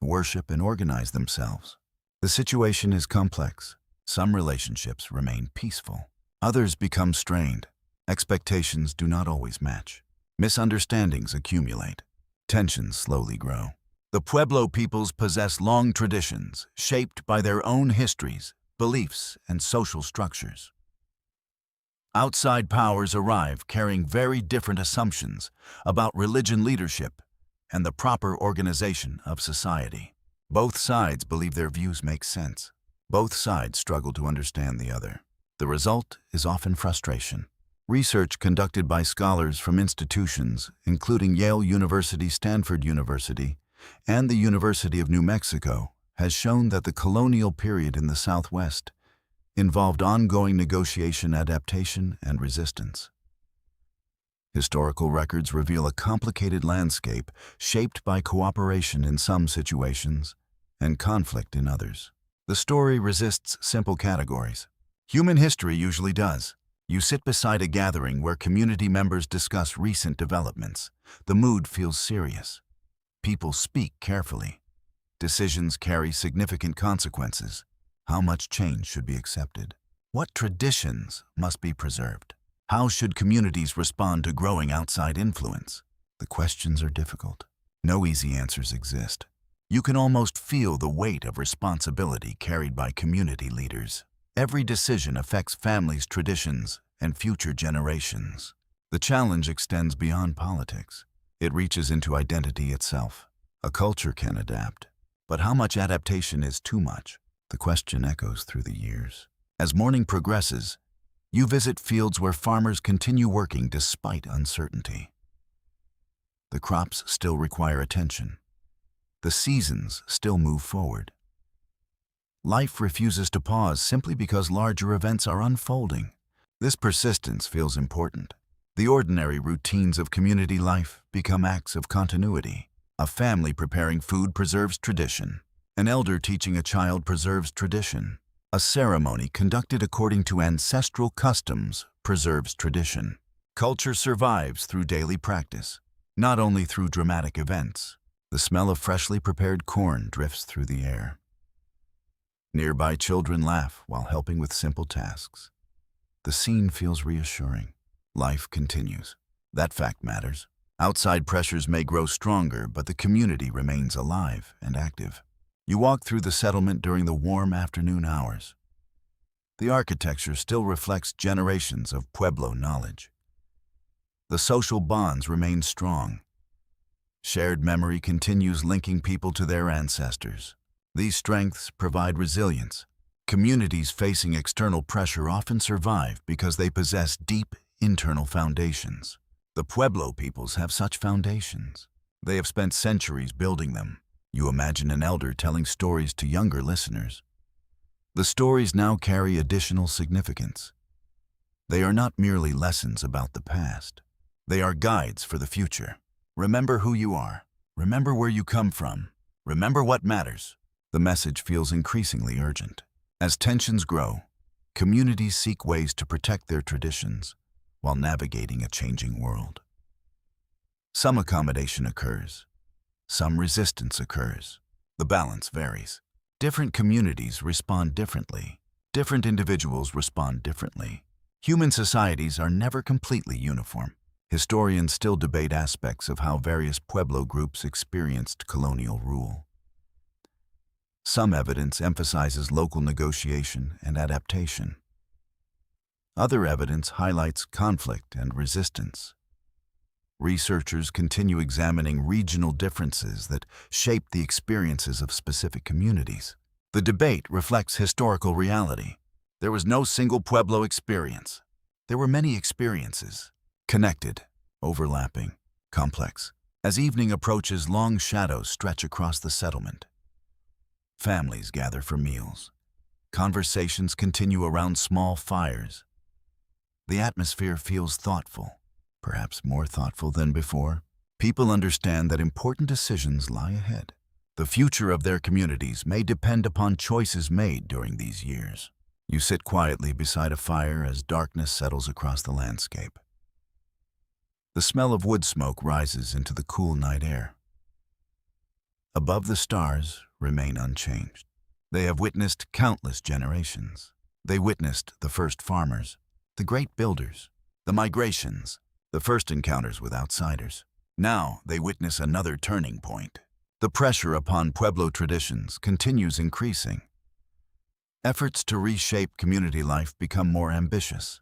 worship, and organize themselves. The situation is complex. Some relationships remain peaceful. Others become strained. Expectations do not always match. Misunderstandings accumulate. Tensions slowly grow. The Pueblo peoples possess long traditions shaped by their own histories, beliefs, and social structures. Outside powers arrive carrying very different assumptions about religion leadership and the proper organization of society. Both sides believe their views make sense. Both sides struggle to understand the other. The result is often frustration. Research conducted by scholars from institutions, including Yale University, Stanford University, and the University of New Mexico, has shown that the colonial period in the Southwest involved ongoing negotiation, adaptation, and resistance. Historical records reveal a complicated landscape shaped by cooperation in some situations and conflict in others. The story resists simple categories. Human history usually does. You sit beside a gathering where community members discuss recent developments. The mood feels serious. People speak carefully. Decisions carry significant consequences. How much change should be accepted? What traditions must be preserved? How should communities respond to growing outside influence? The questions are difficult. No easy answers exist. You can almost feel the weight of responsibility carried by community leaders. Every decision affects families, traditions, and future generations. The challenge extends beyond politics. It reaches into identity itself. A culture can adapt, but how much adaptation is too much? The question echoes through the years. As morning progresses, you visit fields where farmers continue working despite uncertainty. The crops still require attention. The seasons still move forward. Life refuses to pause simply because larger events are unfolding. This persistence feels important. The ordinary routines of community life become acts of continuity. A family preparing food preserves tradition. An elder teaching a child preserves tradition. A ceremony conducted according to ancestral customs preserves tradition. Culture survives through daily practice, not only through dramatic events. The smell of freshly prepared corn drifts through the air. Nearby children laugh while helping with simple tasks. The scene feels reassuring. Life continues. That fact matters. Outside pressures may grow stronger, but the community remains alive and active. You walk through the settlement during the warm afternoon hours. The architecture still reflects generations of Pueblo knowledge. The social bonds remain strong. Shared memory continues linking people to their ancestors. These strengths provide resilience. Communities facing external pressure often survive because they possess deep internal foundations. The Pueblo peoples have such foundations. They have spent centuries building them. You imagine an elder telling stories to younger listeners. The stories now carry additional significance. They are not merely lessons about the past. They are guides for the future. Remember who you are. Remember where you come from. Remember what matters. The message feels increasingly urgent. As tensions grow, communities seek ways to protect their traditions while navigating a changing world. Some accommodation occurs. Some resistance occurs. The balance varies. Different communities respond differently. Different individuals respond differently. Human societies are never completely uniform. Historians still debate aspects of how various Pueblo groups experienced colonial rule. Some evidence emphasizes local negotiation and adaptation. Other evidence highlights conflict and resistance. Researchers continue examining regional differences that shape the experiences of specific communities. The debate reflects historical reality. There was no single Pueblo experience. There were many experiences, connected, overlapping, complex. As evening approaches, long shadows stretch across the settlement. Families gather for meals. Conversations continue around small fires. The atmosphere feels thoughtful, perhaps more thoughtful than before. People understand that important decisions lie ahead. The future of their communities may depend upon choices made during these years. You sit quietly beside a fire as darkness settles across the landscape. The smell of wood smoke rises into the cool night air. Above, the stars remain unchanged. They have witnessed countless generations. They witnessed the first farmers, the great builders, the migrations, the first encounters with outsiders. Now they witness another turning point. The pressure upon Pueblo traditions continues increasing. Efforts to reshape community life become more ambitious.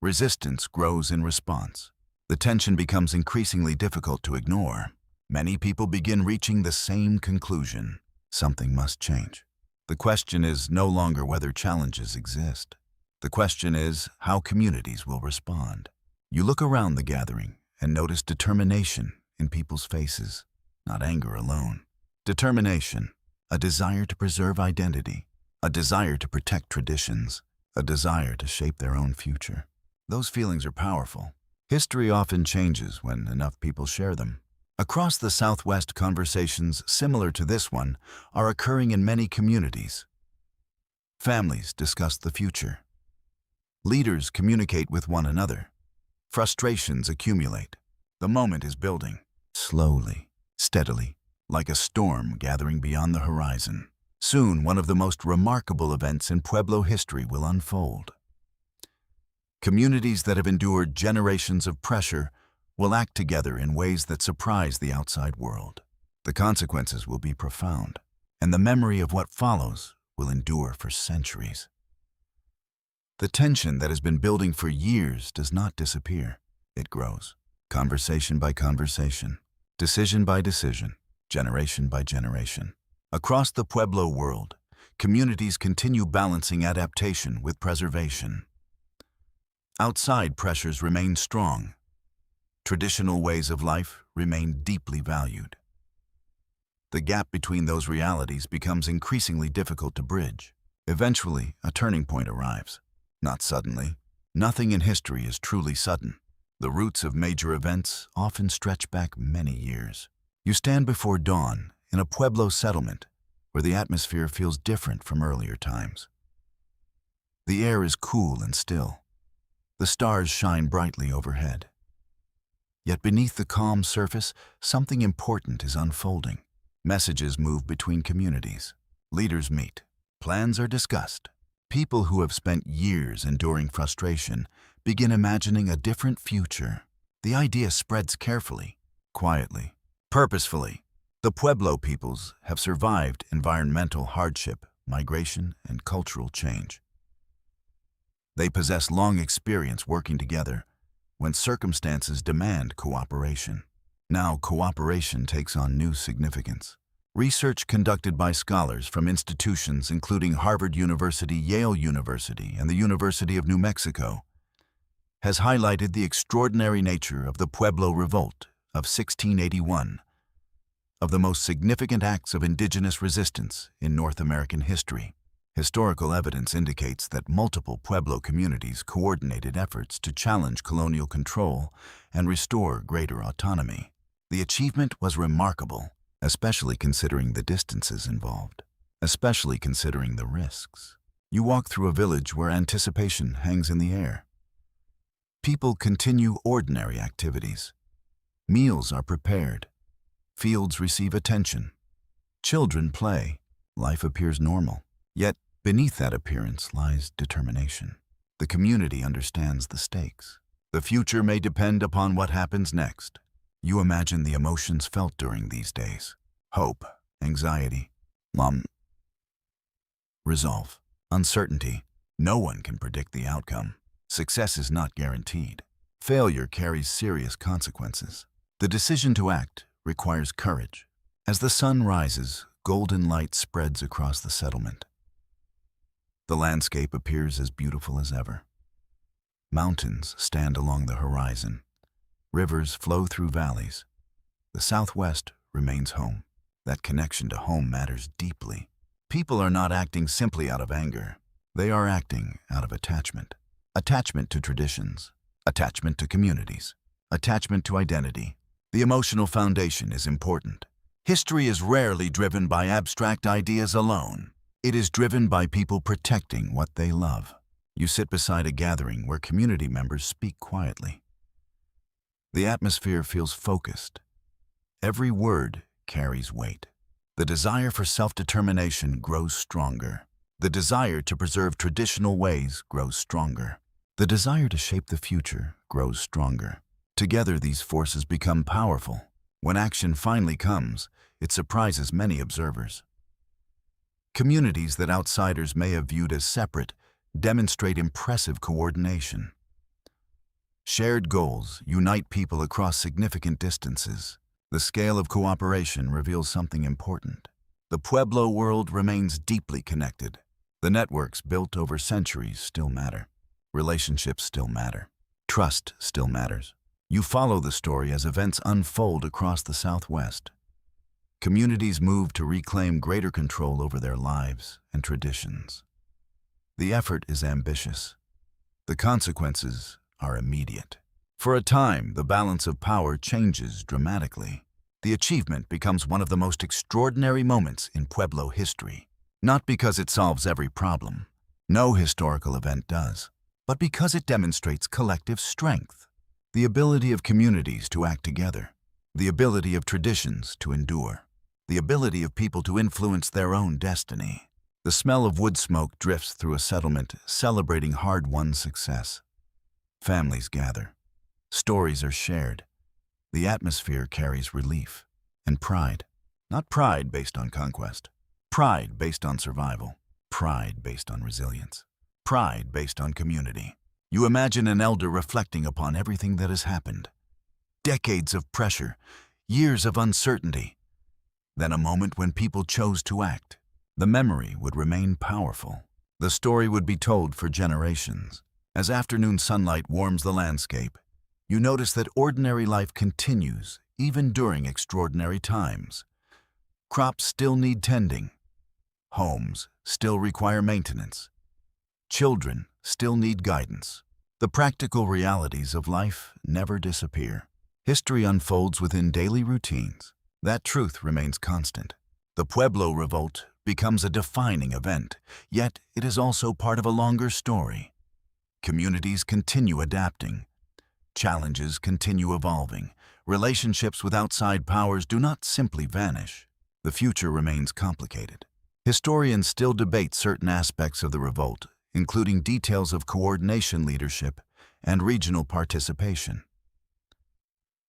Resistance grows in response. The tension becomes increasingly difficult to ignore. Many people begin reaching the same conclusion: something must change. The question is no longer whether challenges exist. The question is how communities will respond. You look around the gathering and notice determination in people's faces, not anger alone. Determination, a desire to preserve identity, a desire to protect traditions, a desire to shape their own future. Those feelings are powerful. History often changes when enough people share them. Across the Southwest, conversations similar to this one are occurring in many communities. Families discuss the future. Leaders communicate with one another. Frustrations accumulate. The moment is building, slowly, steadily, like a storm gathering beyond the horizon. Soon, one of the most remarkable events in Pueblo history will unfold. Communities that have endured generations of pressure will act together in ways that surprise the outside world. The consequences will be profound, and the memory of what follows will endure for centuries. The tension that has been building for years does not disappear. It grows, conversation by conversation, decision by decision, generation by generation. Across the Pueblo world, communities continue balancing adaptation with preservation. Outside pressures remain strong. Traditional ways of life remain deeply valued. The gap between those realities becomes increasingly difficult to bridge. Eventually, a turning point arrives. Not suddenly. Nothing in history is truly sudden. The roots of major events often stretch back many years. You stand before dawn in a Pueblo settlement where the atmosphere feels different from earlier times. The air is cool and still. The stars shine brightly overhead. Yet beneath the calm surface, something important is unfolding. Messages move between communities. Leaders meet. Plans are discussed. People who have spent years enduring frustration begin imagining a different future. The idea spreads carefully, quietly, purposefully. The Pueblo peoples have survived environmental hardship, migration, and cultural change. They possess long experience working together when circumstances demand cooperation. Now, cooperation takes on new significance. Research conducted by scholars from institutions including Harvard University, Yale University, and the University of New Mexico has highlighted the extraordinary nature of the Pueblo Revolt of 1681, of the most significant acts of indigenous resistance in North American history. Historical evidence indicates that multiple Pueblo communities coordinated efforts to challenge colonial control and restore greater autonomy. The achievement was remarkable, especially considering the distances involved, especially considering the risks. You walk through a village where anticipation hangs in the air. People continue ordinary activities. Meals are prepared. Fields receive attention. Children play. Life appears normal. Yet, beneath that appearance lies determination. The community understands the stakes. The future may depend upon what happens next. You imagine the emotions felt during these days. Hope, anxiety, resolve, uncertainty. No one can predict the outcome. Success is not guaranteed. Failure carries serious consequences. The decision to act requires courage. As the sun rises, golden light spreads across the settlement. The landscape appears as beautiful as ever. Mountains stand along the horizon. Rivers flow through valleys. The Southwest remains home. That connection to home matters deeply. People are not acting simply out of anger. They are acting out of attachment. Attachment to traditions, attachment to communities, attachment to identity. The emotional foundation is important. History is rarely driven by abstract ideas alone. It is driven by people protecting what they love. You sit beside a gathering where community members speak quietly. The atmosphere feels focused. Every word carries weight. The desire for self-determination grows stronger. The desire to preserve traditional ways grows stronger. The desire to shape the future grows stronger. Together, these forces become powerful. When action finally comes, it surprises many observers. Communities that outsiders may have viewed as separate demonstrate impressive coordination. Shared goals unite people across significant distances. The scale of cooperation reveals something important. The Pueblo world remains deeply connected. The networks built over centuries still matter. Relationships still matter. Trust still matters. You follow the story as events unfold across the Southwest. Communities move to reclaim greater control over their lives and traditions. The effort is ambitious. The consequences are immediate. For a time, the balance of power changes dramatically. The achievement becomes one of the most extraordinary moments in Pueblo history, not because it solves every problem. No historical event does, but because it demonstrates collective strength, the ability of communities to act together, the ability of traditions to endure, the ability of people to influence their own destiny. The smell of wood smoke drifts through a settlement celebrating hard-won success. Families gather. Stories are shared. The atmosphere carries relief and pride. Not pride based on conquest. Pride based on survival. Pride based on resilience. Pride based on community. You imagine an elder reflecting upon everything that has happened. Decades of pressure, years of uncertainty. Then a moment when people chose to act. The memory would remain powerful. The story would be told for generations. As afternoon sunlight warms the landscape, you notice that ordinary life continues even during extraordinary times. Crops still need tending. Homes still require maintenance. Children still need guidance. The practical realities of life never disappear. History unfolds within daily routines. That truth remains constant. The Pueblo Revolt becomes a defining event, yet it is also part of a longer story. Communities continue adapting. Challenges continue evolving. Relationships with outside powers do not simply vanish. The future remains complicated. Historians still debate certain aspects of the revolt, including details of coordination leadership and regional participation.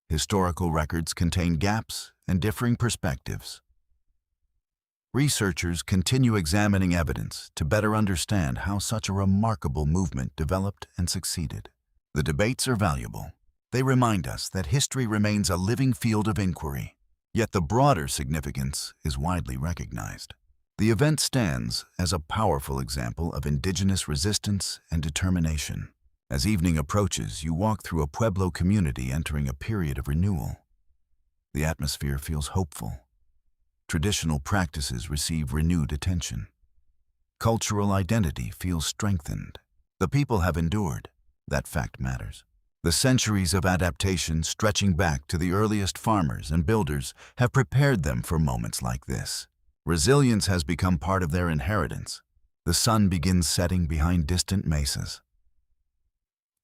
Historical records contain gaps and differing perspectives. Researchers continue examining evidence to better understand how such a remarkable movement developed and succeeded. The debates are valuable. They remind us that history remains a living field of inquiry, yet the broader significance is widely recognized. The event stands as a powerful example of indigenous resistance and determination. As evening approaches, you walk through a Pueblo community entering a period of renewal. The atmosphere feels hopeful. Traditional practices receive renewed attention. Cultural identity feels strengthened. The people have endured. That fact matters. The centuries of adaptation stretching back to the earliest farmers and builders have prepared them for moments like this. Resilience has become part of their inheritance. The sun begins setting behind distant mesas.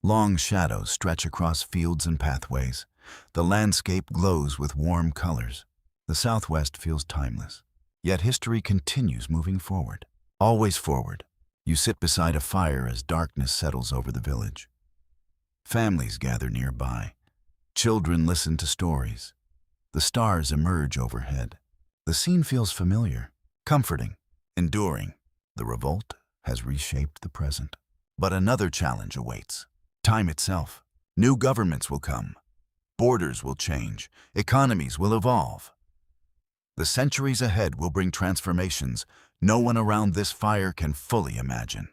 Long shadows stretch across fields and pathways. The landscape glows with warm colors. The Southwest feels timeless. Yet history continues moving forward. Always forward. You sit beside a fire as darkness settles over the village. Families gather nearby. Children listen to stories. The stars emerge overhead. The scene feels familiar, comforting, enduring. The revolt has reshaped the present. But another challenge awaits. Time itself. New governments will come. Borders will change. Economies will evolve. The centuries ahead will bring transformations no one around this fire can fully imagine.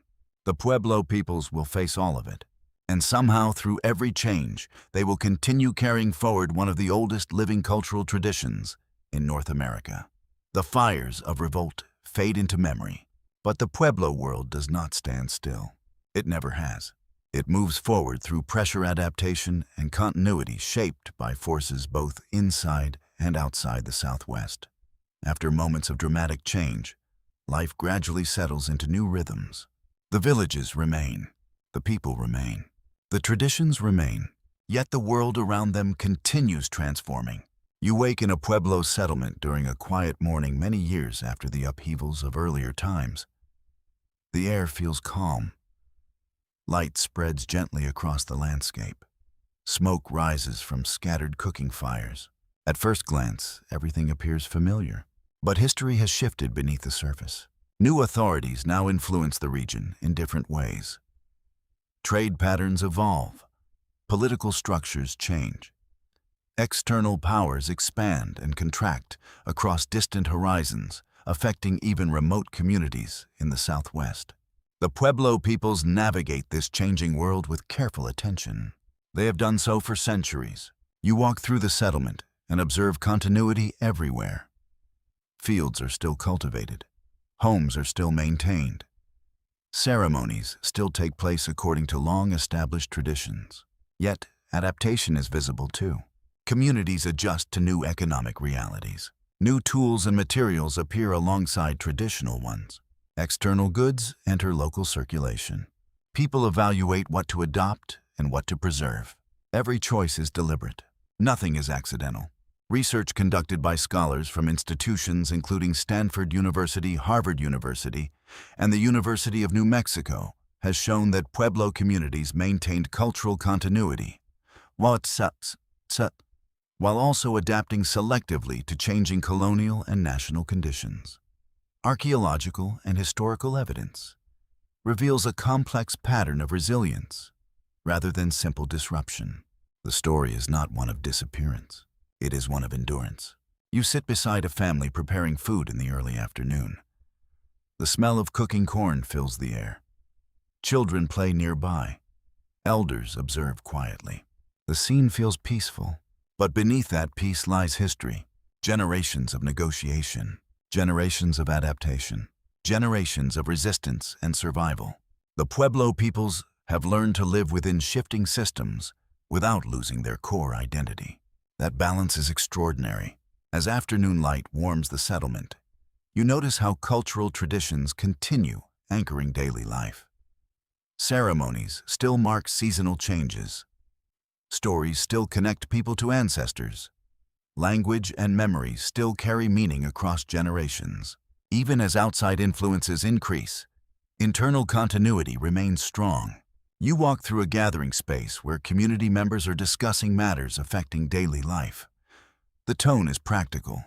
The Pueblo peoples will face all of it. And somehow, through every change, they will continue carrying forward one of the oldest living cultural traditions in North America. The fires of revolt fade into memory, but the Pueblo world does not stand still. It never has. It moves forward through pressure, adaptation, and continuity shaped by forces both inside and outside the Southwest. After moments of dramatic change, life gradually settles into new rhythms. The villages remain, the people remain, the traditions remain, yet the world around them continues transforming. You wake in a Pueblo settlement during a quiet morning many years after the upheavals of earlier times. The air feels calm. Light spreads gently across the landscape. Smoke rises from scattered cooking fires. At first glance, everything appears familiar, but history has shifted beneath the surface. New authorities now influence the region in different ways. Trade patterns evolve. Political structures change. External powers expand and contract across distant horizons, affecting even remote communities in the Southwest. The Pueblo peoples navigate this changing world with careful attention. They have done so for centuries. You walk through the settlement and observe continuity everywhere. Fields are still cultivated. Homes are still maintained. Ceremonies still take place according to long-established traditions. Yet, adaptation is visible too. Communities adjust to new economic realities. New tools and materials appear alongside traditional ones. External goods enter local circulation. People evaluate what to adopt and what to preserve. Every choice is deliberate. Nothing is accidental. Research conducted by scholars from institutions including Stanford University, Harvard University, and the University of New Mexico has shown that Pueblo communities maintained cultural continuity, while also adapting selectively to changing colonial and national conditions. Archaeological and historical evidence reveals a complex pattern of resilience rather than simple disruption. The story is not one of disappearance. It is one of endurance. You sit beside a family preparing food in the early afternoon. The smell of cooking corn fills the air. Children play nearby. Elders observe quietly. The scene feels peaceful, but beneath that peace lies history. Generations of negotiation, generations of adaptation, generations of resistance and survival. The Pueblo peoples have learned to live within shifting systems without losing their core identity. That balance is extraordinary. As afternoon light warms the settlement, you notice how cultural traditions continue anchoring daily life. Ceremonies still mark seasonal changes. Stories still connect people to ancestors. Language and memory still carry meaning across generations. Even as outside influences increase, internal continuity remains strong. You walk through a gathering space where community members are discussing matters affecting daily life. The tone is practical.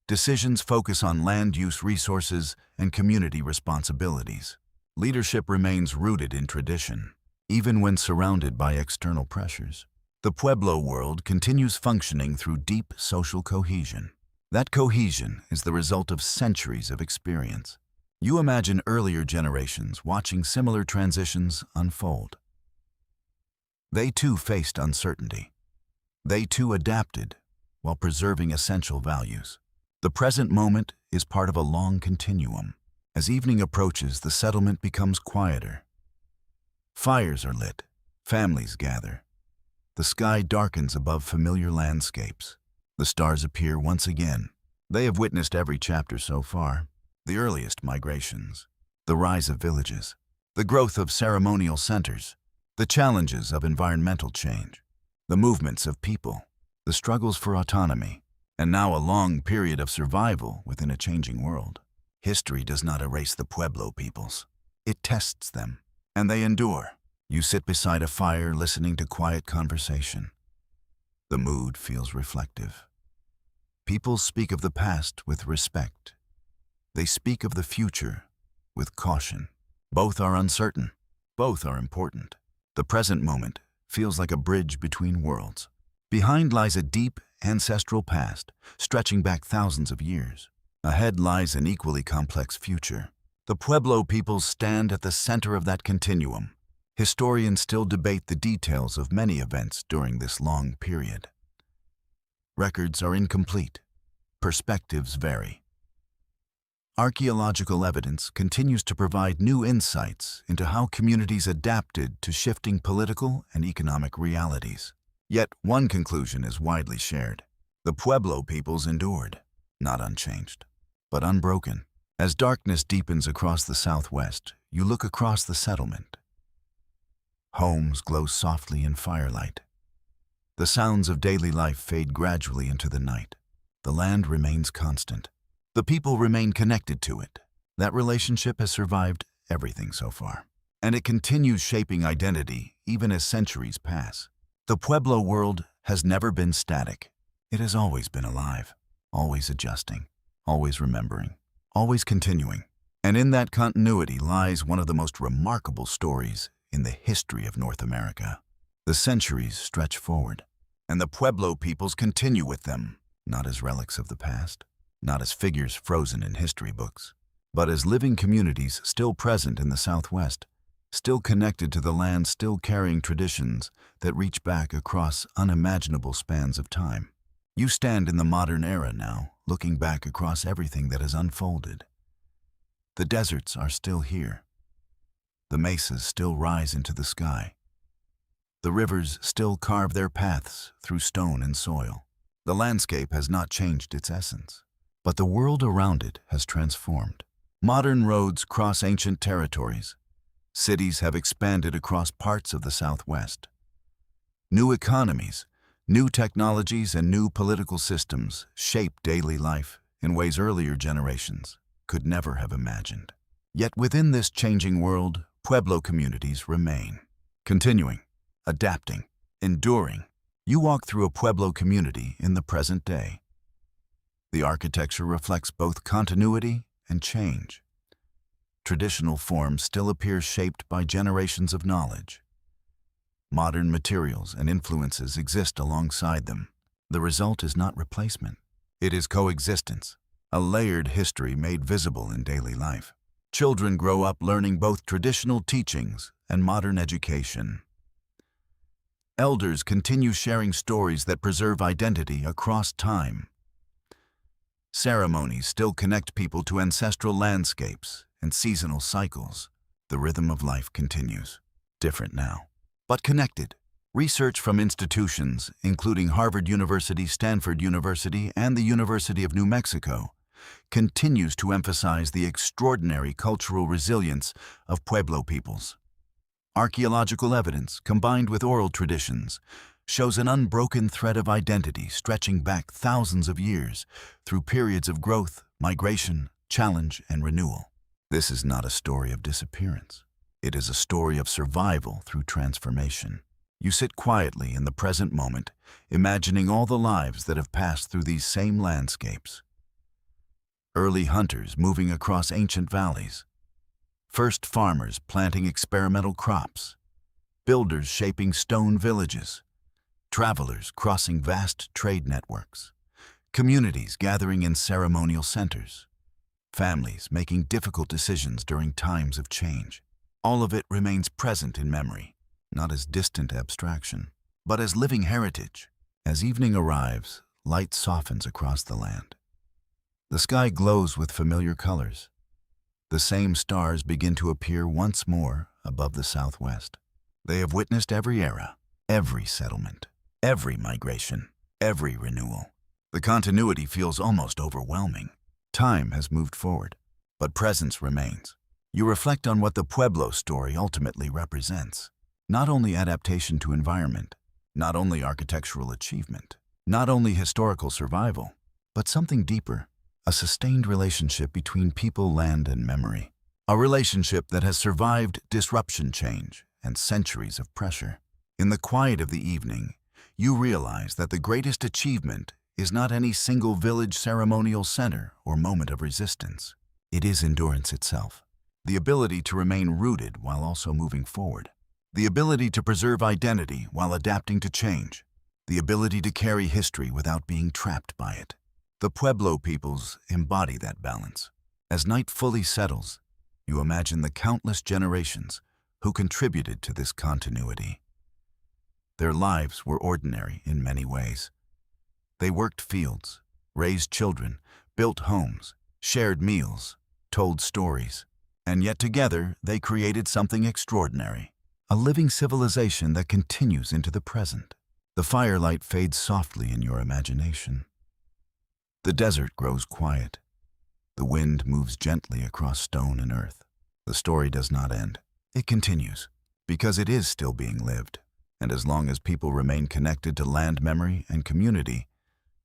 Decisions focus on land use resources and community responsibilities. Leadership remains rooted in tradition, even when surrounded by external pressures. The Pueblo world continues functioning through deep social cohesion. That cohesion is the result of centuries of experience. You imagine earlier generations watching similar transitions unfold. They too faced uncertainty. They too adapted while preserving essential values. The present moment is part of a long continuum. As evening approaches, the settlement becomes quieter. Fires are lit. Families gather. The sky darkens above familiar landscapes. The stars appear once again. They have witnessed every chapter so far. The earliest migrations, the rise of villages, the growth of ceremonial centers, the challenges of environmental change, the movements of people, the struggles for autonomy, and now a long period of survival within a changing world. History does not erase the Pueblo peoples. It tests them, and they endure. You sit beside a fire listening to quiet conversation. The mood feels reflective. People speak of the past with respect. They speak of the future with caution. Both are uncertain. Both are important. The present moment feels like a bridge between worlds. Behind lies a deep, ancestral past, stretching back thousands of years. Ahead lies an equally complex future. The Pueblo peoples stand at the center of that continuum. Historians still debate the details of many events during this long period. Records are incomplete. Perspectives vary. Archaeological evidence continues to provide new insights into how communities adapted to shifting political and economic realities. Yet one conclusion is widely shared. The Pueblo peoples endured, not unchanged, but unbroken. As darkness deepens across the southwest, you look across the settlement. Homes glow softly in firelight. The sounds of daily life fade gradually into the night. The land remains constant. The people remain connected to it. That relationship has survived everything so far. And it continues shaping identity even as centuries pass. The Pueblo world has never been static. It has always been alive, always adjusting, always remembering, always continuing. And in that continuity lies one of the most remarkable stories in the history of North America. The centuries stretch forward, and the Pueblo peoples continue with them, not as relics of the past, not as figures frozen in history books, but as living communities still present in the Southwest, still connected to the land, still carrying traditions that reach back across unimaginable spans of time. You stand in the modern era now, looking back across everything that has unfolded. The deserts are still here. The mesas still rise into the sky. The rivers still carve their paths through stone and soil. The landscape has not changed its essence, but the world around it has transformed. Modern roads cross ancient territories. Cities have expanded across parts of the Southwest. New economies, new technologies, and new political systems shape daily life in ways earlier generations could never have imagined. Yet within this changing world, Pueblo communities remain, continuing, adapting, enduring. You walk through a Pueblo community in the present day. The architecture reflects both continuity and change. Traditional forms still appear shaped by generations of knowledge. Modern materials and influences exist alongside them. The result is not replacement. It is coexistence, a layered history made visible in daily life. Children grow up learning both traditional teachings and modern education. Elders continue sharing stories that preserve identity across time. Ceremonies still connect people to ancestral landscapes and seasonal cycles. The rhythm of life continues, different now, but connected. Research from institutions, including Harvard University, Stanford University, and the University of New Mexico, continues to emphasize the extraordinary cultural resilience of Pueblo peoples. Archaeological evidence, combined with oral traditions, shows an unbroken thread of identity stretching back thousands of years through periods of growth, migration, challenge, and renewal. This is not a story of disappearance. It is a story of survival through transformation. You sit quietly in the present moment, imagining all the lives that have passed through these same landscapes. Early hunters moving across ancient valleys. First farmers planting experimental crops. Builders shaping stone villages. Travelers crossing vast trade networks. Communities gathering in ceremonial centers. Families making difficult decisions during times of change. All of it remains present in memory, not as distant abstraction, but as living heritage. As evening arrives, light softens across the land. The sky glows with familiar colors. The same stars begin to appear once more above the Southwest. They have witnessed every era, every settlement, every migration, every renewal. The continuity feels almost overwhelming. Time has moved forward, but presence remains. You reflect on what the Pueblo story ultimately represents. Not only adaptation to environment, not only architectural achievement, not only historical survival, but something deeper, a sustained relationship between people, land, and memory. A relationship that has survived disruption, change, and centuries of pressure. In the quiet of the evening, you realize that the greatest achievement is not any single village ceremonial center or moment of resistance. It is endurance itself. The ability to remain rooted while also moving forward. The ability to preserve identity while adapting to change. The ability to carry history without being trapped by it. The Pueblo peoples embody that balance. As night fully settles, you imagine the countless generations who contributed to this continuity. Their lives were ordinary in many ways. They worked fields, raised children, built homes, shared meals, told stories, and yet together they created something extraordinary, a living civilization that continues into the present. The firelight fades softly in your imagination. The desert grows quiet. The wind moves gently across stone and earth. The story does not end. It continues, because it is still being lived. And as long as people remain connected to land memory and community,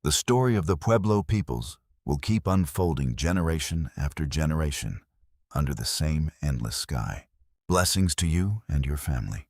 the story of the Pueblo peoples will keep unfolding generation after generation under the same endless sky. Blessings to you and your family.